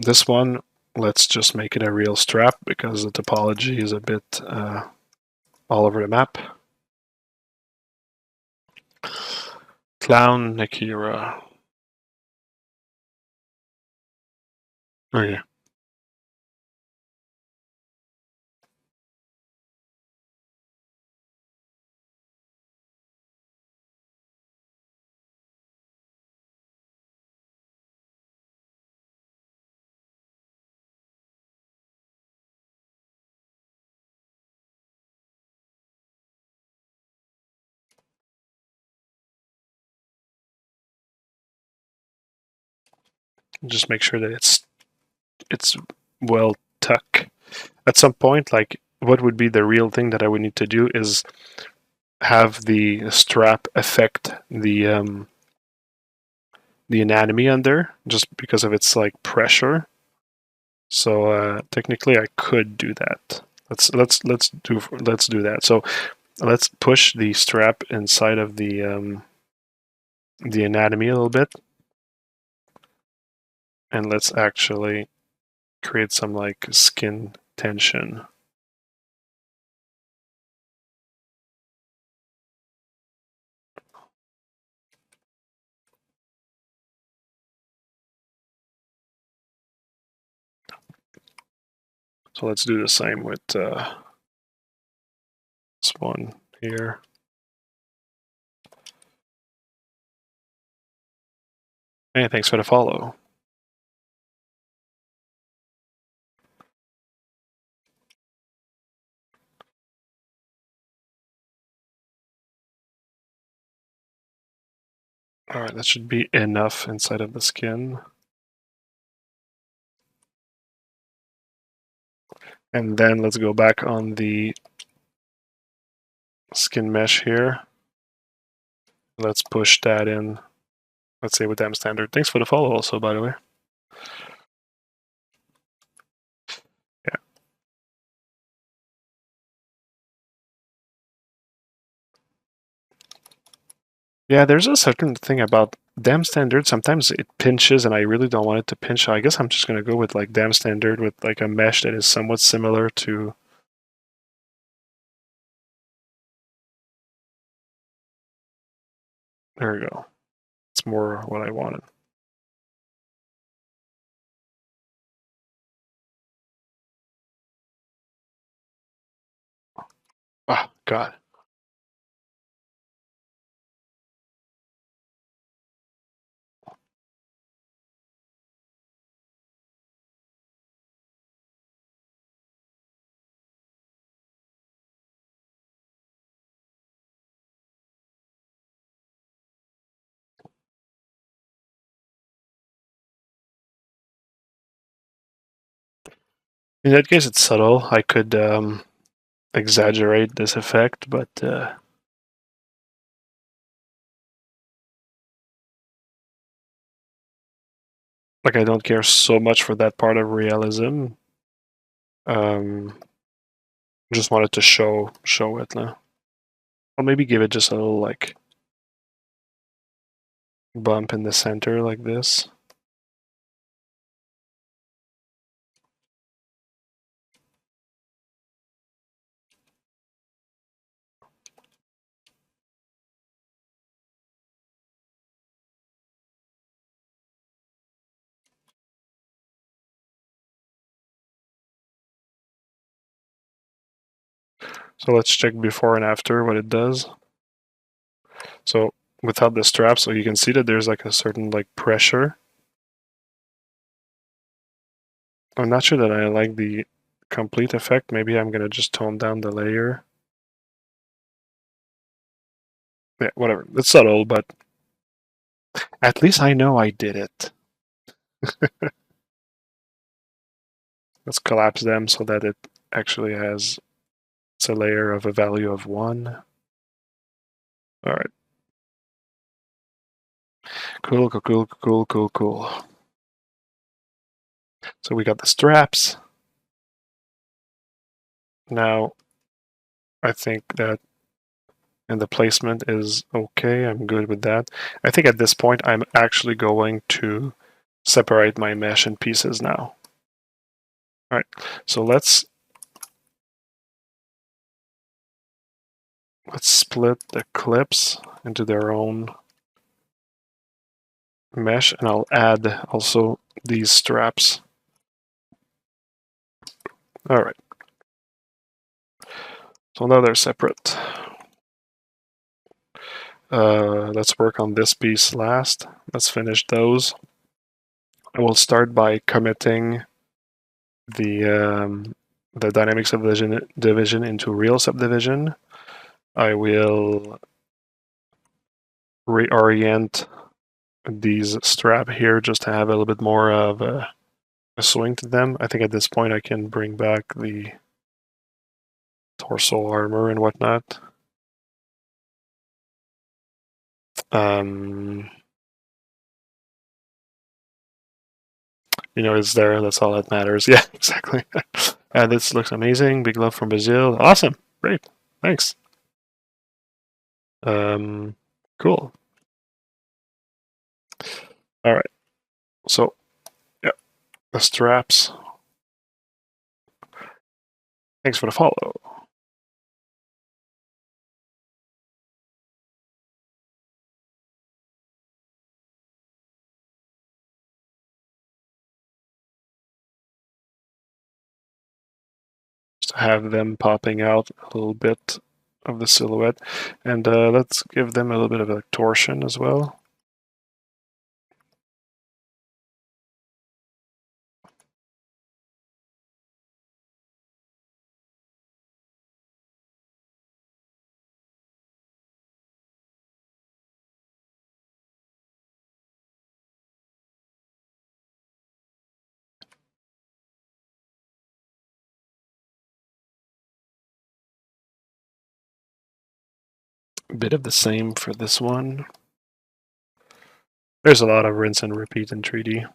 This one, let's just make it a real strap because the topology is a bit all over the map. Clown Nakira. Okay. Just make sure that it's well tucked. At some point, like what would be the real thing that I would need to do is have the strap affect the anatomy under, just because of its like pressure. So technically, I could do that. Let's do that. So let's push the strap inside of the anatomy a little bit, and let's actually create some like skin tension. So let's do the same with this one here. Hey, thanks for the follow. All right, that should be enough inside of the skin. And then let's go back on the skin mesh here. Let's push that in, let's say with them standard. Thanks for the follow also, by the way. Yeah. Yeah, there's a certain thing about dam standard. Sometimes it pinches and I really don't want it to pinch. I guess I'm just going to go with like dam standard with like a mesh that is somewhat similar to... There we go. It's more what I wanted. Oh, God. In that case, it's subtle. I could exaggerate this effect, but like I don't care so much for that part of realism. Just wanted to show it now. I'll maybe give it just a little like bump in the center like this. So let's check before and after what it does. So without the strap, so you can see that there's like a certain like pressure. I'm not sure that I like the complete effect. Maybe I'm gonna just tone down the layer. Yeah, whatever. It's subtle, but at least I know I did it. Let's collapse them so that it actually has, it's a layer of a value of 1. All right. Cool. So we got the straps. Now, I think that, and the placement is okay. I'm good with that. I think at this point, I'm actually going to separate my mesh in pieces now. All right, so let's split the clips into their own mesh, and I'll add also these straps. All right. So now they're separate. Let's work on this piece last. Let's finish those. I will start by committing the dynamic subdivision into real subdivision. I will reorient these strap here just to have a little bit more of a swing to them. I think at this point I can bring back the torso armor and whatnot. You know, it's there. That's all that matters. Yeah, exactly. This looks amazing. Big love from Brazil. Awesome. Great. Thanks. Cool. All right. So, yeah, the straps. Thanks for the follow. Just have them popping out a little bit of the silhouette, and let's give them a little bit of a torsion as well. A bit of the same for this one. There's a lot of rinse and repeat in 3D.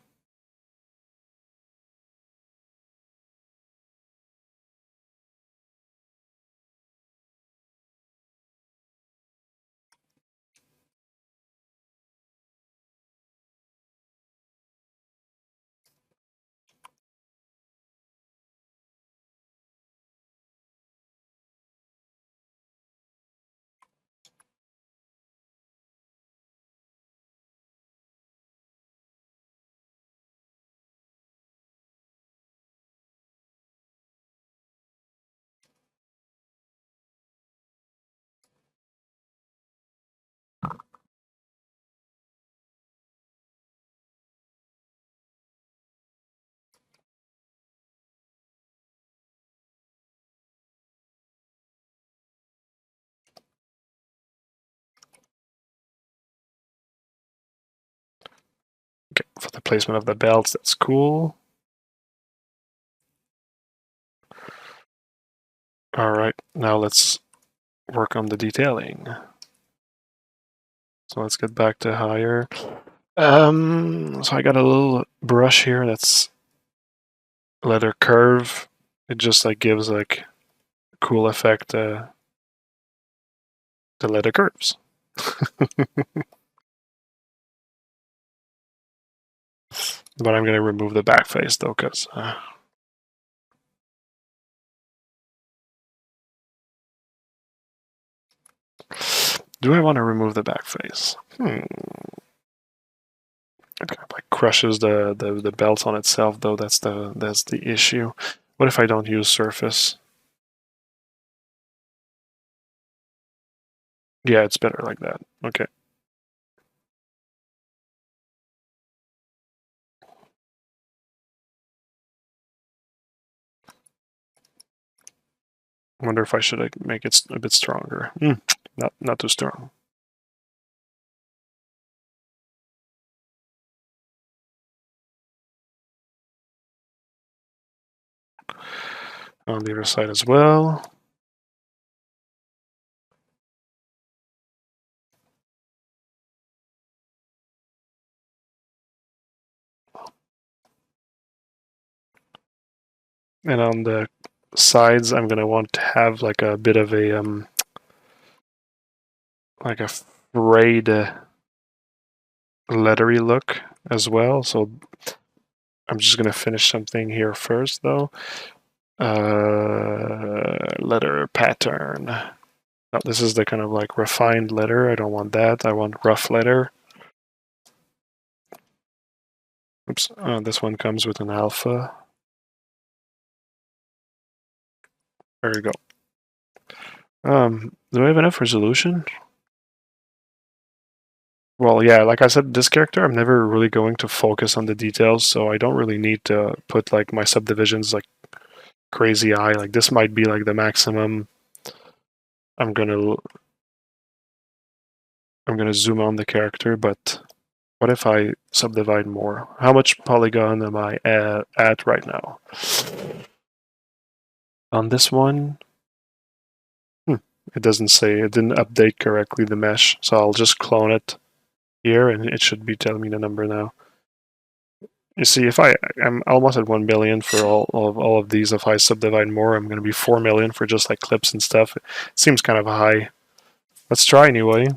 Okay, for the placement of the belts, that's cool. All right, now let's work on the detailing. So let's get back to higher. So I got a little brush here that's leather curve. It just like gives like a cool effect to leather curves. But I'm gonna remove the back face though, because do I want to remove the back face? It kind of like crushes the belt on itself, though. That's the issue. What if I don't use surface? Yeah, it's better like that. Okay. Wonder if I should make it a bit stronger. Not too strong. On the other side as well. And on the sides, I'm gonna want to have like a bit of a like a frayed leathery look. as well. So I'm just going to finish something here first, though. Letter pattern. No, this is the kind of like refined letter. I don't want that. I want rough letter. Oops. This one comes with an alpha. There we go. Do I have enough resolution? Well, yeah, like I said, this character, I'm never really going to focus on the details, so I don't really need to put like my subdivisions like crazy high. Like this might be like the maximum. I'm gonna zoom on the character, but what if I subdivide more? How much polygon am I at right now? On this one, it doesn't say, it didn't update correctly the mesh, so I'll just clone it here and it should be telling me the number now. You see, if I'm almost at 1 billion for all of these. If I subdivide more, I'm going to be 4 million for just like clips and stuff. It seems kind of high. Let's try anyway.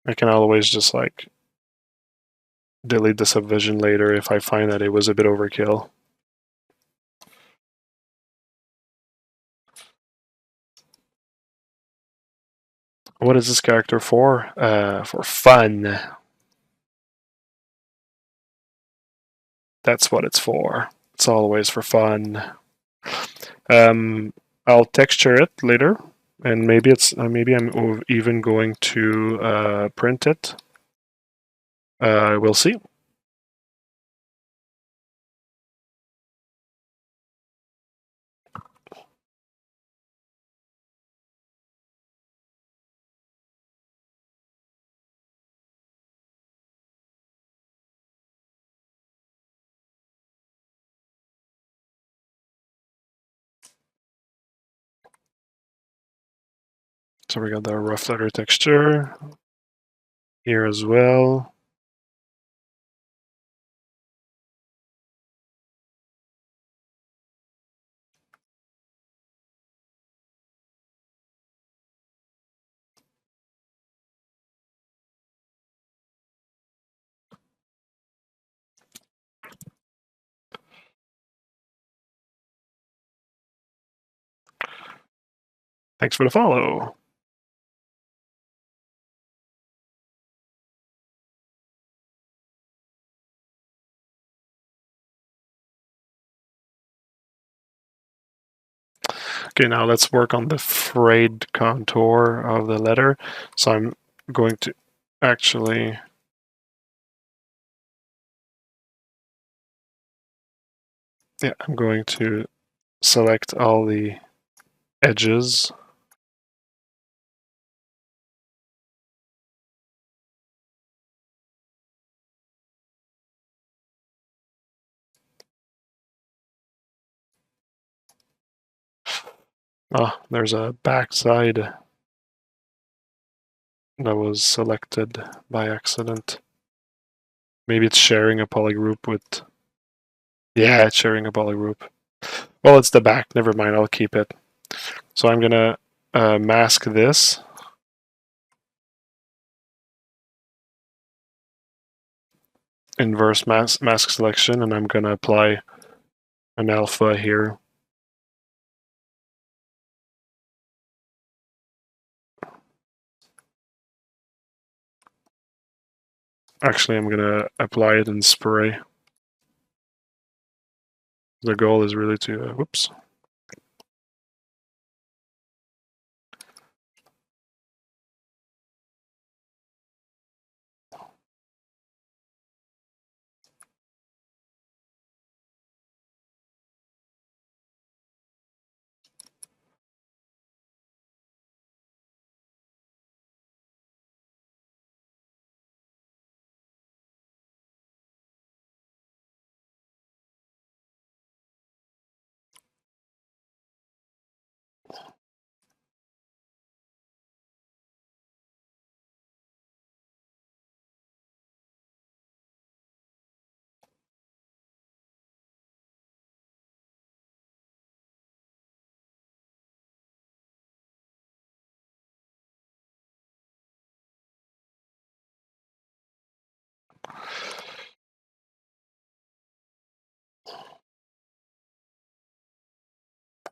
I can always just like delete the subdivision later if I find that it was a bit overkill. What is this character for? For fun. That's what it's for. It's always for fun. I'll texture it later, and maybe it's maybe I'm even going to print it. We'll see. So we got the rough letter texture here as well. Thanks for the follow. Okay, now let's work on the frayed contour of the letter. So I'm going to actually I'm going to select all the edges. Oh, there's a backside that was selected by accident. Maybe it's sharing a polygroup with... Yeah, it's sharing a polygroup. Well, it's the back. Never mind, I'll keep it. So I'm gonna mask this. Inverse mask selection, and I'm gonna apply an alpha here. Actually, I'm gonna apply it in spray. The goal is really to, whoops.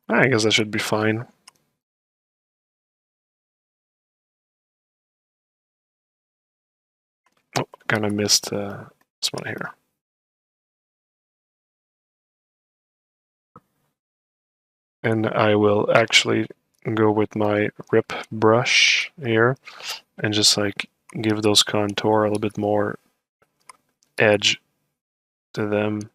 I guess that should be fine. Oh, kind of missed this one here. And I will actually go with my rip brush here and just like give those contour a little bit more edge to them.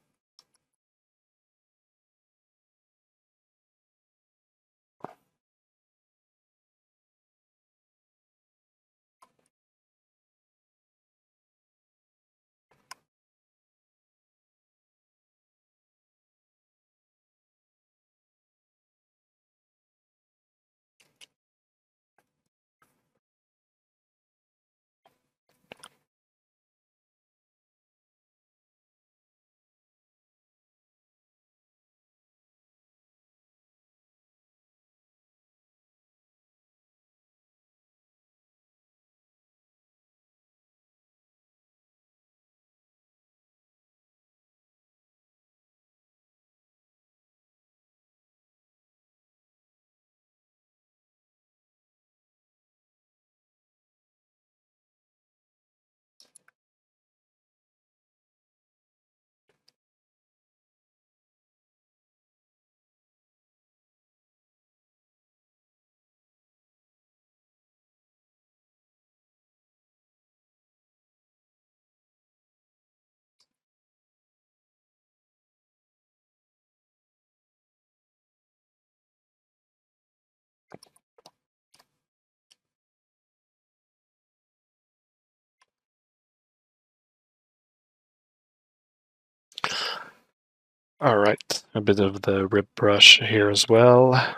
All right, a bit of the rip brush here as well.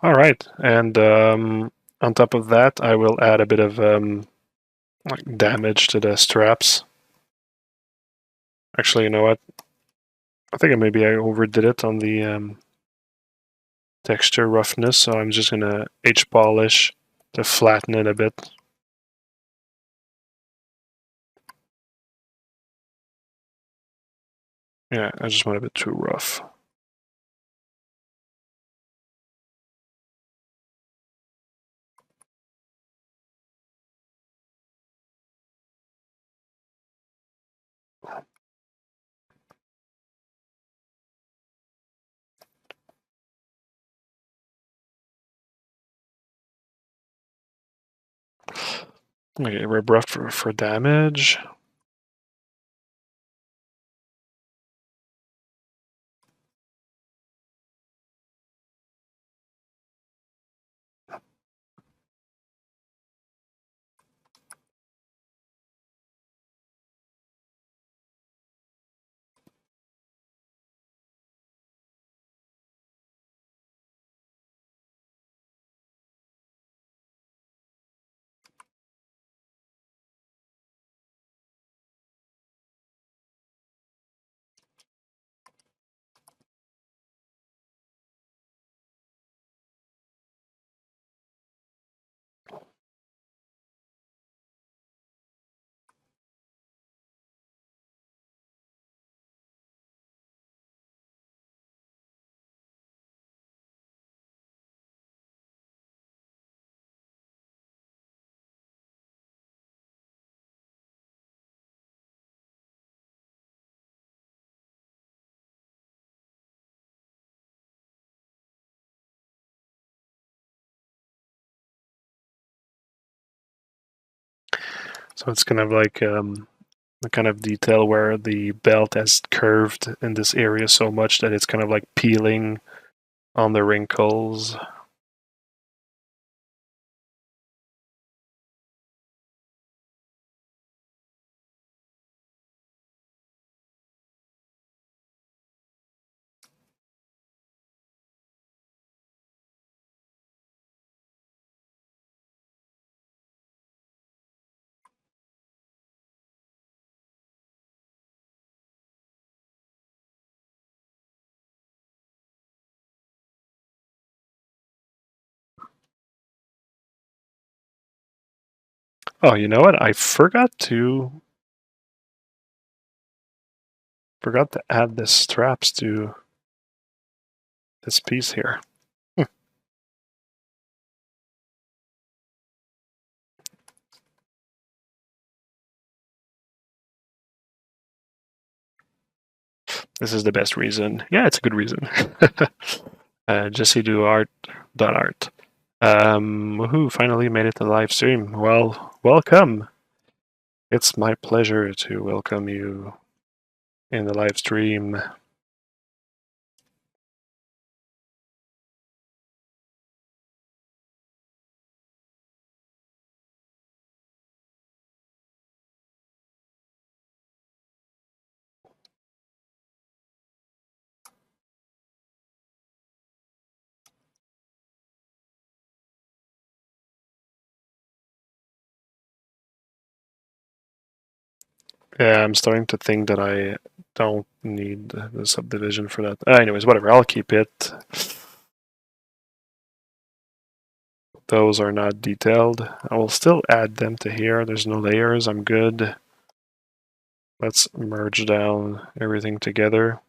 All right, and on top of that, I will add a bit of like damage to the straps. Actually, you know what? I think maybe I overdid it on the texture roughness, so I'm just gonna H-polish to flatten it a bit. Yeah, I just went a bit too rough. Okay, rib rough for damage. So it's kind of like the kind of detail where the belt has curved in this area so much that it's kind of like peeling on the wrinkles. Oh, you know what? I forgot to add the straps to this piece here. This is the best reason. Yeah, it's a good reason. Jesse do art. Woohoo! Finally made it to the live stream. Well, welcome. It's my pleasure to welcome you in the live stream. Yeah, I'm starting to think that I don't need the subdivision for that. Anyways, whatever. I'll keep it. Those are not detailed. I will still add them to here. There's no layers. I'm good. Let's merge down everything together.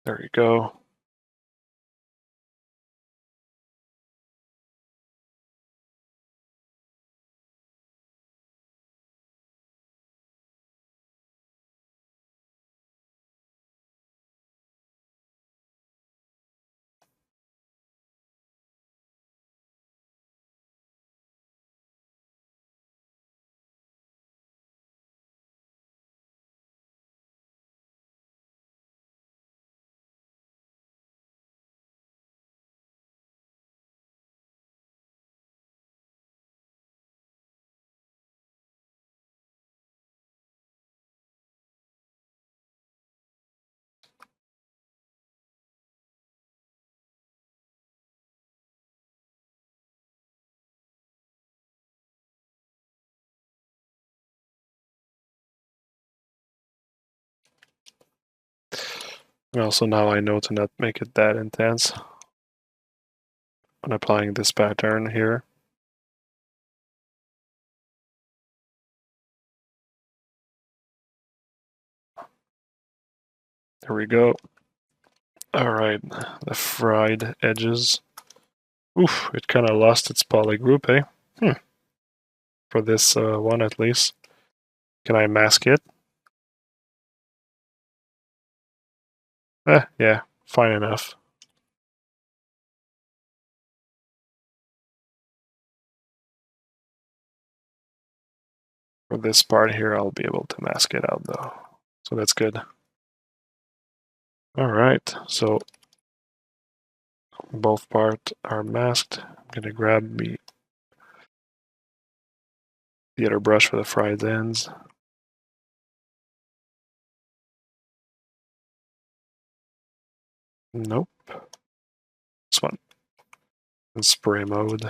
There you go. And also now I know to not make it that intense when applying this pattern here. There we go. Alright, the fried edges. Oof, it kind of lost its poly group, eh? For this one at least. Can I mask it? Yeah, fine enough. For this part here, I'll be able to mask it out though. So that's good. Alright, so both parts are masked. I'm gonna grab the other brush for the fried ends. Nope. This one. In spray mode.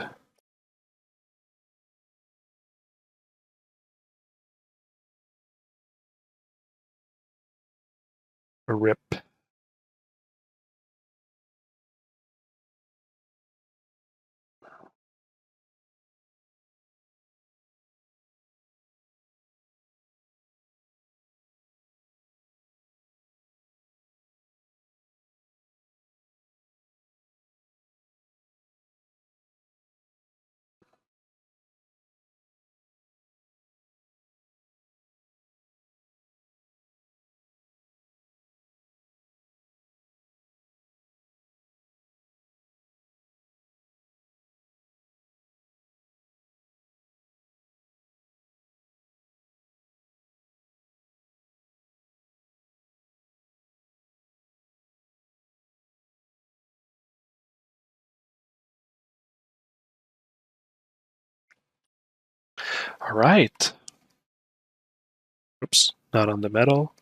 A rip. Alright. Oops, not on the metal.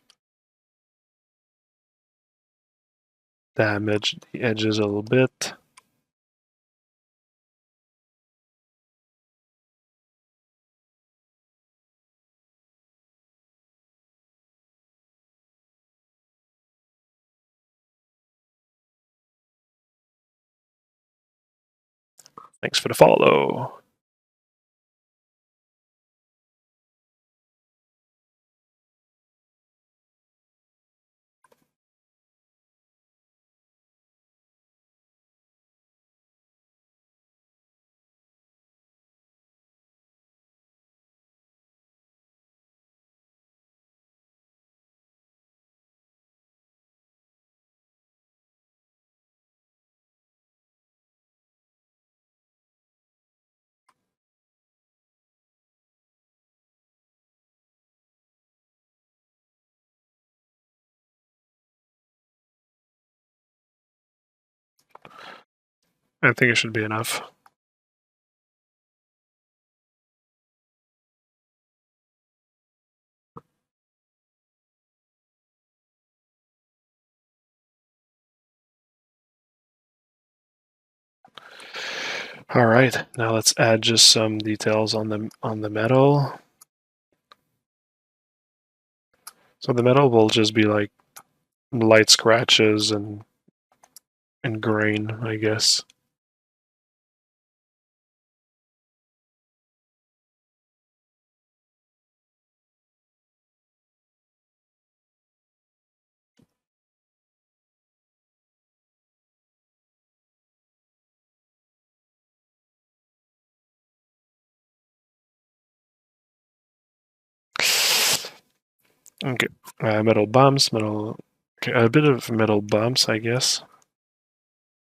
Damage the edges a little bit. Thanks for the follow. I think it should be enough. All right, now let's add just some details on the metal. So the metal will just be like light scratches and grain, I guess. Okay, metal bumps, metal. Okay, a bit of metal bumps, I guess.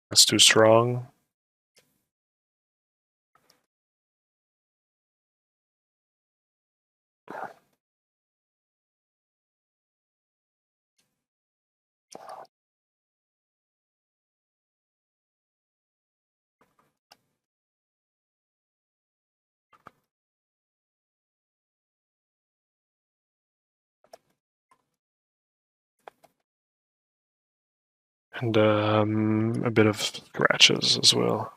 That's too strong. And a bit of scratches as well.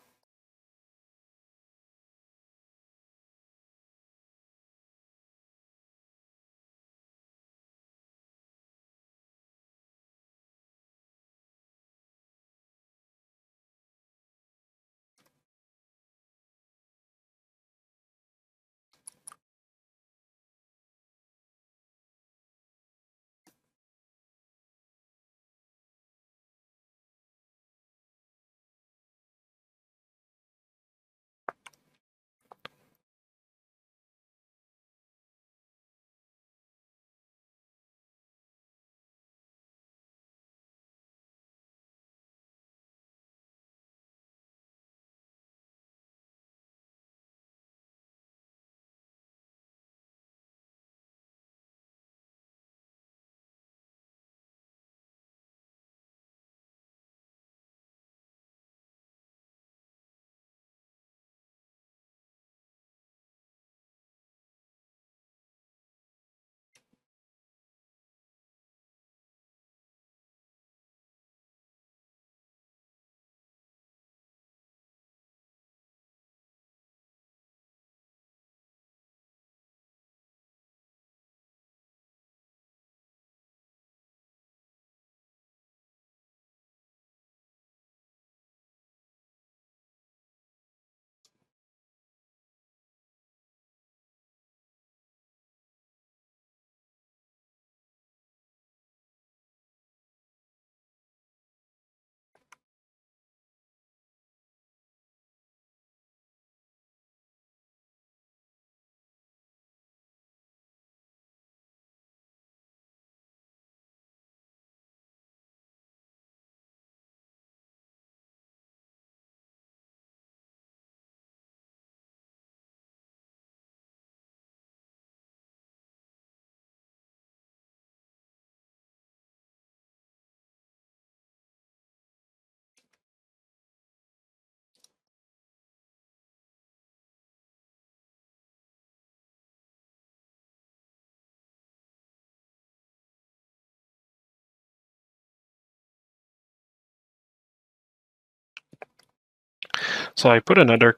So I put another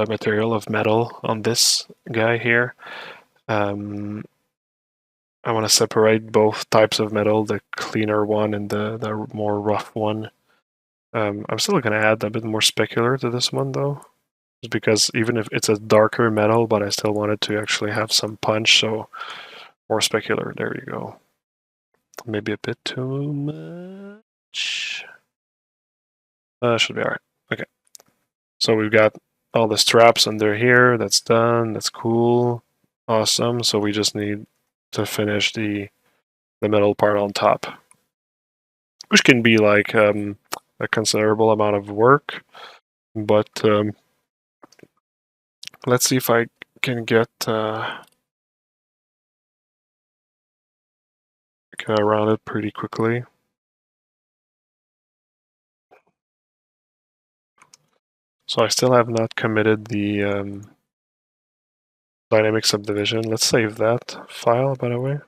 material of metal on this guy here. I want to separate both types of metal, the cleaner one and the more rough one. I'm still going to add a bit more specular to this one though. Just because even if it's a darker metal, but I still wanted to actually have some punch, so more specular. There you go. Maybe a bit too much. Should be alright. Okay. So we've got all the straps under here. That's done. That's cool. Awesome. So we just need to finish the middle part on top, which can be like a considerable amount of work. But let's see if I can get around it pretty quickly. So I still have not committed the dynamic subdivision. Let's save that file, by the way.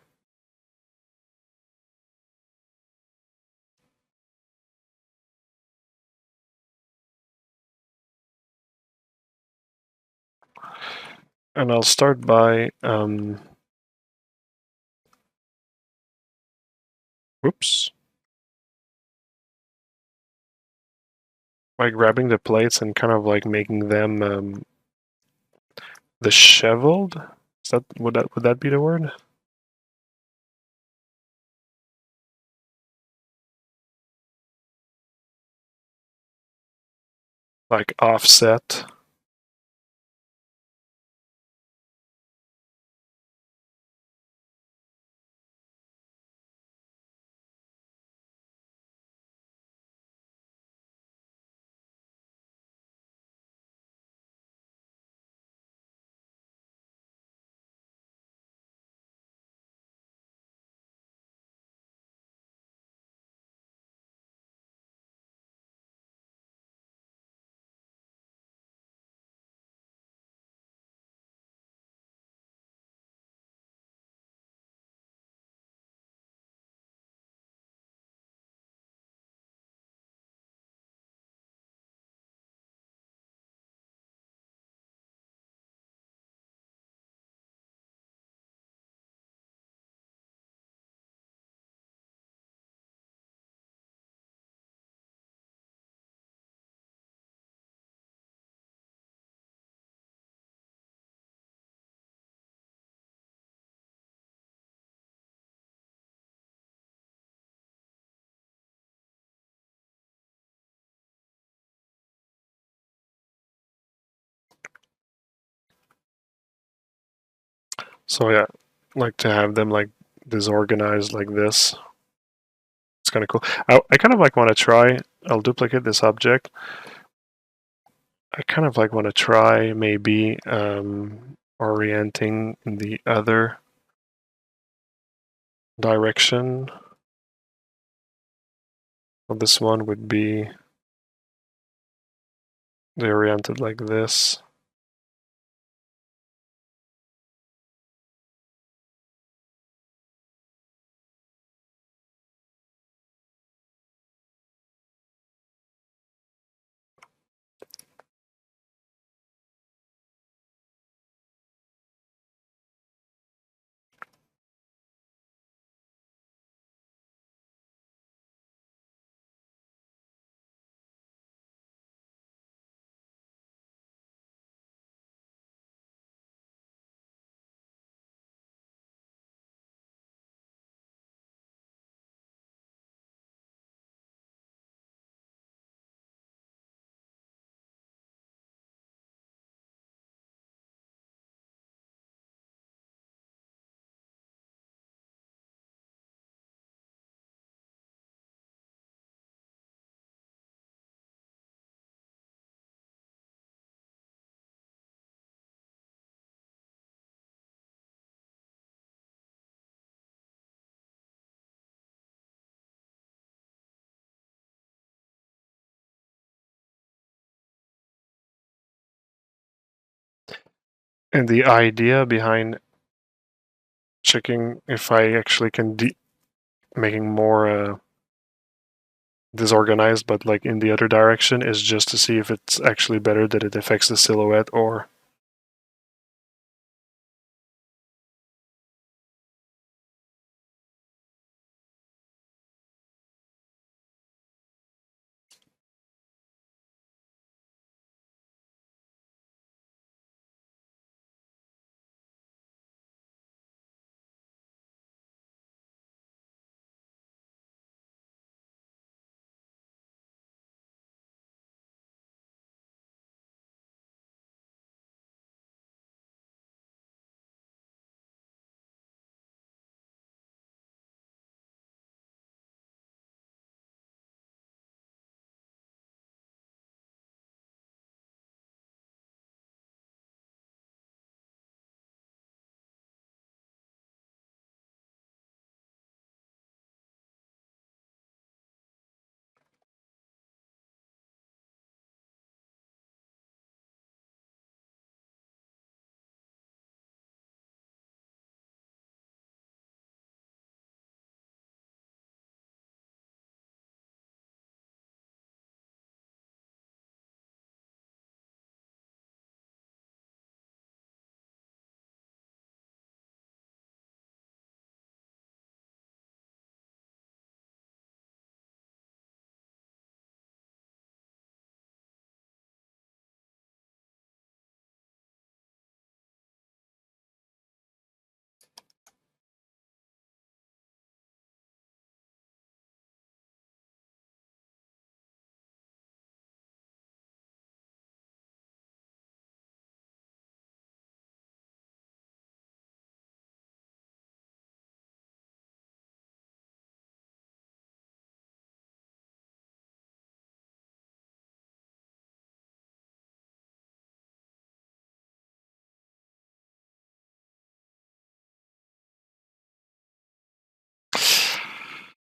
And I'll start by whoops. By grabbing the plates and kind of like making them disheveled. Is that would that be the word? Like offset. So yeah, like to have them like disorganized like this. It's kind of cool. I kind of like want to try. I'll duplicate this object. I kind of like want to try maybe orienting in the other direction. Well, this one would be oriented like this. And the idea behind checking if I actually can making more disorganized, but like in the other direction, is just to see if it's actually better that it affects the silhouette or.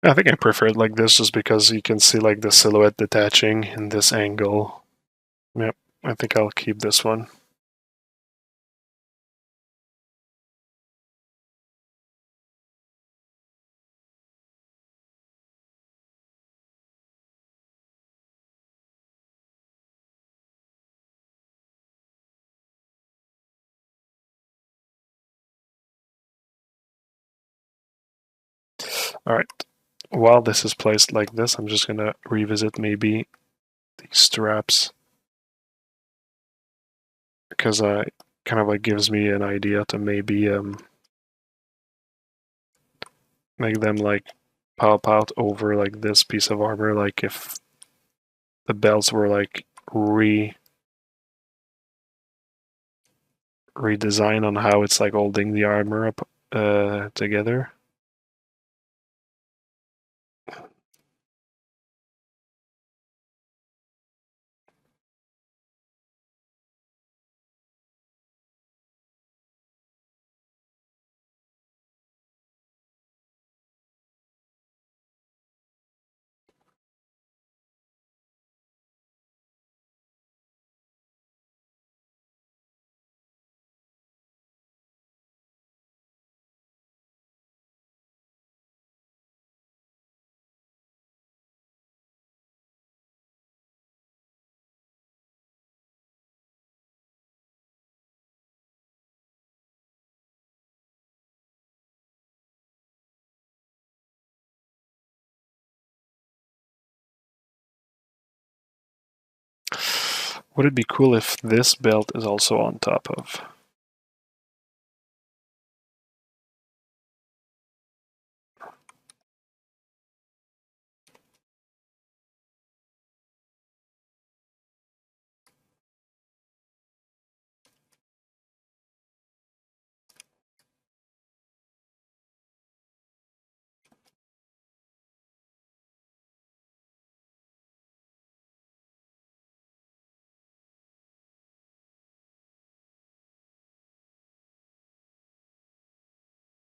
I think I prefer it like this just because you can see like the silhouette detaching in this angle. Yep, I think I'll keep this one. All right. While this is placed like this, I'm just gonna revisit maybe these straps because kind of like gives me an idea to maybe make them like pop out over like this piece of armor, like if the belts were like redesign on how it's like holding the armor up together. Would it be cool if this belt is also on top of?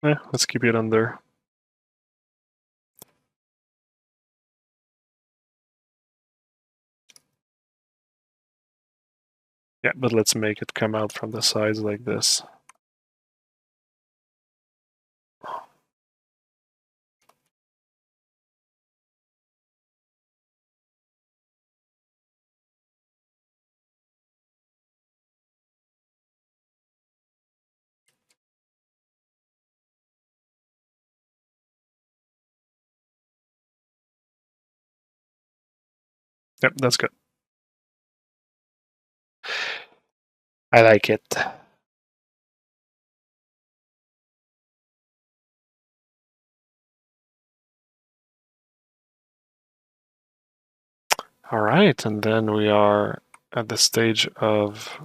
Let's keep it under. Yeah, but let's make it come out from the sides like this. Yep, that's good. I like it. All right, and then we are at the stage of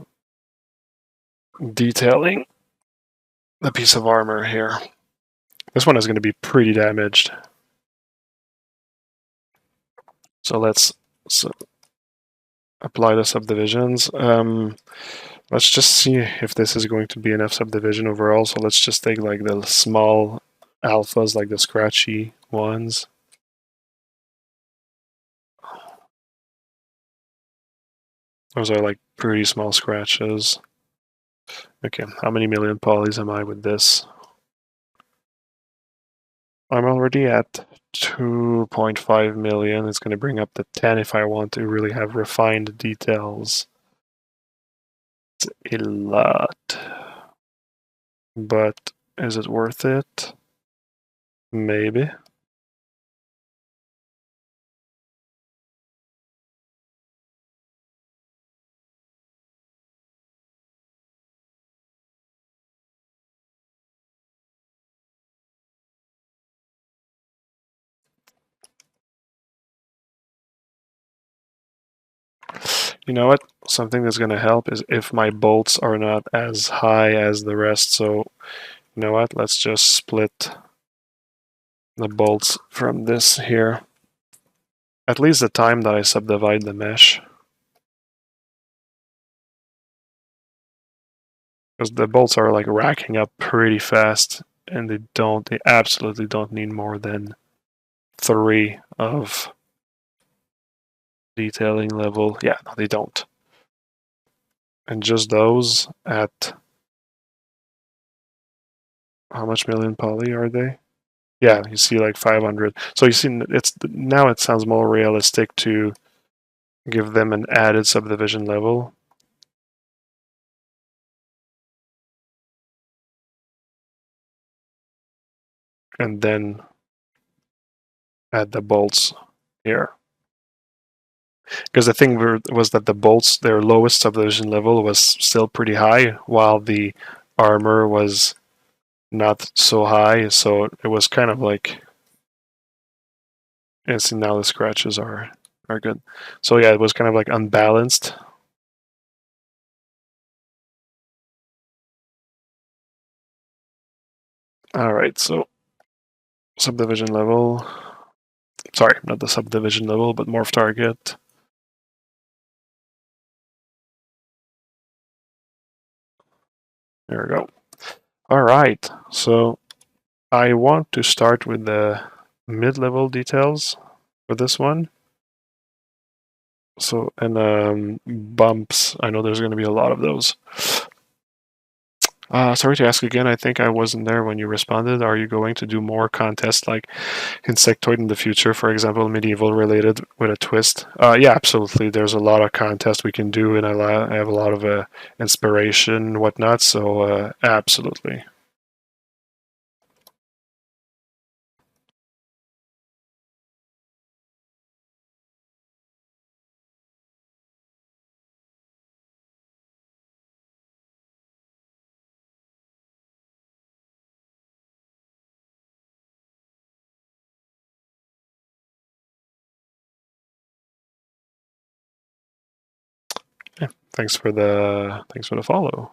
detailing the piece of armor here. This one is going to be pretty damaged. So let's apply the subdivisions. Let's just see if this is going to be enough subdivision overall. So let's just take like the small alphas, like the scratchy ones. Those are like pretty small scratches. Okay, how many million polys am I with this? I'm already at 2.5 million. It's going to bring up to 10 if I want to really have refined details. It's a lot. But is it worth it? Maybe. You know what? Something that's going to help is if my bolts are not as high as the rest. So, you know what? Let's just split the bolts from this here. At least the time that I subdivide the mesh. Because the bolts are like racking up pretty fast and they absolutely don't need more than 3 of detailing level. Yeah, no, they don't. And just those at how much million poly are they? Yeah, you see like 500. So you see, it's now it sounds more realistic to give them an added subdivision level. And then add the bolts here. Because the thing was that the bolts, their lowest subdivision level was still pretty high, while the armor was not so high. So it was kind of like, and see now the scratches are good. So yeah, it was kind of like unbalanced. All right, so subdivision level. Sorry, not the subdivision level, but morph target. There we go. All right, so I want to start with the mid-level details for this one. So, and bumps, I know there's going to be a lot of those. Sorry to ask again, I think I wasn't there when you responded. Are you going to do more contests like Insectoid in the future, for example, medieval related with a twist? Yeah, absolutely. There's a lot of contests we can do, and I have a lot of inspiration and whatnot, so absolutely. Yeah, thanks for the follow.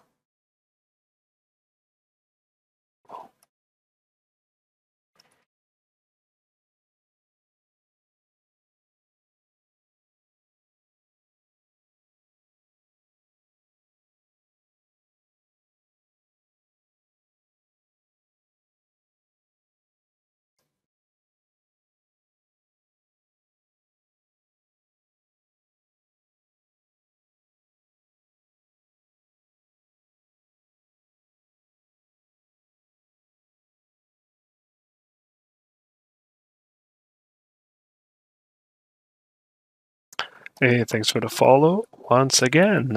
Hey, thanks for the follow once again.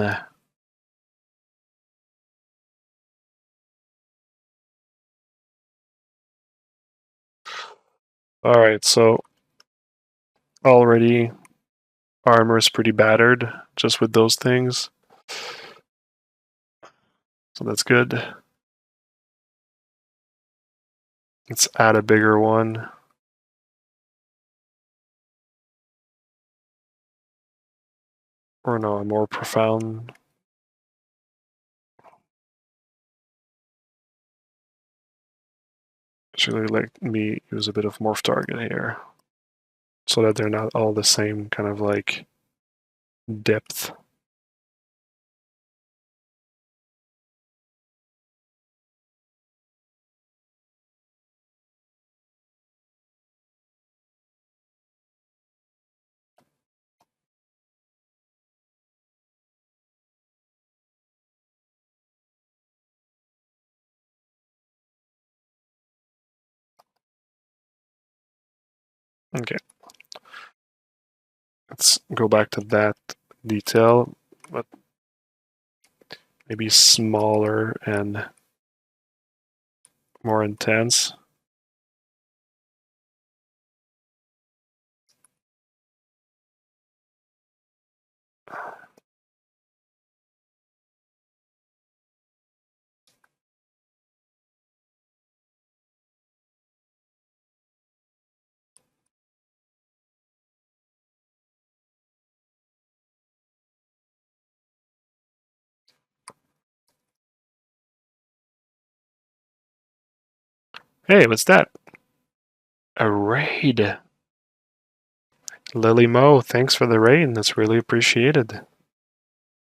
All right, so already armor is pretty battered just with those things. So that's good. Let's add a bigger one. Or no, a more profound. Actually, let me use a bit of morph target here. So that they're not all the same kind of like depth. Okay. Let's go back to that detail, but maybe smaller and more intense. Hey, what's that? A raid. Lily Mo, thanks for the raid. That's really appreciated.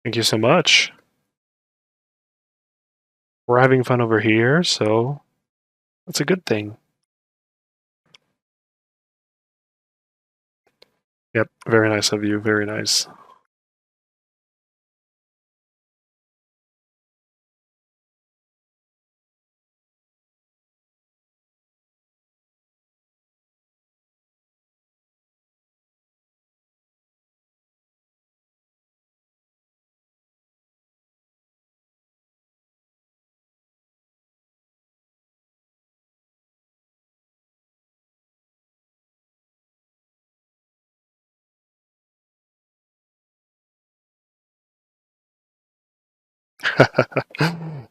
Thank you so much. We're having fun over here, so that's a good thing. Yep, very nice of you, very nice.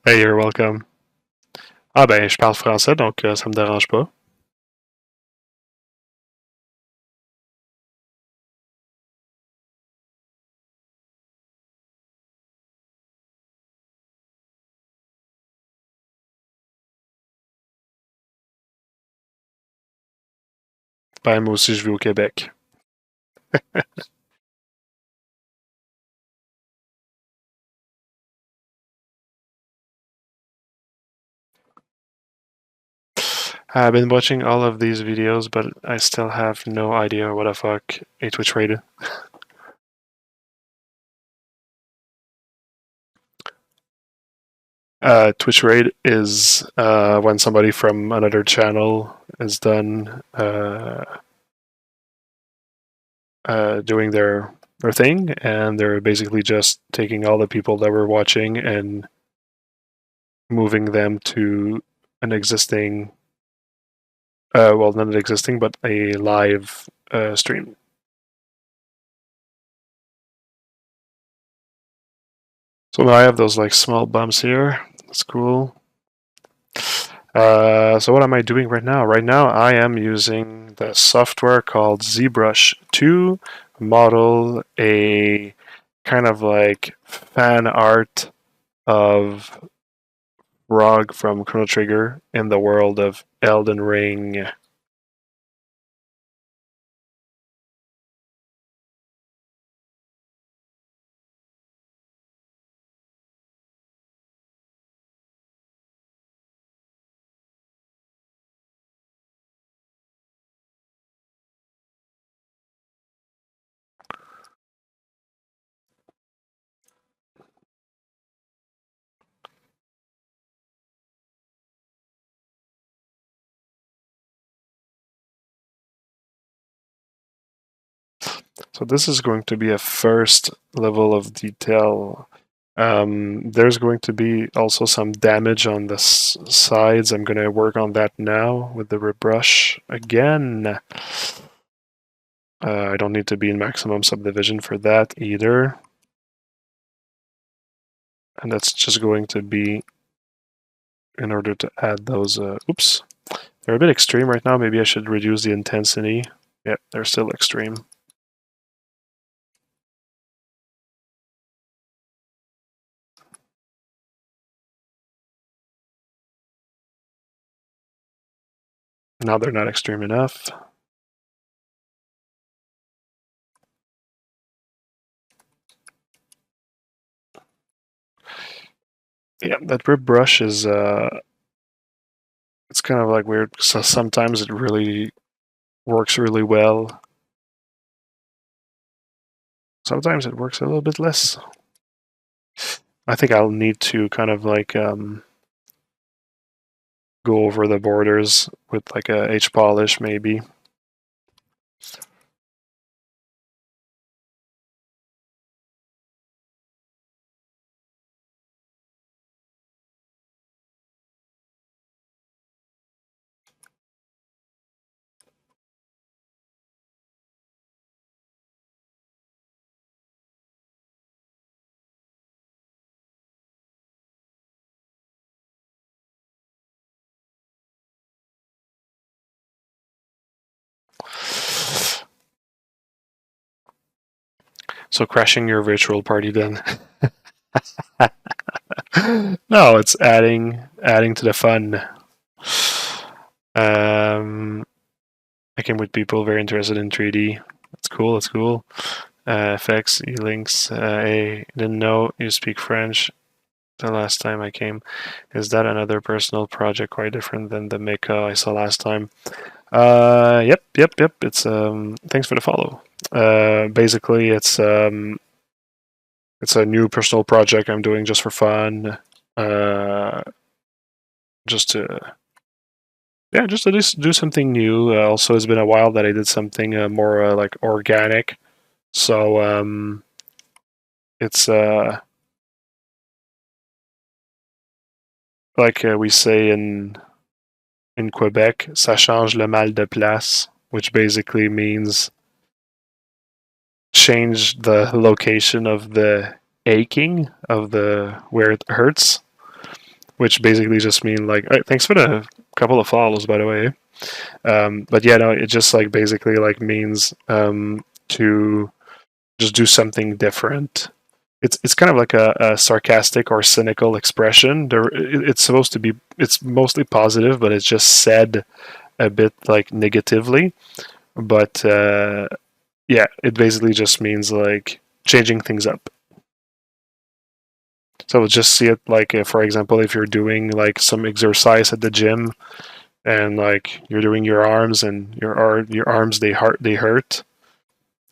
Hey, you're welcome. Ah ben, je parle français, donc ça me dérange pas. Ben, moi aussi, je vis au Québec. I've been watching all of these videos, but I still have no idea what the fuck a Twitch raid is. Twitch raid is when somebody from another channel is done doing their thing, and they're basically just taking all the people that were watching and moving them to an existing, well, not an existing, but a live stream. So now I have those like small bumps here. That's cool. So what am I doing right now? Right now I am using the software called Zbrush to model a kind of like fan art of Rog from Chrono Trigger in the world of Elden Ring. So this is going to be a first level of detail. There's going to be also some damage on the sides. I'm going to work on that now with the rebrush again. I don't need to be in maximum subdivision for that either. And that's just going to be in order to add those, oops, they're a bit extreme right now. Maybe I should reduce the intensity. Yeah, they're still extreme. Now they're not extreme enough. Yeah, that rib brush is, it's kind of like weird. So sometimes it really works really well. Sometimes it works a little bit less. I think I'll need to kind of like go over the borders with like a H polish maybe. So crashing your virtual party then. No, it's adding to the fun. I came with people very interested in 3D. That's cool. That's cool. Effects, E-links. I didn't know you speak French. The last time I came, is that another personal project quite different than the mecha I saw last time? Yep. It's thanks for the follow. Basically, it's a new personal project I'm doing just for fun, just to do something new. Also, it's been a while that I did something more like organic, so it's like we say in Quebec, ça change le mal de place, which basically means change the location of the aching of the where it hurts, which basically just mean like thanks for the couple of follows, by the way. But yeah, no, it just like basically like means to just do something different. It's kind of like a sarcastic or cynical expression. It's supposed to be, it's mostly positive, but it's just said a bit like negatively. But yeah, it basically just means like changing things up. So just see it like, for example, if you're doing like some exercise at the gym, and like you're doing your arms, and your arms they hurt.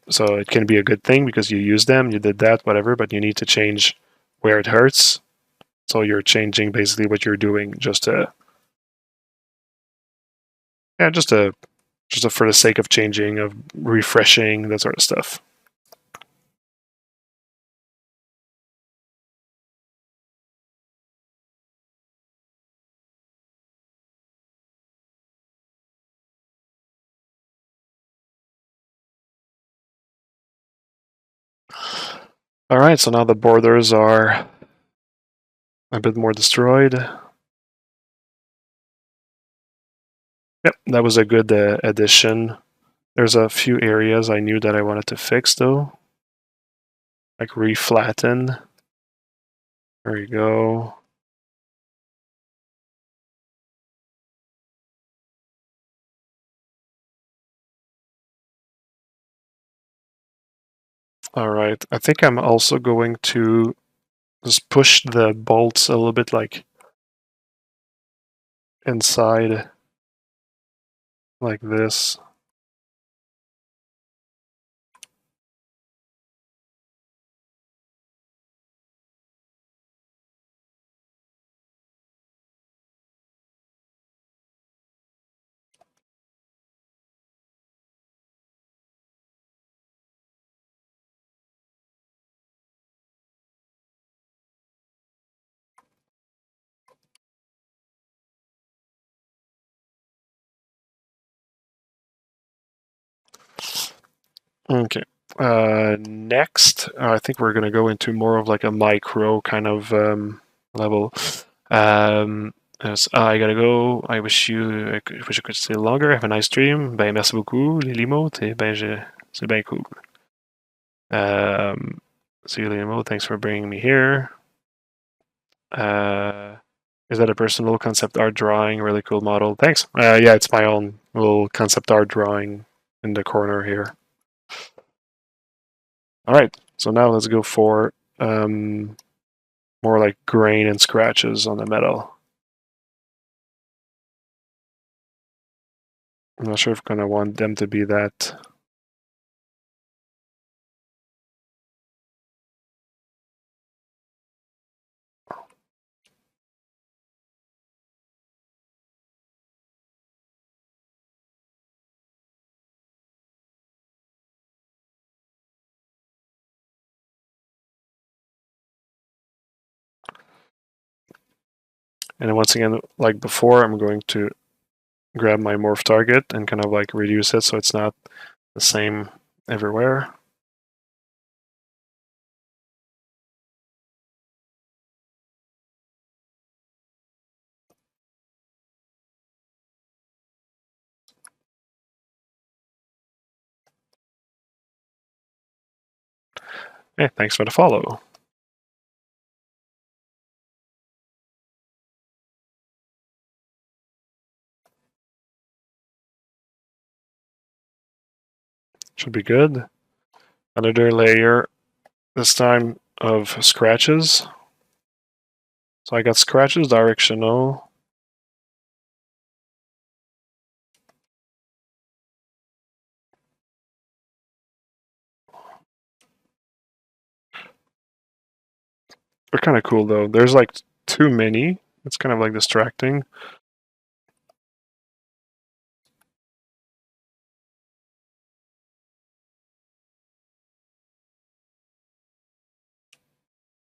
So it can be a good thing because you use them, you did that, whatever, but you need to change where it hurts. So you're changing basically what you're doing just to, yeah, just for the sake of changing, of refreshing, that sort of stuff. All right, so now the borders are a bit more destroyed. Yep, that was a good addition. There's a few areas I knew that I wanted to fix though, like reflatten. There you go. All right, I think I'm also going to just push the bolts a little bit like inside, like this. Okay. Next, I think we're gonna go into more of like a micro kind of level. I gotta go. I wish you, wish I could stay longer. Have a nice stream. Ben, merci beaucoup, les limotes. C'est bien cool. See you, Limo. Thanks for bringing me here. Is that a personal concept art drawing? Really cool model. Thanks. Yeah, it's my own little concept art drawing in the corner here. All right, so now let's go for more like grain and scratches on the metal. I'm not sure if I'm gonna want them to be that. And then once again, like before, I'm going to grab my morph target and kind of like reduce it so it's not the same everywhere. Hey, thanks for the follow. Should be good. Another layer, this time of scratches. So I got scratches directional. They're kind of cool though. There's like too many. It's kind of like distracting.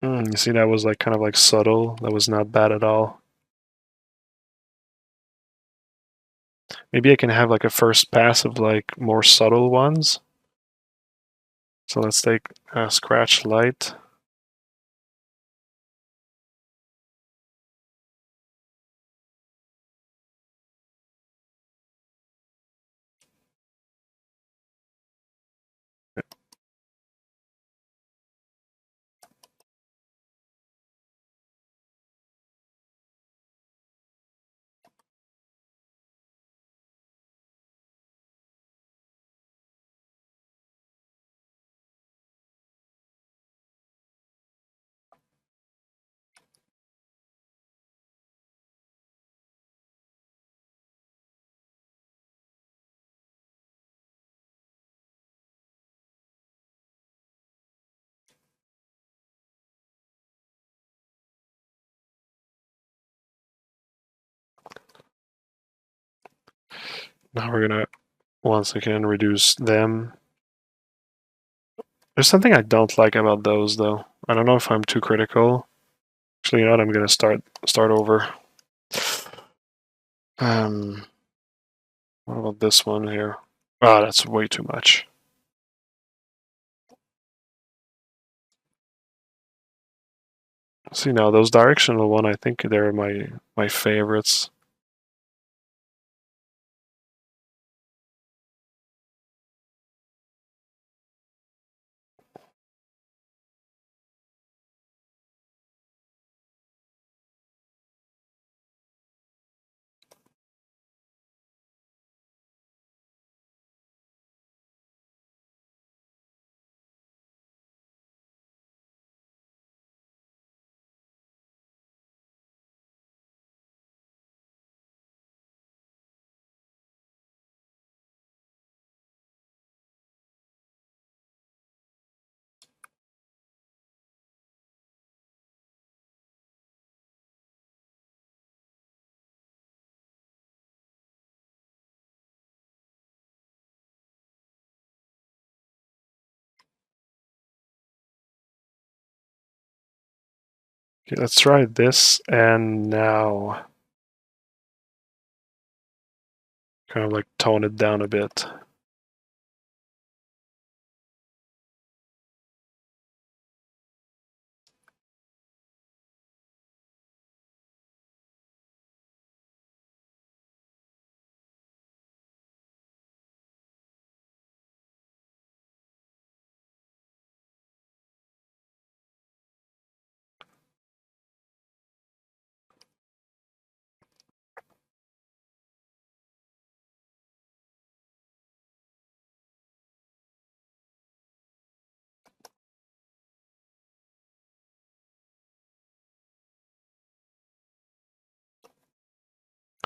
You see, that was like kind of like subtle. That was not bad at all. Maybe I can have like a first pass of like more subtle ones. So let's take Scratch Light. Now we're gonna once again reduce them. There's something I don't like about those though. I don't know if I'm too critical. Actually, you know what? I'm gonna start over. What about this one here? Ah, that's way too much. See now, those directional one, I think they're my favorites. Okay, let's try this, and now kind of like tone it down a bit.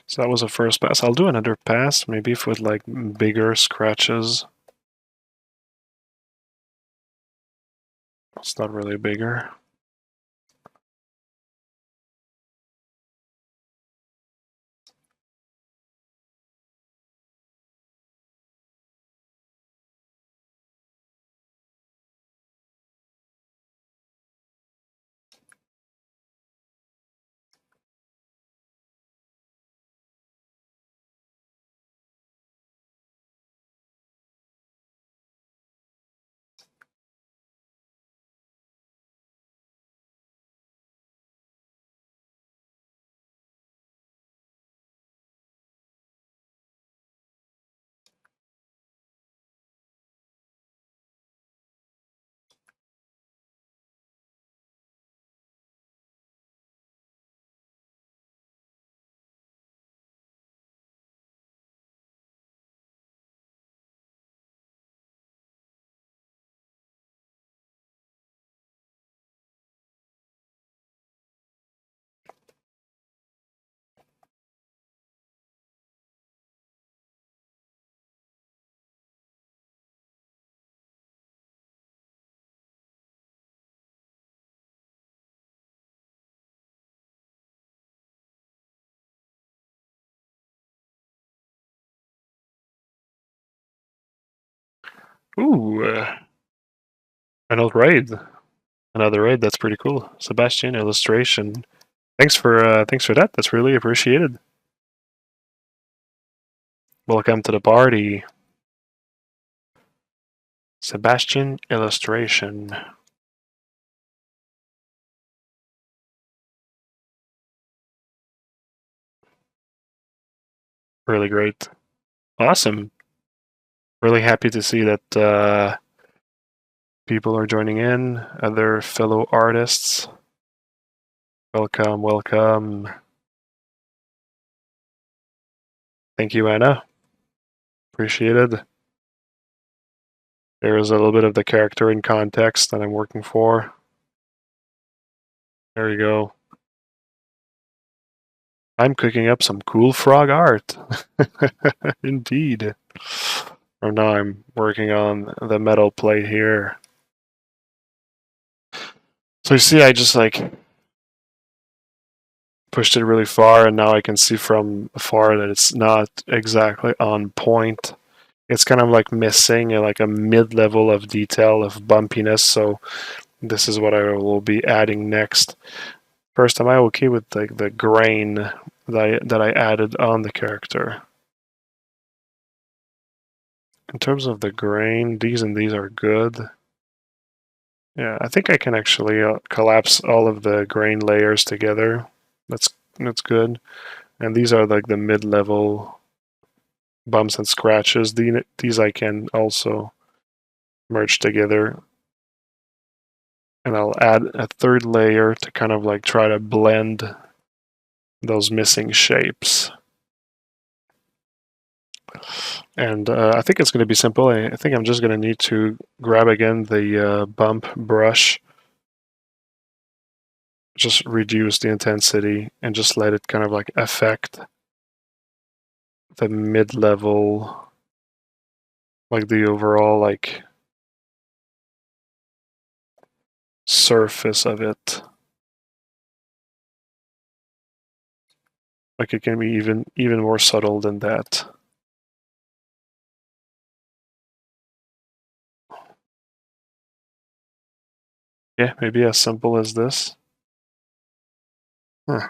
So that was a first pass. I'll do another pass, maybe with like bigger scratches. It's not really bigger. Ooh, another raid. That's pretty cool. Sebastian illustration. Thanks for that. That's really appreciated. Welcome to the party. Sebastian illustration. Really great. Awesome. Really happy to see that people are joining in, other fellow artists. Welcome, welcome. Thank you, Anna. Appreciated. There is a little bit of the character and context that I'm working for. There you go. I'm cooking up some cool frog art. Indeed. Or now I'm working on the metal plate here. So you see, I just like pushed it really far, and now I can see from afar that it's not exactly on point. It's kind of like missing like a mid-level of detail of bumpiness, so this is what I will be adding next. First, am I okay with like the grain that I added on the character? In terms of the grain, these and these are good. Yeah, I think I can actually collapse all of the grain layers together. That's good. And these are like the mid-level bumps and scratches. These I can also merge together. And I'll add a third layer to kind of like try to blend those missing shapes. And I think it's going to be simple. I think I'm just going to need to grab again the bump brush, just reduce the intensity, and just let it kind of like affect the mid-level, like the overall like surface of it. Like it can be even more subtle than that. Yeah, maybe as simple as this. Huh.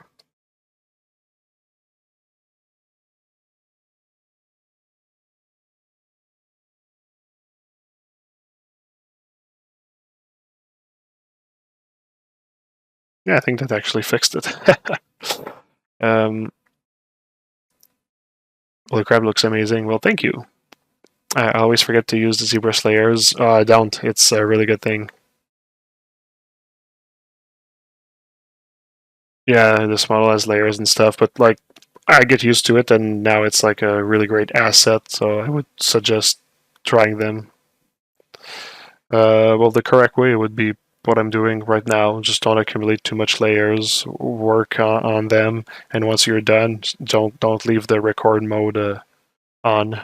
Yeah, I think that actually fixed it. Well, the crab looks amazing. Well, thank you. I always forget to use the ZBrush layers. I don't. It's a really good thing. Yeah, this model has layers and stuff, but like I get used to it, and now it's like a really great asset. So I would suggest trying them. Well, the correct way would be what I'm doing right now. Just don't accumulate too much layers. Work on them, and once you're done, don't leave the record mode on.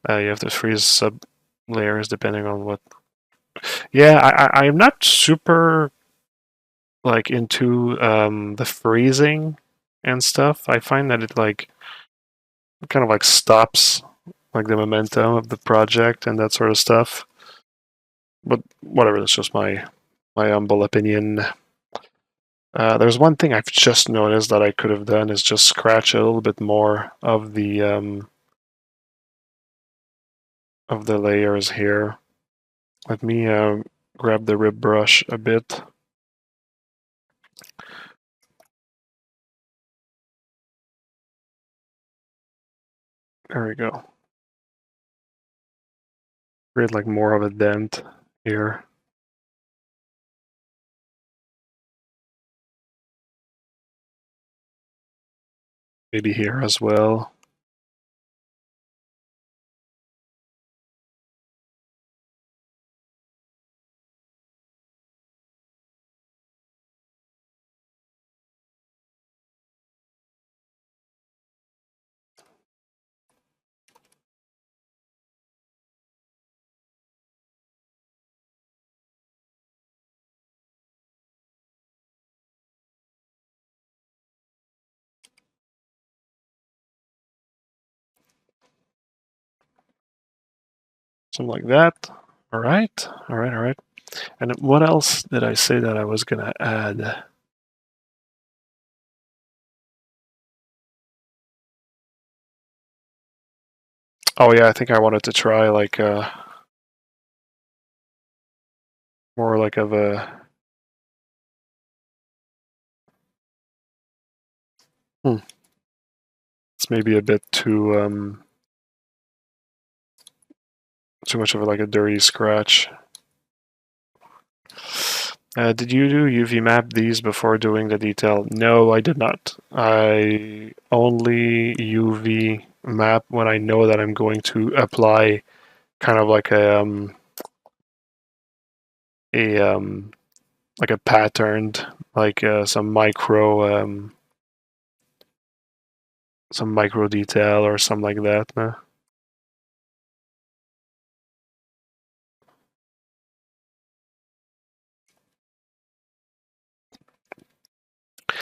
You have to freeze sub layers depending on what. Yeah, I'm not super like into the freezing and stuff. I find that it like kind of like stops like the momentum of the project and that sort of stuff. But whatever, that's just my humble opinion. There's one thing I've just noticed that I could have done is just scratch a little bit more of the layers here. Let me grab the rib brush a bit. There we go. Create like more of a dent here. Maybe here as well. Something like that. All right. And what else did I say that I was gonna add? Oh yeah, I think I wanted to try like more like of a it's maybe a bit too much of like a dirty scratch. Did you do UV map these before doing the detail? No, I did not. I only UV map when I know that I'm going to apply kind of like a like a patterned, like some micro detail or something like that. No?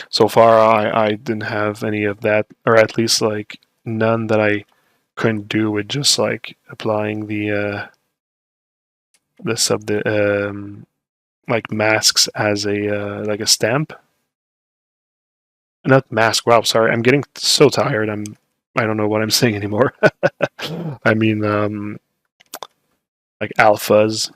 So far, I didn't have any of that, or at least like none that I couldn't do with just like applying the like masks as a like a stamp. Not mask. Wow, sorry. I'm getting so tired. I don't know what I'm saying anymore. I mean, like alphas.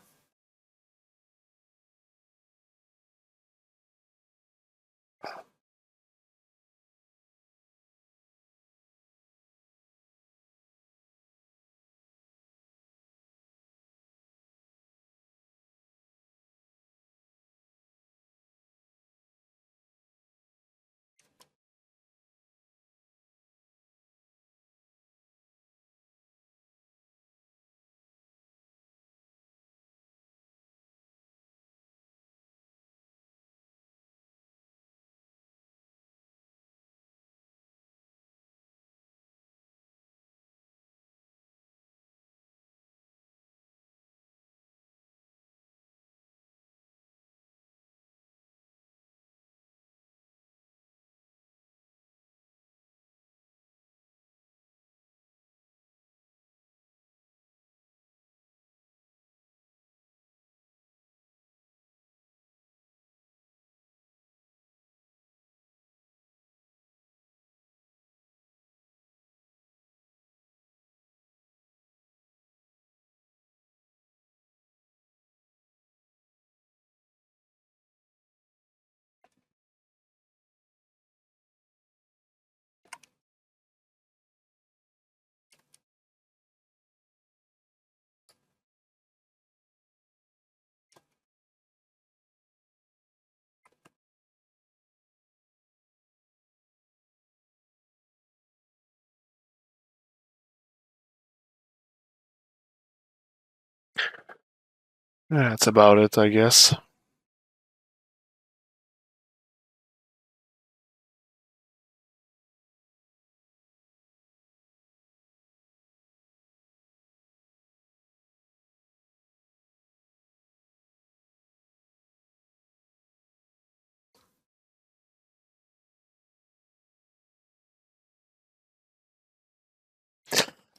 Yeah, that's about it, I guess.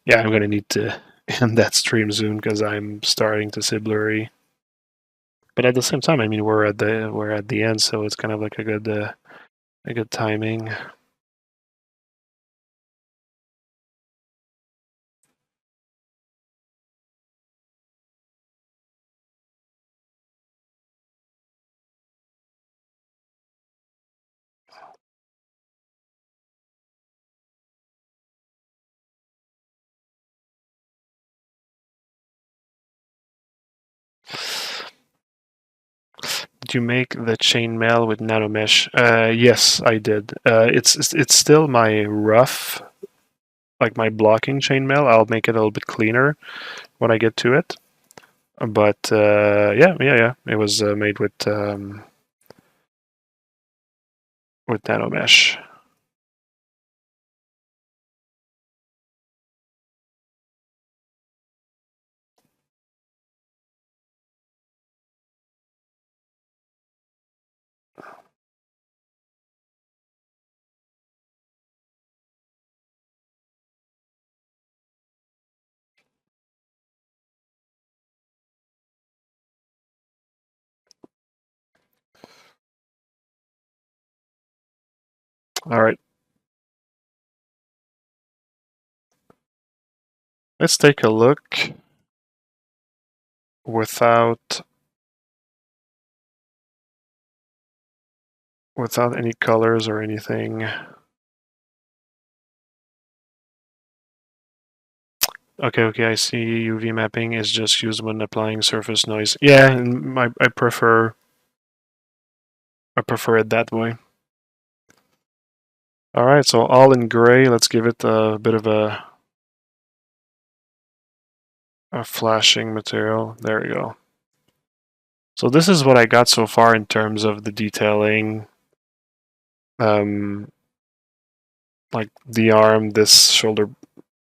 Yeah, I'm gonna need to end that stream soon because I'm starting to see blurry. But at the same time, I mean, we're at the end, so it's kind of like a good timing. Did you make the chainmail with nanomesh? Yes, I did. It's still my rough, like my blocking chainmail. I'll make it a little bit cleaner when I get to it. But yeah. It was made with nanomesh. All right. Let's take a look without any colors or anything. Okay, I see. UV mapping is just used when applying surface noise. Yeah, and I prefer it that way. All right, so all in gray. Let's give it a bit of a flashing material. There we go. So this is what I got so far in terms of the detailing. Like the arm, this shoulder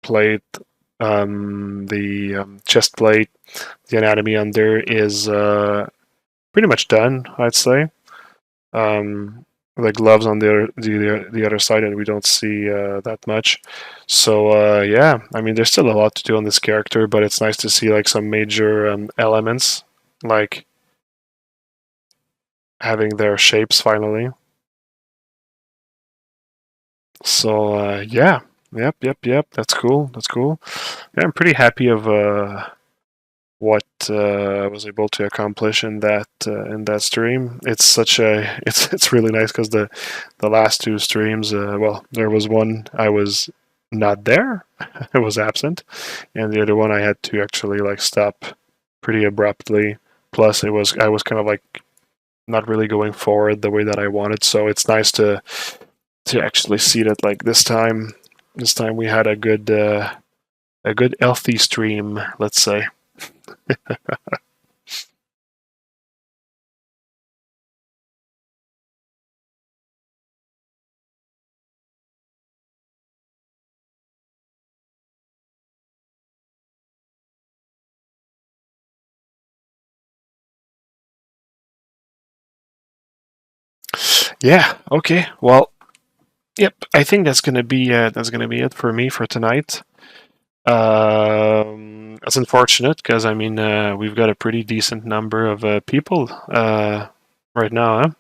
plate, the chest plate, the anatomy under is pretty much done, I'd say. The gloves on the other side, and we don't see that much. So yeah, I mean, there's still a lot to do on this character, but it's nice to see like some major elements, like having their shapes finally. So yeah, yep. That's cool. Yeah, I'm pretty happy of what I was able to accomplish in that stream. It's such a it's really nice because the last two streams, well, there was one I was not there, I was absent, and the other one I had to actually like stop pretty abruptly. Plus, I was kind of like not really going forward the way that I wanted. So it's nice to actually see that like this time we had a good healthy stream, let's say. Yeah. Okay. Well, yep. I think that's gonna be it for me for tonight. That's unfortunate because I mean we've got a pretty decent number of people right now. Huh?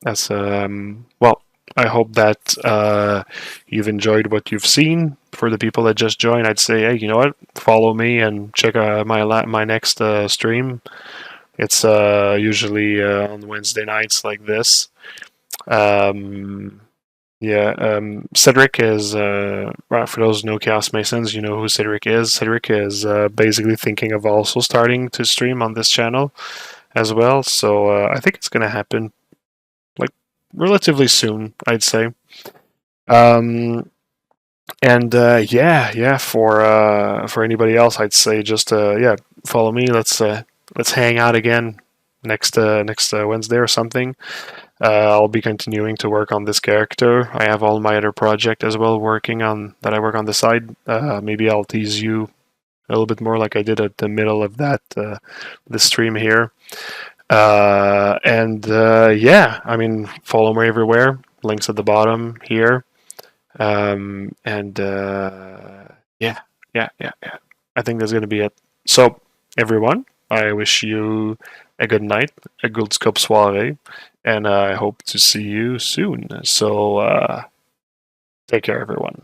That's well. I hope that you've enjoyed what you've seen. For the people that just joined, I'd say, hey, you know what? Follow me and check my next stream. It's usually on Wednesday nights like this. Um, yeah, Cedric is, well, for those no Chaos Masons, you know who Cedric is. Cedric is basically thinking of also starting to stream on this channel as well. So I think it's going to happen like relatively soon, I'd say. Um, and yeah, for anybody else, I'd say just yeah, follow me. Let's hang out again next Wednesday or something. I'll be continuing to work on this character. I have all my other project as well working on that I work on the side. Maybe I'll tease you a little bit more like I did at the middle of that the stream here. And yeah, I mean, follow me everywhere. Links at the bottom here. And yeah. I think that's gonna be it. So everyone, I wish you a good night, a good Sculpt Soirée, and I hope to see you soon. So take care, everyone.